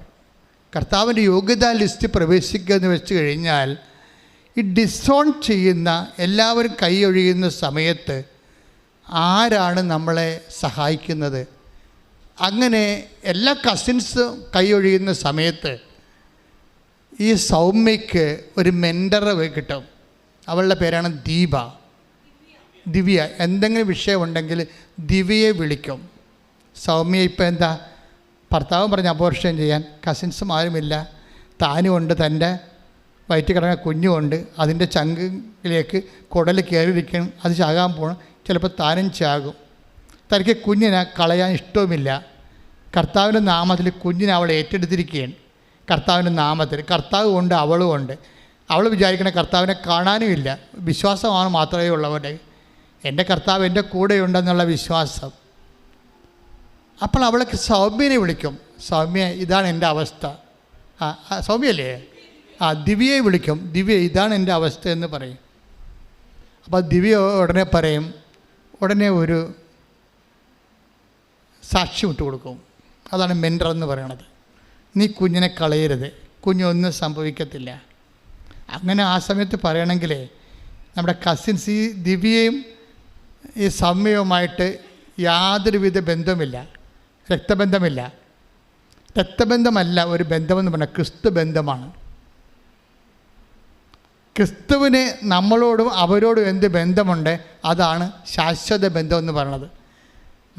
Speaker 5: കർത്താവിൻ്റെ യോഗ്യതാ ലിസ്റ്റ് പ്രവേശിക്കുക എന്ന് വെച്ച് കഴിഞ്ഞാൽ ഈ ഡിസോൺ ചെയ്യുന്ന എല്ലാവരും കൈയൊഴിയുന്ന സമയത്ത് ആരാണ് നമ്മളെ സഹായിക്കുന്നത്? അങ്ങനെ എല്ലാ കസിൻസും കൈയൊഴിയുന്ന സമയത്ത് ഈ സൗമ്യയ്ക്ക് ഒരു മെൻറ്ററെ കിട്ടും. അവളുടെ പേരാണ് ദിവ്യ. എന്തെങ്കിലും വിഷയമുണ്ടെങ്കിൽ ദിവ്യയെ വിളിക്കും. സൗമ്യ ഇപ്പം എന്താ, ഭർത്താവും പറഞ്ഞ് അബോർഷൻ ചെയ്യാൻ, കസിൻസും ആരുമില്ല, താനുമുണ്ട്, തൻ്റെ വയറ്റിൽ കിടക്കുന്ന കുഞ്ഞുമുണ്ട്, അതിൻ്റെ ചങ്കിലേക്ക് കുടൽ കയറിയിരിക്കണം, അത് ചാകാൻ പോകണം, ചിലപ്പോൾ താനും ചാകും. തനിക്ക് കുഞ്ഞിനെ കളയാൻ ഇഷ്ടവുമില്ല. കർത്താവിൻ്റെ നാമത്തിൽ കുഞ്ഞിനെ അവൾ ഏറ്റെടുത്തിരിക്കുകയാണ്. കർത്താവിൻ്റെ നാമത്തിൽ കർത്താവ് കൊണ്ട് അവളും ഉണ്ട്. അവൾ വിചാരിക്കണ കർത്താവിനെ കാണാനുമില്ല, വിശ്വാസമാണ് മാത്രമേ ഉള്ളവരുടെ. എൻ്റെ കർത്താവ് എൻ്റെ കൂടെയുണ്ടെന്നുള്ള വിശ്വാസം. അപ്പോൾ അവൾക്ക് സൗമ്യനെ വിളിക്കും. സൗമ്യ, ഇതാണ് എൻ്റെ അവസ്ഥ. സൗമ്യല്ലേ? ദിവ്യയെ വിളിക്കും. ദിവ്യ, ഇതാണ് എൻ്റെ അവസ്ഥ എന്ന് പറയും. അപ്പോൾ ദിവ്യ ഉടനെ പറയും, ഉടനെ ഒരു സാക്ഷി വിട്ടു കൊടുക്കും. അതാണ് മെൻറ്റർ എന്ന് പറയണത്. നീ കുഞ്ഞിനെ കളയരുത്, കുഞ്ഞൊന്നും സംഭവിക്കത്തില്ല. അങ്ങനെ ആ സമയത്ത് പറയണമെങ്കിൽ നമ്മുടെ കസിൻസ് ഈ ദിവ്യയും ഈ സൗമ്യവുമായിട്ട് യാതൊരുവിധ ബന്ധവുമില്ല, രക്തബന്ധമില്ല. രക്തബന്ധമല്ല ഒരു ബന്ധമെന്ന് പറഞ്ഞാൽ ക്രിസ്തു ബന്ധമാണ്. ക്രിസ്തുവിന് നമ്മളോടും അവരോടും എന്ത് ബന്ധമുണ്ട് അതാണ് ശാശ്വത ബന്ധമെന്ന് പറയുന്നത്.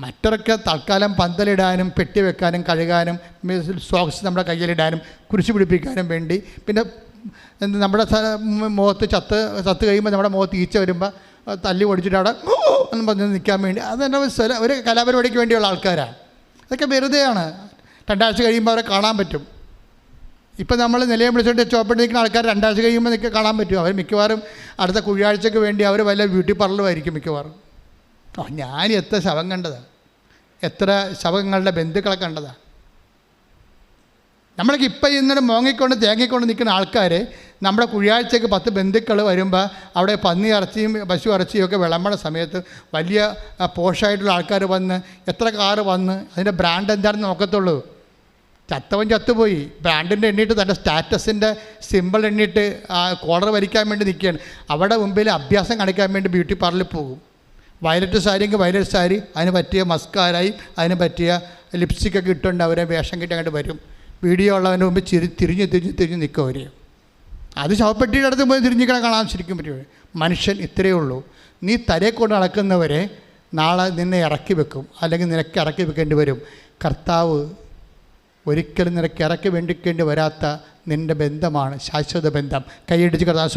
Speaker 5: മറ്റൊക്കെ തൽക്കാലം പന്തലിടാനും പെട്ടി വെക്കാനും കഴുകാനും സോക്സ് നമ്മുടെ കയ്യിലിടാനും കുരിശ് പിടിപ്പിക്കാനും വേണ്ടി, പിന്നെ നമ്മുടെ മുഖത്ത് ചത്ത് കഴിയുമ്പോൾ നമ്മുടെ മുഖത്ത് ഈച്ച വരുമ്പോൾ തല്ലി ഓടിച്ചിട്ട് അവിടെ എന്ന് പറഞ്ഞ് നിൽക്കാൻ വേണ്ടി, അതെന്നെ ഒരു കലാപരിപാടിക്ക് വേണ്ടിയുള്ള ആൾക്കാരാണ്. അതൊക്കെ വെറുതെയാണ്. 2 ആഴ്ച കഴിയുമ്പോൾ അവരെ കാണാൻ പറ്റും. ഇപ്പം നമ്മൾ നിലയെ വിളിച്ചുകൊണ്ട് ചോപ്പിട്ട് നിൽക്കുന്ന ആൾക്കാർ 2 ആഴ്ച കഴിയുമ്പോൾ കാണാൻ പറ്റും. അവർ മിക്കവാറും അടുത്ത കുഴിയാഴ്ചയ്ക്ക് വേണ്ടി അവർ വല്ല ബ്യൂട്ടി പാർലറുമായിരിക്കും മിക്കവാറും. ഞാൻ എത്ര ശവം കണ്ടതാണ്, എത്ര ശവങ്ങളുടെ ബന്ധുക്കളെ കണ്ടതാണ്. നമ്മളൊക്കെ ഇപ്പം ഇന്നലെ മോങ്ങിക്കൊണ്ട് തേങ്ങിക്കൊണ്ട് നിൽക്കുന്ന ആൾക്കാർ നമ്മുടെ കുഴിയാഴ്ചയ്ക്ക് 10 ബന്ധുക്കൾ വരുമ്പോൾ അവിടെ പന്നി ഇറച്ചിയും പശു ഇറച്ചിയും ഒക്കെ വിളമ്പണ സമയത്ത് വലിയ പോഷായിട്ടുള്ള ആൾക്കാർ വന്ന്, എത്ര കാറ് വന്ന്, അതിൻ്റെ ബ്രാൻഡ് എന്താണെന്ന് നോക്കത്തുള്ളൂ. ചത്തവൻ ചത്തുപോയി, ബ്രാൻഡിൻ്റെ എണ്ണിയിട്ട് തൻ്റെ സ്റ്റാറ്റസിൻ്റെ സിമ്പിൾ എണ്ണിയിട്ട് കോളർ വരിക്കാൻ വേണ്ടി നിൽക്കുകയാണ്. അവിടെ മുമ്പിൽ അഭ്യാസം കാണിക്കാൻ വേണ്ടി ബ്യൂട്ടി പാർലറിൽ പോകും. വയലറ്റ് സാരിയെങ്കിൽ വയലറ്റ് സാരി, അതിന് പറ്റിയ മസ്കാരായി, അതിന് പറ്റിയ ലിപ്സ്റ്റിക്കൊക്കെ ഇട്ടുകൊണ്ട് അവരെ വേഷം കിട്ടി അങ്ങോട്ട് വരും. വീഡിയോ ഉള്ളവൻ്റെ മുമ്പ് തിരിഞ്ഞ് നിൽക്കും അവർ. അത് ശവപ്പെട്ടിയുടെ അടുത്ത് പോയി തിരിഞ്ഞിക്കണ കാണാൻ ശരിക്കും പറ്റുമോ? മനുഷ്യൻ ഇത്രയേ ഉള്ളൂ. നീ തലയെ കൊണ്ട് നടക്കുന്നവരെ നാളെ നിന്നെ ഇറക്കി വെക്കും, അല്ലെങ്കിൽ നിനക്ക് ഇറക്കി വെക്കേണ്ടി വരും. കർത്താവ് ഒരിക്കലും നിനക്ക് ഇറക്കി വേണ്ടിക്കേണ്ടി വരാത്ത നിൻ്റെ ബന്ധമാണ് ശാശ്വത ബന്ധം. കൈയടിച്ച് കർത്താവ്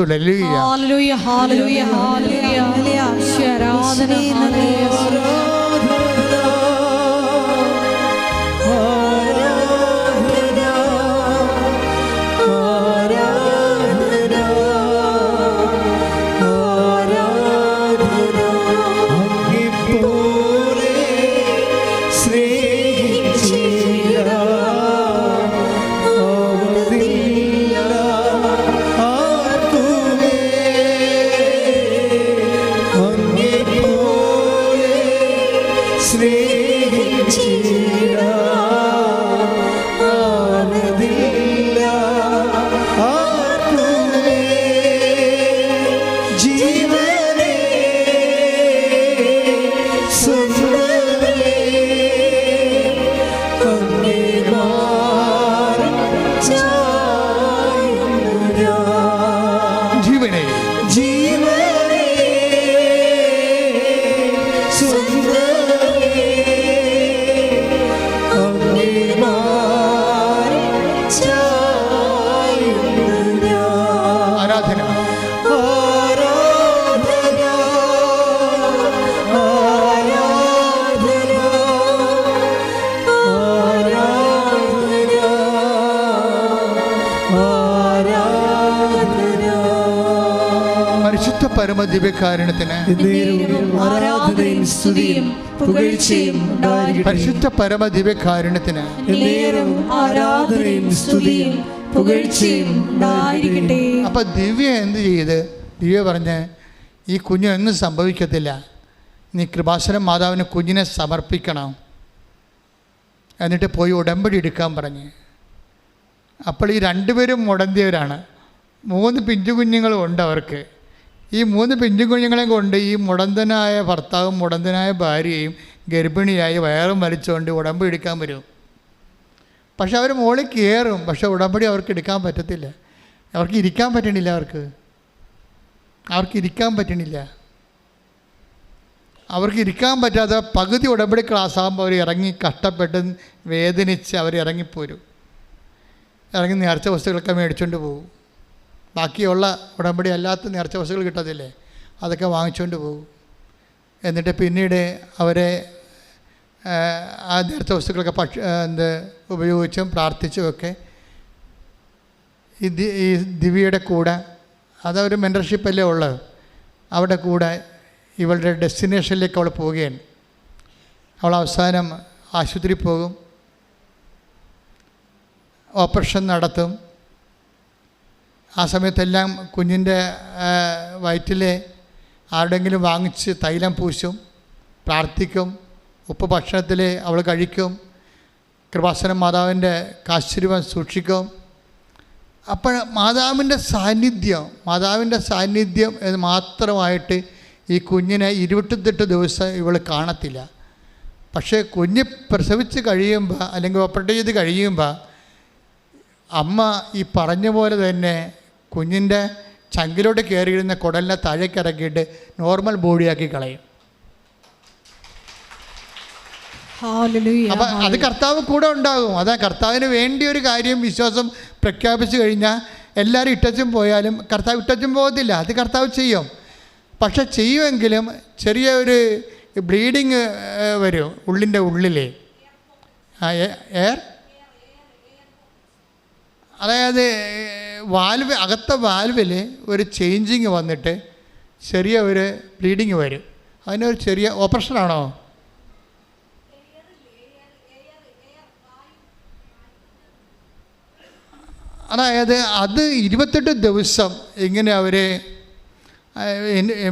Speaker 1: ജീവനേ
Speaker 5: പരമദിവ്യകാരുണ്യത്തിന്
Speaker 1: എന്നേരവും ആരാധനയും സ്തുതിയും പുകഴ്ചയും ഉണ്ടായിരിക്കട്ടെ.
Speaker 5: പരിശുദ്ധ പരമദിവ്യകാരുണ്യത്തിന്
Speaker 2: എന്നേരവും ആരാധനയും സ്തുതിയും പുകഴ്ചയും ഉണ്ടായിരിക്കട്ടെ.
Speaker 5: അപ്പൊ ദിവ്യ എന്ത് ചെയ്ത്? ദിവ്യ പറഞ്ഞ് ഈ കുഞ്ഞിനൊന്നും സംഭവിക്കത്തില്ല, നീ കൃപാസനം മാതാവിന് കുഞ്ഞിനെ സമർപ്പിക്കണം, എന്നിട്ട് പോയി ഉടമ്പടി എടുക്കാൻ പറഞ്ഞ്. അപ്പോൾ ഈ രണ്ടുപേരും മുടന്തിയവരാണ്. 3 പിഞ്ചു കുഞ്ഞുങ്ങളും ഉണ്ട് അവർക്ക്. ഈ 3 പിഞ്ചു കുഞ്ഞുങ്ങളെയും കൊണ്ട് ഈ മുടന്തനായ ഭർത്താവും മുടന്തനായ ഭാര്യയും ഗർഭിണിയായി വയറും വലിച്ചുകൊണ്ട് ഉടമ്പടി എടുക്കാൻ വരും. പക്ഷെ അവർ മുകളിൽ കയറും, പക്ഷെ ഉടമ്പടി അവർക്ക് എടുക്കാൻ പറ്റത്തില്ല. അവർക്ക് ഇരിക്കാൻ പറ്റണില്ല. അവർക്ക് ഇരിക്കാൻ പറ്റാതെ പകുതി ഉടമ്പടി ക്ലാസ് ആകുമ്പോൾ അവർ ഇറങ്ങി കഷ്ടപ്പെട്ട് വേദനിച്ച് അവർ ഇറങ്ങിപ്പോരും. ഇറങ്ങി നേർച്ച വസ്തുക്കളൊക്കെ മേടിച്ചുകൊണ്ട് പോകും. ബാക്കിയുള്ള ഉടമ്പടി അല്ലാത്ത നേർച്ച വസ്തുക്കൾ കിട്ടത്തില്ലേ, അതൊക്കെ വാങ്ങിച്ചുകൊണ്ട് പോകും. എന്നിട്ട് പിന്നീട് അവരെ ആ നേർച്ച വസ്തുക്കളൊക്കെ ഉപയോഗിച്ചും പ്രാർത്ഥിച്ചുമൊക്കെ ഈ ദിവ്യയുടെ കൂടെ, അതൊരു മെൻറ്റർഷിപ്പല്ലേ ഉള്ളത്, അവിടെ കൂടെ ഇവളുടെ ഡെസ്റ്റിനേഷനിലേക്ക് അവൾ പോവുകയാണ്. അവൾ അവസാനം ആശുപത്രിയിൽ പോകും, ഓപ്പറേഷൻ നടത്തും. ആ സമയത്തെല്ലാം കുഞ്ഞിൻ്റെ വയറ്റിലെ ആരുടെങ്കിലും വാങ്ങിച്ച് തൈലം പൂശും, പ്രാർത്ഥിക്കും, ഉപ്പ് ഭക്ഷണത്തിൽ അവൾ കഴിക്കും, കൃപാസനം മാതാവിൻ്റെ കാശുരൂപം സൂക്ഷിക്കും. അപ്പോൾ മാതാവിൻ്റെ സാന്നിധ്യം എന്ന് മാത്രമായിട്ട് ഈ കുഞ്ഞിനെ 28 ദിവസം ഇവൾ കാണത്തില്ല. പക്ഷേ കുഞ്ഞ് പ്രസവിച്ച് കഴിയുമ്പോൾ അല്ലെങ്കിൽ ഓപ്പറേറ്റ് ചെയ്ത് കഴിയുമ്പോൾ അമ്മ ഈ പറഞ്ഞ പോലെ തന്നെ കുഞ്ഞിൻ്റെ ചങ്കിലോട്ട് കയറിയിരുന്ന കുടലിനെ താഴേക്ക് ഇറക്കിയിട്ട് നോർമൽ ബോഡിയാക്കി കളയും. അപ്പം അത് കർത്താവ് കൂടെ ഉണ്ടാകും. അതാ കർത്താവിന് വേണ്ടി ഒരു കാര്യം വിശ്വാസം പ്രഖ്യാപിച്ചു കഴിഞ്ഞാൽ എല്ലാവരും ഇട്ടച്ചും പോയാലും കർത്താവ് ഇട്ടച്ചും പോകത്തില്ല, അത് കർത്താവ് ചെയ്യും. പക്ഷെ ചെയ്യുമെങ്കിലും ചെറിയ ഒരു ബ്ലീഡിങ് വരും ഉള്ളിൻ്റെ ഉള്ളിലേ, എയർ, അതായത് അകത്തെ വാൽവിൽ ഒരു ചേഞ്ചിങ് വന്നിട്ട് ചെറിയ ഒരു ബ്ലീഡിങ് വരും. അതിനൊരു ചെറിയ ഓപ്പറേഷനാണോ? അതായത് അത് 28 ദിവസം ഇങ്ങനെ അവർ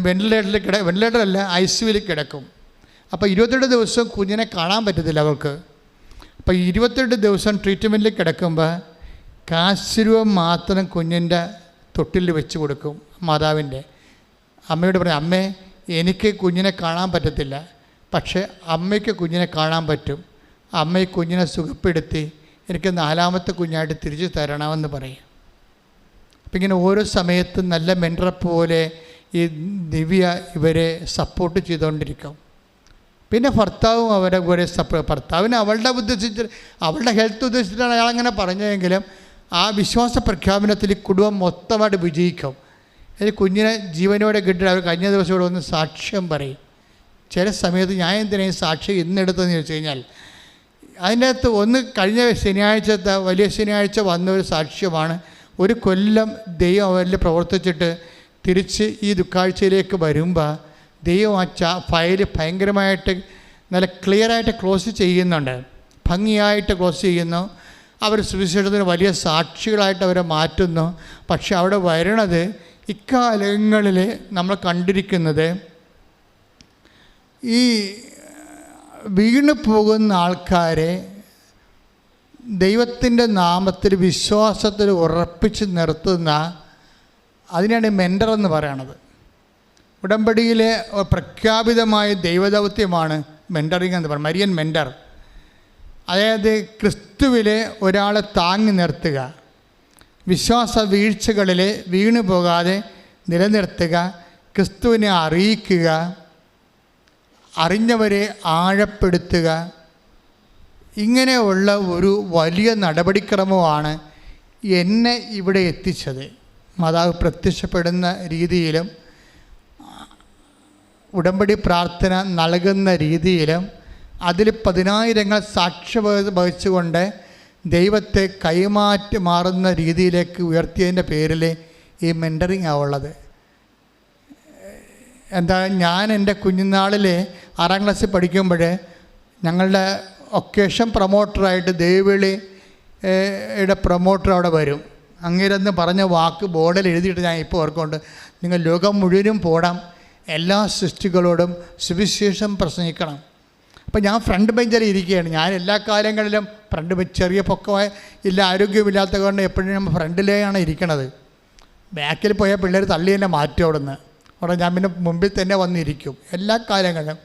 Speaker 5: വെന്റിലേറ്ററല്ല ICUവിൽ കിടക്കും. അപ്പോൾ 28 ദിവസം കുഞ്ഞിനെ കാണാൻ പറ്റത്തില്ല അവർക്ക്. അപ്പോൾ 28 ദിവസം ട്രീറ്റ്മെൻറ്റിൽ കിടക്കുമ്പോൾ കാശുരൂപം മാത്രം കുഞ്ഞിൻ്റെ തൊട്ടിൽ വെച്ച് കൊടുക്കും മാതാവിൻ്റെ. അമ്മയോട് പറയും, അമ്മേ എനിക്ക് കുഞ്ഞിനെ കാണാൻ പറ്റത്തില്ല, പക്ഷേ അമ്മയ്ക്ക് കുഞ്ഞിനെ കാണാൻ പറ്റും. അമ്മ ഈ കുഞ്ഞിനെ സുഖപ്പെടുത്തി എനിക്ക് 4ാമത്തെ കുഞ്ഞായിട്ട് തിരിച്ചു തരണമെന്ന് പറയും. അപ്പം ഇങ്ങനെ ഓരോ സമയത്തും നല്ല മെൻറ്ററെ പോലെ ഈ ദിവ്യ ഇവരെ സപ്പോർട്ട് ചെയ്തുകൊണ്ടിരിക്കും. പിന്നെ ഭർത്താവും അവരെ കൂടെ ഭർത്താവിന് അവളുടെ ഹെൽത്ത് ഉദ്ദേശിച്ചിട്ടാണ് അയാളങ്ങനെ പറഞ്ഞതെങ്കിലും ആ വിശ്വാസ പ്രഖ്യാപനത്തിൽ കുടുംബം മൊത്തമായിട്ട് വിജയിക്കും. ഈ കുഞ്ഞിനെ ജീവനോടെ കിട്ടിയിട്ട് അവർ കഴിഞ്ഞ ദിവസം ഇവിടെ ഒന്ന് സാക്ഷ്യം പറയും. ചില സമയത്ത് ഞാൻ എന്തിനാണ് സാക്ഷ്യം ഇന്നെടുത്തതെന്ന് ചോദിച്ചു കഴിഞ്ഞാൽ അതിൻ്റെ അകത്ത് ഒന്ന് കഴിഞ്ഞ ശനിയാഴ്ചത്തെ വലിയ ശനിയാഴ്ച വന്നൊരു സാക്ഷ്യമാണ്. 1 കൊല്ലം ദൈവം അവരിൽ പ്രവർത്തിച്ചിട്ട് തിരിച്ച് ഈ ദുഃഖാഴ്ചയിലേക്ക് വരുമ്പോൾ ദൈവം ആ ഫയൽ ഭയങ്കരമായിട്ട് നല്ല ക്ലിയറായിട്ട് ക്ലോസ് ചെയ്യുന്നുണ്ട്, ഭംഗിയായിട്ട് ക്ലോസ് ചെയ്യുന്നു. അവർ സുവിശേഷത്തിന് വലിയ സാക്ഷികളായിട്ട് അവരെ മാറ്റുന്നു. പക്ഷെ അവിടെ വരണത് ഇക്കാലങ്ങളിൽ നമ്മൾ കണ്ടിരിക്കുന്നത് ഈ വീണു പോകുന്ന ആൾക്കാരെ ദൈവത്തിൻ്റെ നാമത്തിൽ വിശ്വാസത്തിൽ ഉറപ്പിച്ച് നിർത്തുന്ന, അതിനാണ് മെൻറ്റർ എന്ന് പറയണത്. ഉടമ്പടിയിലെ പ്രഖ്യാപിതമായ ദൈവദൗത്യമാണ് മെൻറ്ററിങ് എന്ന് പറയുന്നത്, മരിയൻ മെൻറ്റർ. അതായത് ക്രിസ്തുവിലെ ഒരാളെ താങ്ങി നിർത്തുക, വിശ്വാസ വീഴ്ചകളിൽ വീണു പോകാതെ നിലനിർത്തുക, ക്രിസ്തുവിനെ അറിയിക്കുക, അറിഞ്ഞവരെ ആഴപ്പെടുത്തുക. ഇങ്ങനെയുള്ള ഒരു വലിയ നടപടിക്രമമാണ് എന്നെ ഇവിടെ എത്തിച്ചത്. മാതാവ് പ്രത്യക്ഷപ്പെടുന്ന രീതിയിലും ഉടമ്പടി പ്രാർത്ഥന നൽകുന്ന രീതിയിലും അതിൽ 10,000 സാക്ഷ്യം വഹിച്ചുകൊണ്ട് ദൈവത്തെ കൈമാറ്റി മാറുന്ന രീതിയിലേക്ക് ഉയർത്തിയതിൻ്റെ പേരിൽ ഈ മെൻറ്ററിങ് ആവുള്ളത്. എന്താ, ഞാൻ എൻ്റെ കുഞ്ഞുനാളിൽ 6ാം ക്ലാസ്സിൽ പഠിക്കുമ്പോൾ ഞങ്ങളുടെ ഒക്കേഷൻ പ്രൊമോട്ടറായിട്ട് ദേവിളിയുടെ പ്രൊമോട്ടർ അവിടെ വരും. അങ്ങേരെന്ന് പറഞ്ഞ വാക്ക് ബോർഡിൽ എഴുതിയിട്ട് ഞാൻ ഇപ്പോൾ ഓർക്കുന്നുണ്ട്. നിങ്ങൾ ലോകം മുഴുവനും പോടാം, എല്ലാ സൃഷ്ടികളോടും സുവിശേഷം പ്രസംഗിക്കണം. അപ്പോൾ ഞാൻ ഫ്രണ്ട് ബെഞ്ചിൽ ഇരിക്കുകയാണ്. ഞാൻ എല്ലാ കാര്യങ്ങളിലും ഫ്രണ്ട് ബെഞ്ച്, ചെറിയ പൊക്കമായി ഇല്ല, ആരോഗ്യമില്ലാത്ത കൊണ്ട് എപ്പോഴും നമ്മൾ ഫ്രണ്ടിലാണ് ഇരിക്കണത്. ബാക്കിൽ പോയാൽ പിള്ളേർ തള്ളി തന്നെ മാറ്റും അവിടെ ഞാൻ പിന്നെ മുമ്പിൽ തന്നെ വന്നിരിക്കും എല്ലാ കാര്യങ്ങളിലും.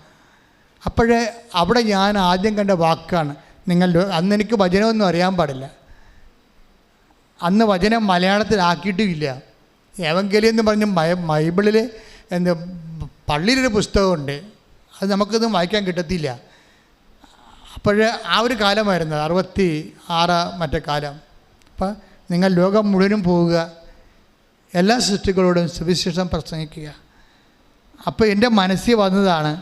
Speaker 5: അപ്പോഴേ അവിടെ ഞാൻ ആദ്യം കണ്ട വാക്കാണ് നിങ്ങൾ. അന്ന് എനിക്ക് വചനമൊന്നും അറിയാൻ പാടില്ല. അന്ന് വചനം മലയാളത്തിലാക്കിയിട്ടുമില്ല. എവങ്കേലിയം എന്ന് പറഞ്ഞ് ബൈബിളിൽ എന്താ പള്ളിയിലൊരു പുസ്തകമുണ്ട്, അത് നമുക്കൊന്നും വായിക്കാൻ കിട്ടത്തില്ല. അപ്പോൾ ആ ഒരു കാലമായിരുന്നു 66 മറ്റേ കാലം. അപ്പം നിങ്ങൾ ലോകം മുഴുവനും പോവുക, എല്ലാ സൃഷ്ടികളോടും സുവിശേഷം പ്രസംഗിക്കുക. അപ്പോൾ എൻ്റെ മനസ്സിൽ വന്നതാണ്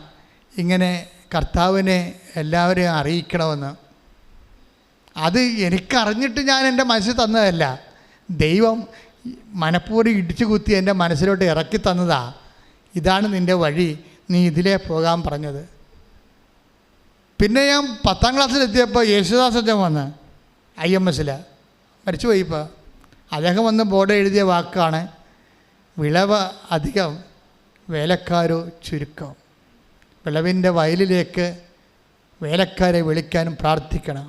Speaker 5: ഇങ്ങനെ കർത്താവിനെ എല്ലാവരെയും അറിയിക്കണമെന്ന്. അത് എനിക്കറിഞ്ഞിട്ട് ഞാൻ എൻ്റെ മനസ്സിൽ തന്നതല്ല, ദൈവം മനഃപൂർവ്വം ഇടിച്ചു കുത്തി എൻ്റെ മനസ്സിലോട്ട് ഇറക്കി തന്നതാ. ഇതാണ് നിൻ്റെ വഴി, നീ ഇതിലേ പോകാൻ പറഞ്ഞത്. പിന്നെ ഞാൻ 10ാം ക്ലാസ്സിലെത്തിയപ്പോൾ യേശുദാസ് അച്ഛൻ വന്ന് IMS മരിച്ചുപോയി. ഇപ്പോൾ അദ്ദേഹം വന്ന് ബോർഡ് എഴുതിയ വാക്കാണ് വിളവ് അധികം വേലക്കാരോ ചുരുക്കം. വിളവിൻ്റെ വയലിലേക്ക് വേലക്കാരെ വിളിക്കാനും പ്രാർത്ഥിക്കണം,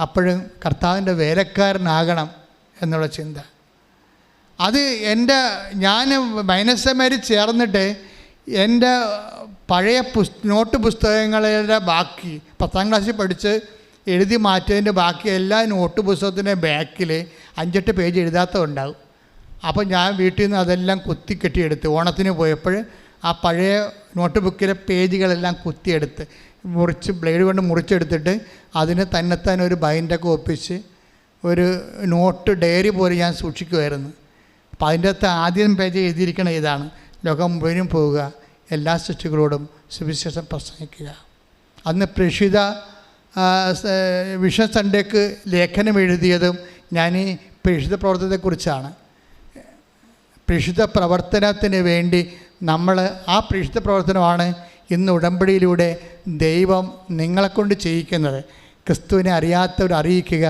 Speaker 5: അപ്പോഴും കർത്താവിൻ്റെ വേലക്കാരനാകണം എന്നുള്ള ചിന്ത. അത് ഞാൻ മൈനസമാരി ചേർന്നിട്ട് എൻ്റെ പഴയ നോട്ട് പുസ്തകങ്ങളുടെ ബാക്കി 10ാം ക്ലാസ്സിൽ പഠിച്ച് എഴുതി മാറ്റിയതിൻ്റെ ബാക്കി എല്ലാ നോട്ട് പുസ്തകത്തിൻ്റെ ബാക്കിൽ 5-8 പേജ് എഴുതാത്തതുണ്ടാവും. അപ്പോൾ ഞാൻ വീട്ടിൽ നിന്ന് അതെല്ലാം കുത്തിക്കെട്ടിയെടുത്ത് ഓണത്തിന് പോയപ്പോൾ ആ പഴയ നോട്ട് ബുക്കിലെ പേജുകളെല്ലാം കുത്തിയെടുത്ത് ബ്ലേഡ് കൊണ്ട് മുറിച്ചെടുത്തിട്ട് അതിന് തന്നെത്താൻ ഒരു ബൈൻഡൊക്കെ ഒപ്പിച്ച് ഒരു നോട്ട് ഡയറി പോലെ ഞാൻ സൂക്ഷിക്കുമായിരുന്നു. അപ്പോൾ അതിൻ്റെ അകത്ത് ആദ്യം പേജ് എഴുതിയിരിക്കണ ഇതാണ്: ലോകം മുഴുവനും പോവുക, എല്ലാ സൃഷ്ടികളോടും സുവിശേഷം പ്രസംഗിക്കുക. അന്ന് പ്രേക്ഷിത വിഷൻ സൺഡേക്ക് ലേഖനം എഴുതിയതും ഞാൻ ഈ പ്രേക്ഷിത പ്രവർത്തനത്തെക്കുറിച്ചാണ്. പ്രേക്ഷിത പ്രവർത്തനത്തിന് വേണ്ടി നമ്മൾ ആ പ്രേക്ഷിത പ്രവർത്തനമാണ് ഇന്ന് ഉടമ്പടിയിലൂടെ ദൈവം നിങ്ങളെക്കൊണ്ട് ചെയ്യിക്കുന്നത്. ക്രിസ്തുവിനെ അറിയാത്തവരെ അറിയിക്കുക,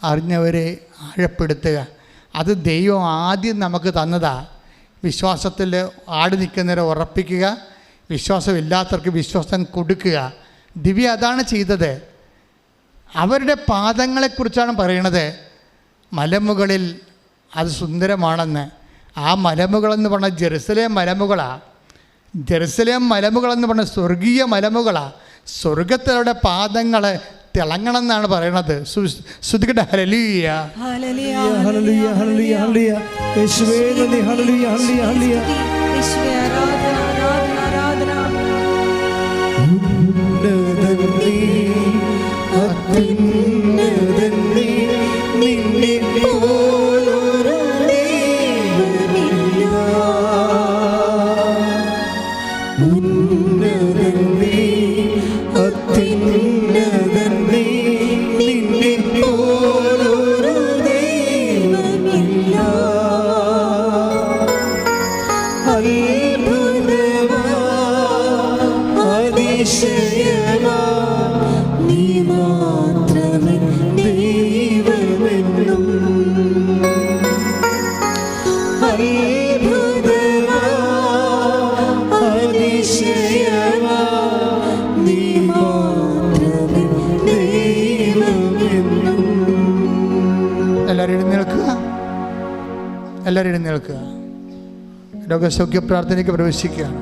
Speaker 5: അറിഞ്ഞവരെ ആഴപ്പെടുത്തുക. അത് ദൈവം ആദ്യം നമുക്ക് തന്നതാണ്. വിശ്വാസത്തിൽ ആടി നിൽക്കുന്നവരെ ഉറപ്പിക്കുക, വിശ്വാസമില്ലാത്തവർക്ക് വിശ്വാസം കൊടുക്കുക. ദിവ്യ അതാണ് ചെയ്തത്. അവരുടെ പാദങ്ങളെക്കുറിച്ചാണ് പറയണത്. മലമുകളിൽ അത് സുന്ദരമാണെന്ന്. ആ മലമുകളെന്ന് പറഞ്ഞാൽ ജെറുസലേം മലമുകളാണ്. ജെറുസലേം മലമുകളെന്ന് പറഞ്ഞാൽ സ്വർഗീയ മലമുകളാണ്. സ്വർഗത്തിലൂടെ പാദങ്ങൾ തിളങ്ങണം എന്നാണ് പറയണത്. ശ്രുതികട്ടെ ഹല്ലേലൂയ,
Speaker 1: ഹല്ലേലൂയ, ഹല്ലേലൂയ, ഹല്ലേലൂയ. യേശുവേ നന്ദി, ഹല്ലേലൂയ, ഹല്ലേലൂയ, ഹല്ലേലൂയ.
Speaker 4: യേശുവേ ആരാധന, ആരാധന, ആരാധന.
Speaker 1: ഉന്നതൻ നീ, അത്യുന്നതൻ നീ, നിന്നെ പോലൊരു ദൈവമില്ല. ഉന്നതൻ നീ, അത്യുന്നതൻ നീ, നിന്നെ പോലൊരു ദൈവമില്ല. അത്ഭുതമാ, അതിശയമാ, നീ മാത്രമേ ദൈവമെന്നും. അത്ഭുതമാ, അതിശയമാ, നീ മാത്രമേ ദൈവമെന്നും.
Speaker 5: എല്ലാവരും എഴുന്നേൽക്കുക, എല്ലാവരും എഴുന്നേൽക്കുക. രോഗസൗഖ്യ പ്രാർത്ഥനയ്ക്ക് പ്രവേശിക്കുകയാണ്.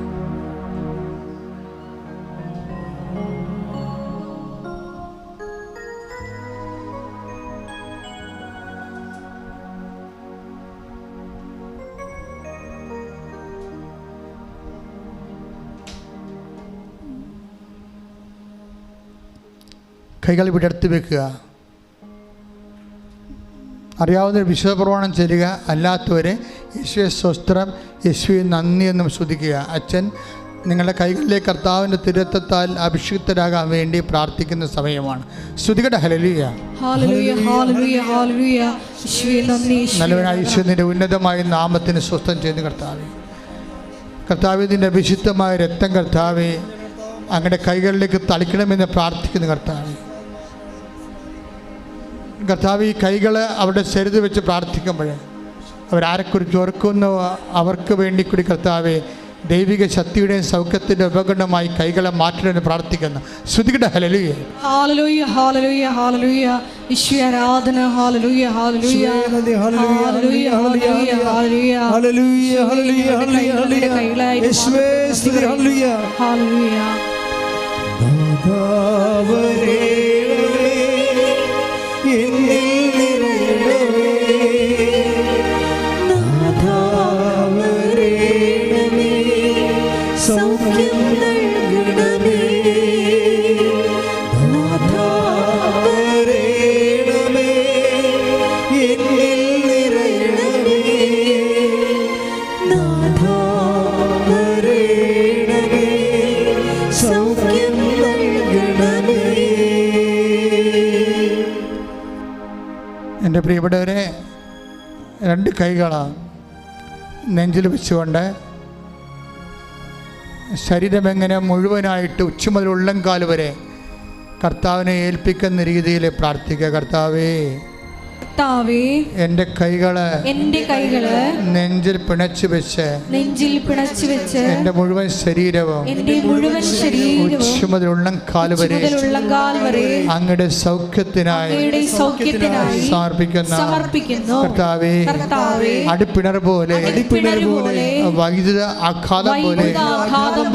Speaker 5: കൈകൾ വിടർത്തി വെക്കുക. അറിയാവുന്ന വിശുദ്ധ പ്രമാണം ചെയ്യുക. അല്ലാത്തവരെ യേശുവെ സ്വസ്ത്രം, യേശുവെ നന്ദി എന്നും സ്തുതിക്കുക. അച്ഛൻ നിങ്ങളുടെ കൈകളിലെ കർത്താവിൻ്റെ തിരുരക്തത്താൽ അഭിഷിക്തരാകാൻ വേണ്ടി പ്രാർത്ഥിക്കുന്ന സമയമാണ്. സ്തുതികട്ടെ ഹല്ലേലൂയ,
Speaker 2: ഹല്ലേലൂയ, ഹല്ലേലൂയ, ഹല്ലേലൂയ. യേശുവേ നന്ദി, യേശുവേ
Speaker 5: നല്ലവനായ ഈശോയുടെ ഉന്നതമായ നാമത്തിന് സ്വസ്ഥം ചെയ്യുന്ന കർത്താവേ, കർത്താവേ, നിൻ്റെ വിശുദ്ധമായ രക്തം കർത്താവേ അങ്ങയുടെ കൈകളിലേക്ക് തളിക്കണമെന്ന് പ്രാർത്ഥിക്കുന്നു കർത്താവേ. കർത്താവ് ഈ കൈകൾ അവരുടെ ശരീരത്തിൽ വെച്ച് പ്രാർത്ഥിക്കുമ്പോൾ അവരാരെക്കുറിച്ച് ഓർക്കുന്നു അവർക്ക് വേണ്ടി കൂടി കർത്താവെ ദൈവിക ശക്തിയുടെയും സൗഖ്യത്തിൻ്റെ ഉപകരണമായി കൈകളെ മാറ്റണമെന്ന് പ്രാർത്ഥിക്കുന്നു. ശ്രുതികട്ടെ ഹല്ലേലൂയ.
Speaker 2: ഹല്ലേലൂയ ഹല്ലേലൂയ ഹല്ലേലൂയ. ഈശോയെ ആരാധന. ഹല്ലേലൂയ ഹല്ലേലൂയ ഹല്ലേലൂയ ഹല്ലേലൂയ ഹല്ലേലൂയ
Speaker 1: ഹല്ലേലൂയ ഹല്ലേലൂയ യേശുവേ സ്തുതി. ഹല്ലേലൂയ
Speaker 2: ഹല്ലേലൂയ.
Speaker 1: നാഥാവരേ
Speaker 4: സൗഖ്യം നൽകണമേ,
Speaker 1: നാഥാവരേണമേ എന്നിൽ നിറയണമേ, നാഥാവരേണമേ സൗഖ്യം നൽകണമേ.
Speaker 5: എൻ്റെ പ്രിയപ്പെട്ടവരെ, രണ്ട് കൈകളാണ് നെഞ്ചിൽ വെച്ചുകൊണ്ട് ശരീരമെങ്ങനെ മുഴുവനായിട്ട് ഉച്ച മുതൽ ഉള്ളംകാൽ വരെ കർത്താവിനെ ഏൽപ്പിക്കുന്ന രീതിയിൽ പ്രാർത്ഥിക്കുക. കർത്താവേ, എൻ്റെ കൈകള് നെഞ്ചിൽ പിണച്ചു വെച്ച് എൻ്റെ മുഴുവൻ ശരീരവും ഉച്ച മുതൽ ഉള്ളംകാൽ വരെ അങ്ങയുടെ സൗഖ്യത്തിനായി സമർപ്പിക്കുന്നു. കർത്താവേ, അടിപ്പിണർ പോലെ വൈദ്യുത ആഘാതം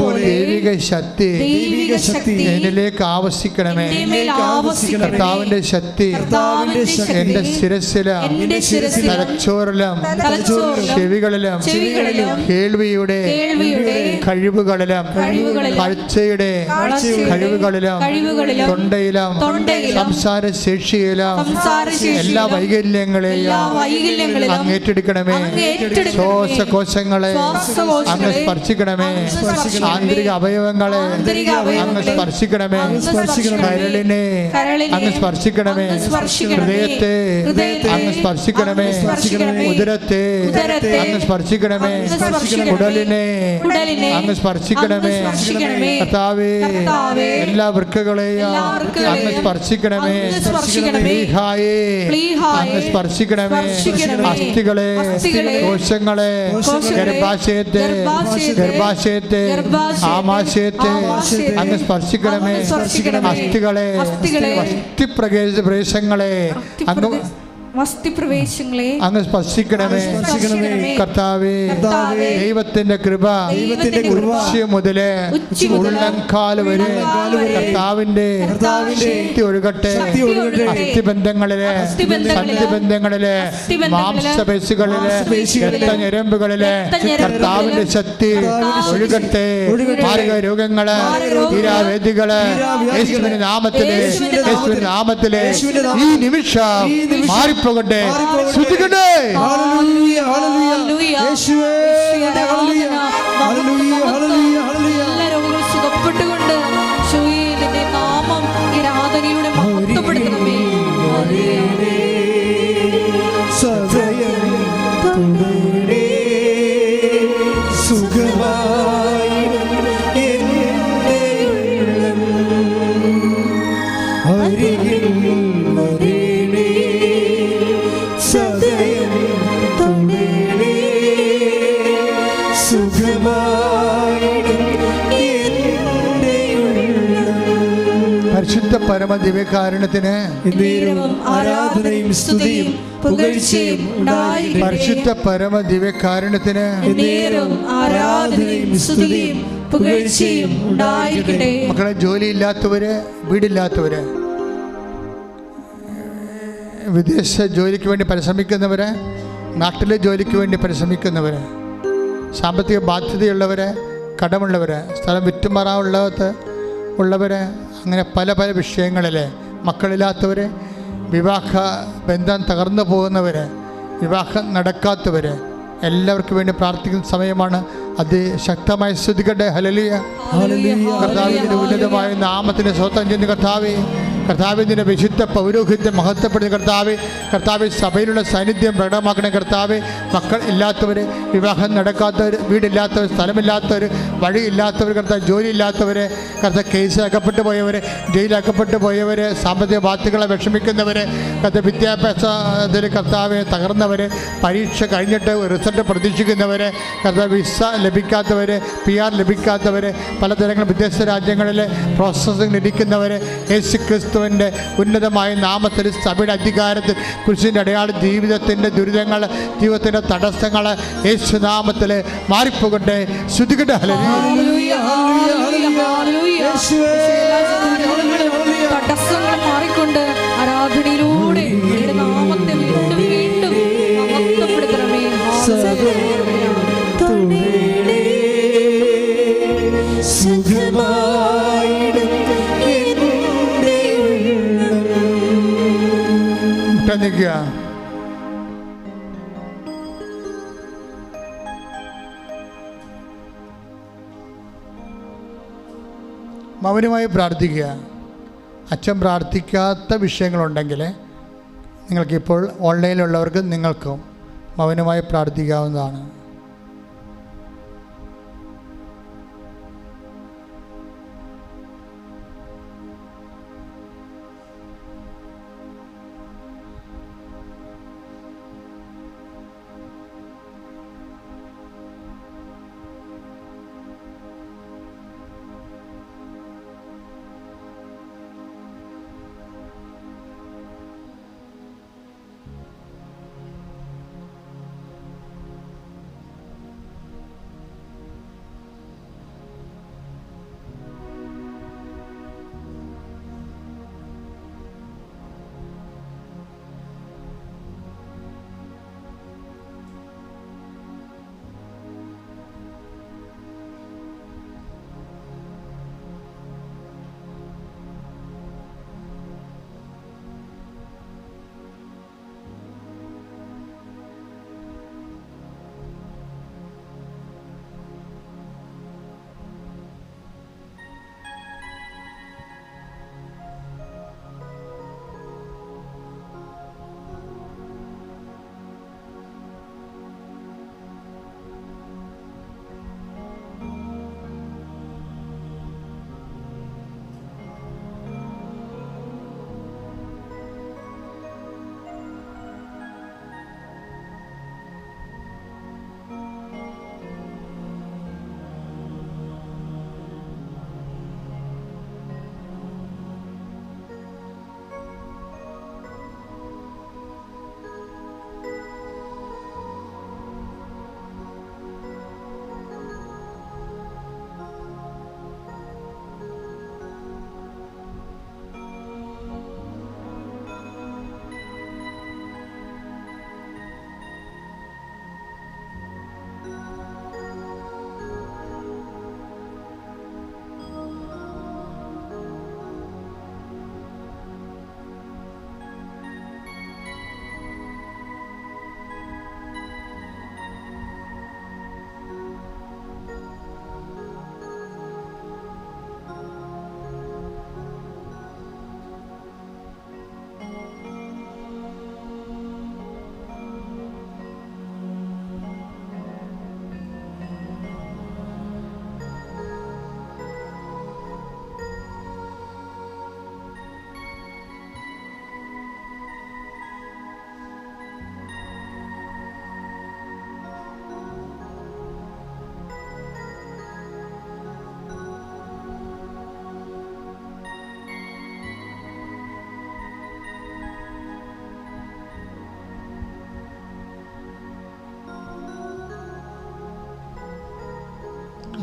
Speaker 5: പോലെ ദൈവിക ശക്തി എന്നിലേക്ക് ആവശ്യിക്കണമേ. കർത്താവിൻ്റെ ശക്തി എൻ്റെ ശിരസിലും തലച്ചോറിലും ചെവികളിലും കേൾവിയുടെ കഴിവുകളിലും കാഴ്ചയുടെ കഴിവുകളിലും തൊണ്ടയിലും സംസാര ശേഷിയിലും എല്ലാ വൈകല്യങ്ങളെയും അങ്ങ് ഏറ്റെടുക്കണമേ. ശ്വാസകോശങ്ങളെ അങ്ങ് സ്പർശിക്കണമേ. ആന്തരിക അവയവങ്ങളെ അങ്ങ് സ്പർശിക്കണമേ. കരളിനെ അങ്ങ് സ്പർശിക്കണമേ. ഹൃദയത്തെ അങ്ങ് സ്പർശിക്കണമേ. ഉദരത്തെ അങ്ങ് സ്പർശിക്കണമേ. കുടലിനെ അങ്ങ് സ്പർശിക്കണമേ. കർത്താവേ, എല്ലാ വൃക്കകളെയും അങ്ങ് സ്പർശിക്കണമേ. പ്ലീഹായെ അങ്ങ് സ്പർശിക്കണമേ. അസ്ഥികളെ, കോശങ്ങളെ, ഗർഭാശയത്തെ, ആമാശയത്തെ അങ്ങ് സ്പർശിക്കണമേ. അസ്ഥികളെ, അസ്ഥിപ്രദേശങ്ങളെ അങ്ങ് സ്പർശിക്കണമേ. കർത്താവേ, ദൈവത്തിന്റെ കൃപ മുതല് ഉള്ളംകാല് വരെ കർത്താവിന്റെ ശക്തി ഒഴുകട്ടെ. അസ്ഥിബന്ധങ്ങളിലെ, സന്ധിബന്ധങ്ങളിലെ, മാംസപേശികളിലെ, രക്തഞരമ്പുകളിലെ കർത്താവിന്റെ ശക്തി ഒഴുകട്ടെ. മാരക രോഗങ്ങള്, തീരാവേദികള് യേശുവിന്റെ നാമത്തിലെ, യേശുവിന്റെ നാമത്തിലെ ഈ നിമിഷം മാറിപ്പോകട്ടെ. ശ്രുതിക്കട്ടെ.
Speaker 1: ഹല്ലേലൂയ ഹല്ലേലൂയ യേശുവേ ഹല്ലേലൂയ ഹല്ലേലൂയ ഹല്ലേലൂയ ഹല്ലേലൂയ.
Speaker 2: എല്ലാ രോഗങ്ങളും സുഖപ്പെട്ടുകൊണ്ട് ഈശോയെ നിന്റെ നാമം ഈ ആരാധനയിലൂടെ മഹത്വപ്പെടുത്തണമേ.
Speaker 1: സദയം തുടരേ സുഖമായി എന്റെ ഉള്ളം അരികിൽ വരേണേ. സദയം തുടരേ സുഖമായി എന്റെ ഉള്ളം.
Speaker 5: പരിശുദ്ധ പരമ ദിവ്യകാരുണ്യത്തിന്
Speaker 1: ആരാധനയും സ്തുതിയും പുകഴ്ചയും ഉണ്ടായിരിക്കട്ടെ.
Speaker 5: പരിശുദ്ധ പരമ ദിവ്യകാരുണ്യത്തിന്
Speaker 2: ആരാധനയും സ്തുതിയും പുകഴ്ചയും ഉണ്ടായിരിക്കട്ടെ.
Speaker 5: മക്കളെ, ജോലിയില്ലാത്തവര്, വീടില്ലാത്തവര്, വിദേശ ജോലിക്ക് വേണ്ടി പരിശ്രമിക്കുന്നവര്, നാട്ടിലെ ജോലിക്ക് വേണ്ടി പരിശ്രമിക്കുന്നവര്, സാമ്പത്തിക ബാധ്യതയുള്ളവര്, കടമുള്ളവര്, സ്ഥലം വിറ്റുമാറാനുള്ളവര്, അങ്ങനെ പല പല വിഷയങ്ങളിൽ, മക്കളില്ലാത്തവർ, വിവാഹ ബന്ധം തകർന്നു പോകുന്നവർ, വിവാഹം നടക്കാത്തവർ, എല്ലാവർക്കും വേണ്ടി പ്രാർത്ഥിക്കുന്ന സമയമാണ്. അത് ശക്തമായി സ്തുതിക്കട്ടെ. ഹല്ലേലൂയ. കർത്താവിന്റെ ഉന്നതമായ നാമത്തിന് സ്വന്തം ചെന്ന് കർത്താവേ, കർത്താവിൻ്റെ വിശുദ്ധ പൗരോഹിത്യം മഹത്വപ്പെടുന്ന കർത്താവ് സഭയിലുള്ള സാന്നിധ്യം പ്രകടമാക്കണേ കർത്താവ്. മക്കൾ ഇല്ലാത്തവർ, വിവാഹം നടക്കാത്തവർ, വീടില്ലാത്തവർ, സ്ഥലമില്ലാത്തവർ, വഴിയില്ലാത്തവർ, കർത്താവ് ജോലിയില്ലാത്തവർ, കർത്താവ് കേസിലകപ്പെട്ടു പോയവർ, ജയിലകപ്പെട്ടു പോയവർ, സാമ്പത്തിക ബാധ്യതകളെ വിഷമിക്കുന്നവർ, കർത്താവ് വിദ്യാഭ്യാസത്തിൽ കർത്താവ് തകർന്നവർ, പരീക്ഷ കഴിഞ്ഞിട്ട് റിസൾട്ട് പ്രതീക്ഷിക്കുന്നവർ, കർത്താവ് വിസ ലഭിക്കാത്തവർ, PR ലഭിക്കാത്തവർ, പലതരങ്ങൾ വിദേശ രാജ്യങ്ങളിൽ പ്രോസസ്സിംഗ് ഇരിക്കുന്നവർ, യേശു ക്രിസ്തുവിൻ്റെ ഉന്നതമായ നാമത്തിൽ സഭയുടെ അധികാരത്തിൽ കുരിശിൻ്റെ അടയാളം ജീവിതത്തിൻ്റെ ദുരിതങ്ങൾ, ജീവിതത്തിൻ്റെ തടസ്സങ്ങൾ യേശുനാമത്തിൽ മാറിപ്പോകട്ടെ. ശ്രുതികട്ടെ.
Speaker 2: തടസ്സങ്ങൾ മാറിക്കൊണ്ട് ആരാധനയിലൂടെ നാമത്തെ വീണ്ടും വീണ്ടും മഹത്വപ്പെടുത്തണമേ.
Speaker 5: മൗനമായി പ്രാർത്ഥിക്കുക. അച്ഛൻ പ്രാർത്ഥിക്കാത്ത വിഷയങ്ങളുണ്ടെങ്കിൽ നിങ്ങൾക്കിപ്പോൾ ഓൺലൈനിലുള്ളവർക്ക് നിങ്ങൾക്കും മൗനമായി പ്രാർത്ഥിക്കാവുന്നതാണ്.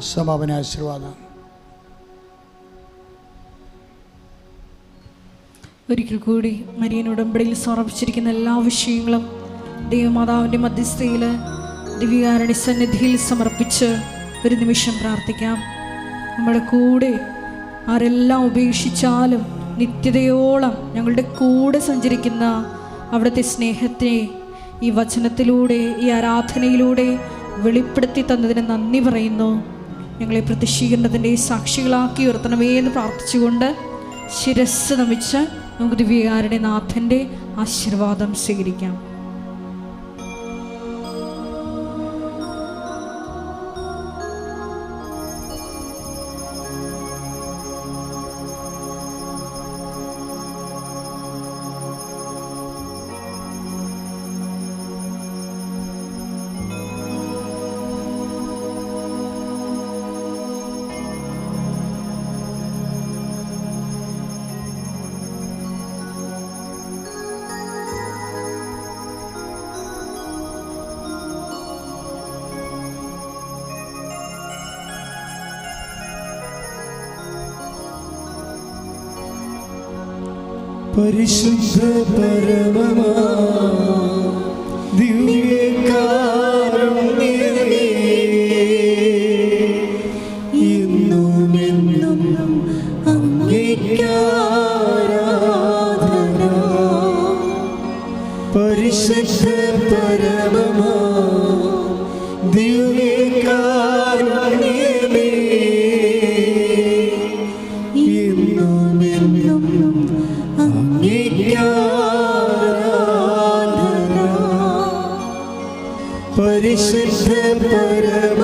Speaker 5: സമാപന ആശീർവാദം.
Speaker 2: ഒരിക്കൽ കൂടി മരിയൻ ഉടമ്പടിയിൽ സമർപ്പിച്ചിരിക്കുന്ന എല്ലാ വിഷയങ്ങളും ദൈവമാതാവിൻ്റെ മധ്യസ്ഥയിൽ ദിവ്യകാരുണ്യ സന്നിധിയിൽ സമർപ്പിച്ച് ഒരു നിമിഷം പ്രാർത്ഥിക്കാം. നമ്മുടെ കൂടെ ആരെല്ലാം ഉപേക്ഷിച്ചാലും നിത്യതയോളം ഞങ്ങളുടെ കൂടെ സഞ്ചരിക്കുന്ന അവിടുത്തെ സ്നേഹത്തെ ഈ വചനത്തിലൂടെ, ഈ ആരാധനയിലൂടെ വെളിപ്പെടുത്തി തന്നതിന് നന്ദി പറയുന്നു. ഞങ്ങളെ പ്രതിഷ്ഠീകരണത്തിൻ്റെ സാക്ഷികളാക്കി ഉയർത്തണമേ എന്ന് പ്രാർത്ഥിച്ചുകൊണ്ട് ശിരസ് നമിച്ച് നമുക്ക് ദിവ്യകാരുടെ നാഥൻ്റെ ആശീർവാദം സ്വീകരിക്കാം.
Speaker 1: പരിശുദ്ധ പരമമാ ദിവ്യകാരുണ്യമേ, എന്നുമെന്നും അങ്ങേയ്ക്കാരാധന. പരിശുദ്ധ പരമമാ ദിവ്യകാരുണ്യമേ, എന്നുമെന്നും പരിശുദ്ധ പരമ